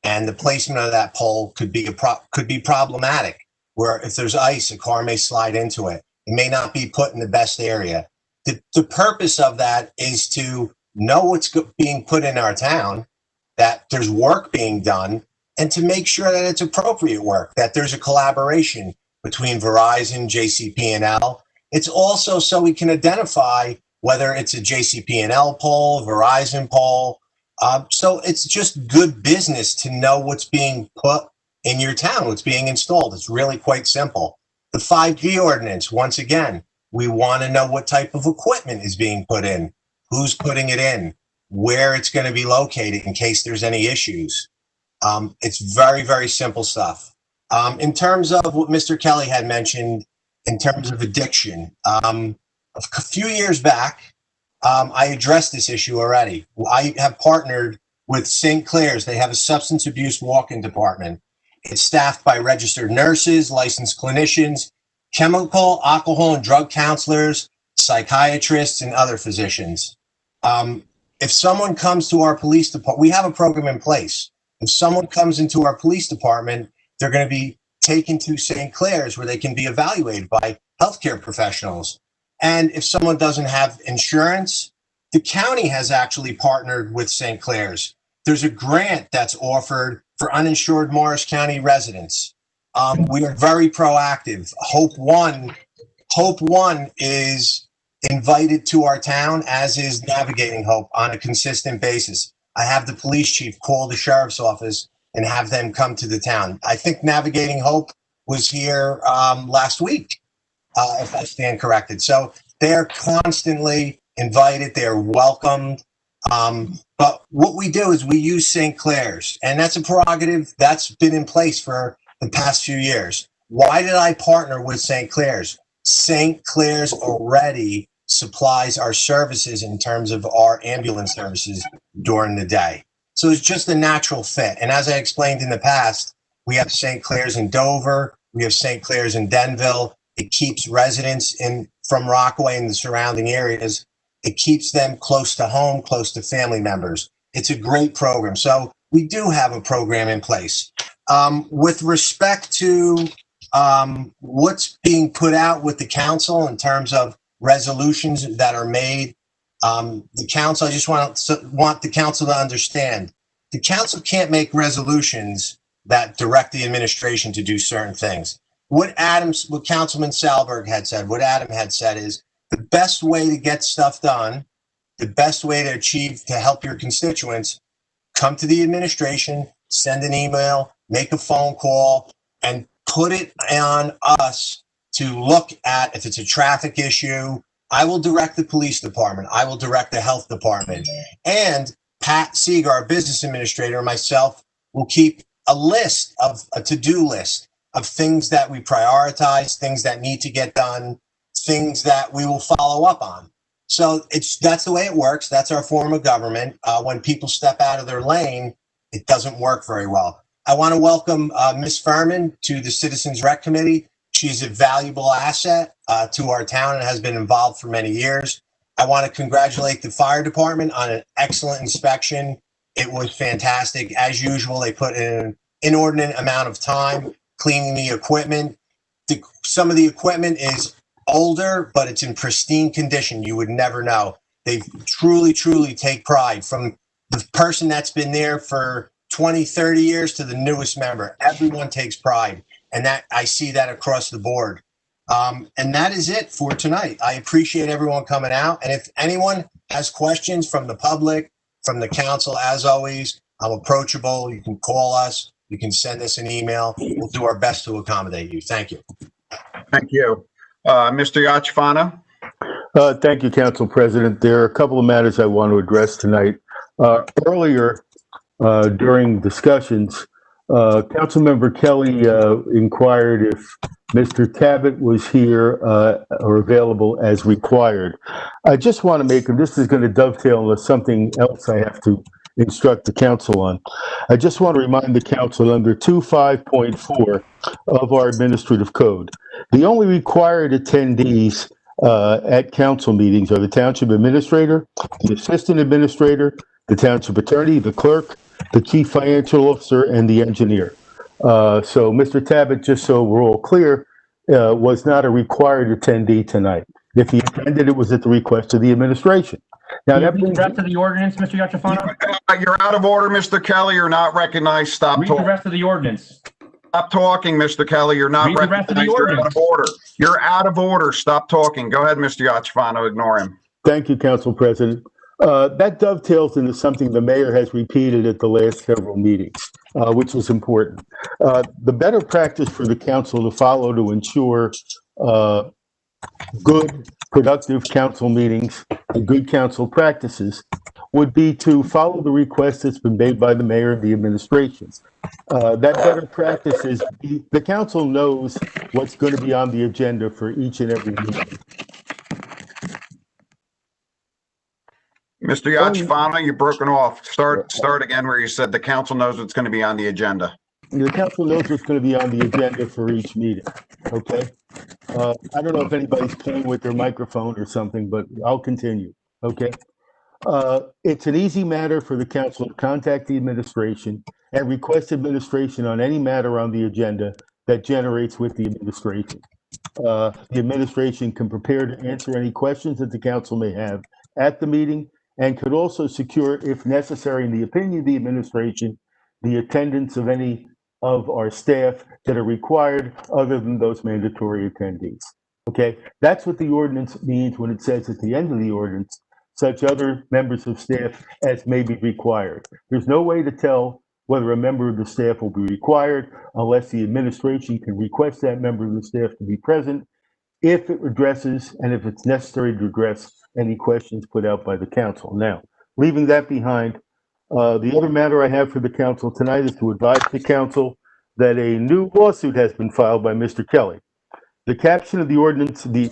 and the placement of that pole could be problematic, where if there's ice, a car may slide into it. It may not be put in the best area. The purpose of that is to know what's being put in our town, that there's work being done, and to make sure that it's appropriate work, that there's a collaboration between Verizon, JCP&L. It's also so we can identify whether it's a JCP&L pole, Verizon pole. So it's just good business to know what's being put in your town, what's being installed. It's really quite simple. The 5G ordinance, once again, we want to know what type of equipment is being put in, who's putting it in, where it's going to be located in case there's any issues. It's very, very simple stuff. In terms of what Mr. Kelly had mentioned, in terms of addiction, a few years back, I addressed this issue already. I have partnered with St. Clair's. They have a substance abuse walk-in department. It's staffed by registered nurses, licensed clinicians, chemical, alcohol, and drug counselors, psychiatrists, and other physicians. If someone comes to our police department, we have a program in place. If someone comes into our police department, they're going to be taken to St. Clair's where they can be evaluated by healthcare professionals. And if someone doesn't have insurance, the county has actually partnered with St. Clair's. There's a grant that's offered for uninsured Morris County residents. We are very proactive. Hope One is invited to our town, as is Navigating Hope, on a consistent basis. I have the police chief call the sheriff's office and have them come to the town. I think Navigating Hope was here last week, if I stand corrected. So they're constantly invited, they're welcomed. But what we do is we use St. Clair's, and that's a prerogative that's been in place for the past few years. Why did I partner with St. Clair's? St. Clair's already supplies our services in terms of our ambulance services during the day. So it's just a natural fit. And as I explained in the past, we have St. Clair's in Dover, we have St. Clair's in Denville. It keeps residents from Rockaway and the surrounding areas. It keeps them close to home, close to family members. It's a great program. So we do have a program in place. With respect to what's being put out with the council in terms of resolutions that are made, the council, I just want the council to understand, the council can't make resolutions that direct the administration to do certain things. What Councilman Salberg had said, what Adam had said is the best way to get stuff done, the best way to help your constituents, come to the administration, send an email, make a phone call, and put it on us to look at if it's a traffic issue. I will direct the police department. I will direct the health department. And Pat Seeger, our business administrator, and myself will keep a to-do list of things that we prioritize, things that need to get done, things that we will follow up on. So that's the way it works. That's our form of government. When people step out of their lane, it doesn't work very well. I want to welcome Ms. Furman to the Citizens Rec Committee. She's a valuable asset to our town and has been involved for many years. I want to congratulate the fire department on an excellent inspection. It was fantastic. As usual, they put in an inordinate amount of time cleaning the equipment. Some of the equipment is older, but it's in pristine condition. You would never know. They truly, truly take pride, from the person that's been there for 20, 30 years to the newest member. Everyone takes pride. And that I see that across the board. And that is it for tonight. I appreciate everyone coming out. And if anyone has questions from the public, from the council, as always, I'm approachable. You can call us. You can send us an email. We'll do our best to accommodate you. Thank you. Thank you. Mr. Yachvana? Thank you, Council President. There are a couple of matters I want to address tonight. Earlier, during discussions, Councilmember Kelly inquired if Mr. Tabbitt was here or available as required. I just want to make, and this is going to dovetail with something else I have to instruct the council on. I just want to remind the council under 25.4 of our administrative code, the only required attendees at council meetings are the township administrator, the assistant administrator, the township attorney, the clerk, the chief financial officer, and the engineer. So Mr. Tabbitt, just so we're all clear, was not a required attendee tonight. If he attended, it was at the request of the administration. Now, Can you that read brings the rest of the ordinance, Mr. Yachafano? You're out of order, Mr. Kelly. You're not recognized. Stop Read the talking. rest of the ordinance. Stop talking, Mr. Kelly. You're not Read the rest of the recognized. You're out ordinance. of order. You're out of order. Stop talking. Go ahead, Mr. Yachafano. Ignore him. Thank you, Council President. That dovetails into something the mayor has repeated at the last several meetings, which is important. The better practice for the council to follow to ensure good, productive council meetings and good council practices would be to follow the request that's been made by the mayor and the administration. That better practice is the council knows what's going to be on the agenda for each and every meeting. Mr. Yachafano, you're broken off. Start again where you said the council knows what's going to be on the agenda. The council knows what's going to be on the agenda for each meeting, okay? I don't know if anybody's playing with their microphone or something, but I'll continue, okay? It's an easy matter for the council to contact the administration and request administration on any matter on the agenda that generates with the administration. The administration can prepare to answer any questions that the council may have at the meeting and could also secure, if necessary, in the opinion of the administration, the attendance of any of our staff that are required other than those mandatory attendees. Okay, that's what the ordinance means when it says at the end of the ordinance, such other members of staff as may be required. There's no way to tell whether a member of the staff will be required unless the administration can request that member of the staff to be present if it addresses and if it's necessary to address any questions put out by the council. Now, leaving that behind, the other matter I have for the council tonight is to advise the council that a new lawsuit has been filed by Mr. Kelly. The caption of the ordinance, the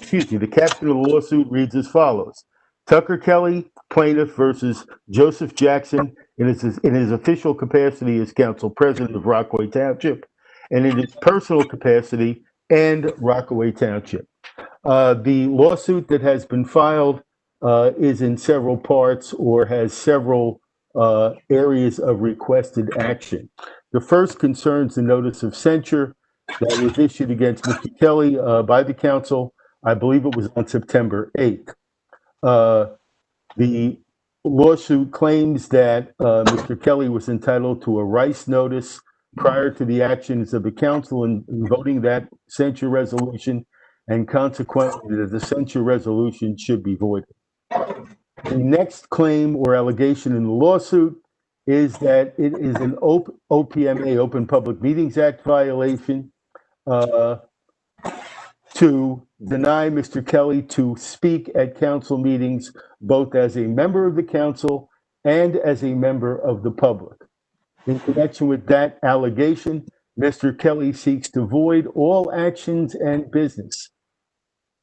caption of the lawsuit reads as follows: Tucker Kelly, plaintiff versus Joseph Jackson in his official capacity as council president of Rockaway Township and in his personal capacity and Rockaway Township. The lawsuit that has been filed is in several parts or has several areas of requested action. The first concerns the notice of censure that was issued against Mr. Kelly by the council. I believe it was on September 8th. The lawsuit claims that Mr. Kelly was entitled to a Rice notice prior to the actions of the council in voting that censure resolution, and consequently that the censure resolution should be voided. The next claim or allegation in the lawsuit is that it is an OPMA, Open Public Meetings Act violation, to deny Mr. Kelly to speak at council meetings, both as a member of the council and as a member of the public. In connection with that allegation, Mr. Kelly seeks to void all actions and business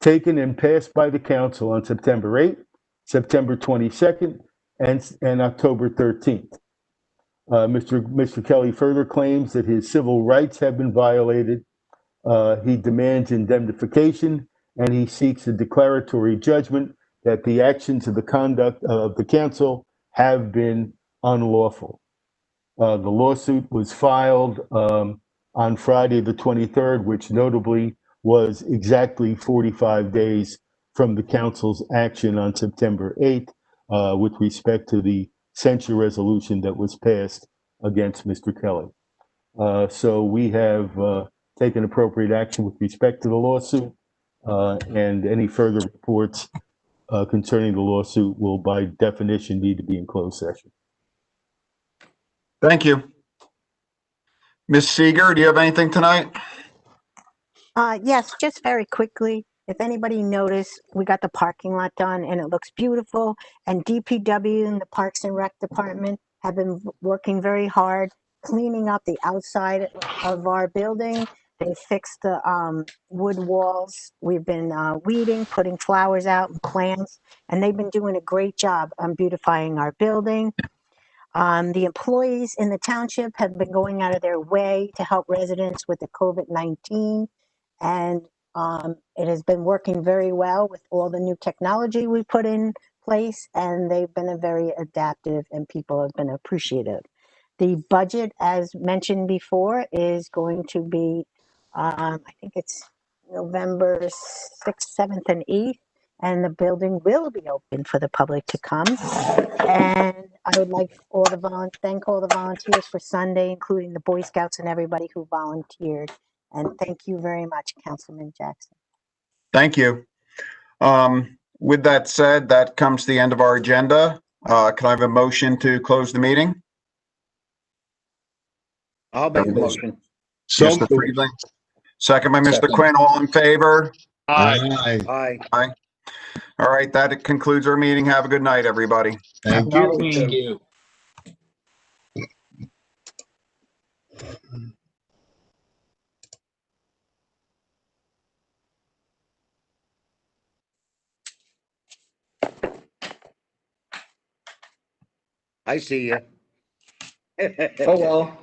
taken and passed by the council on September 8th, September 22nd, and October 13th. Mr. Kelly further claims that his civil rights have been violated. He demands indemnification, and he seeks a declaratory judgment that the actions of the conduct of the council have been unlawful. The lawsuit was filed on Friday the 23rd, which notably was exactly 45 days from the council's action on September 8th with respect to the censure resolution that was passed against Mr. Kelly. So we have taken appropriate action with respect to the lawsuit, and any further reports concerning the lawsuit will by definition need to be in closed session. Thank you. Ms. Seeger, do you have anything tonight? Yes, just very quickly. if anybody noticed, we got the parking lot done and it looks beautiful. And DPW and the Parks and Rec Department have been working very hard cleaning up the outside of our building. They fixed the wood walls. We've been weeding, putting flowers out and plants, and they've been doing a great job on beautifying our building. The employees in the township have been going out of their way to help residents with the COVID-19, and it has been working very well with all the new technology we put in place, and they've been a very adaptive and people have been appreciative. The budget, as mentioned before, is going to be, I think it's November 6th, 7th, and 8th, and the building will be open for the public to come. And I would like thank all the volunteers for Sunday, including the Boy Scouts and everybody who volunteered. And thank you very much, Councilman Jackson. Thank you. With that said, that comes to the end of our agenda. Can I have a motion to close the meeting? I'll make a motion. Mr. Friedland. Second by Mr. Quinn. All in favor? Aye. Aye. Aye. All right, that concludes our meeting. Have a good night, everybody. Thank Thank you. you. I see you. Oh, well.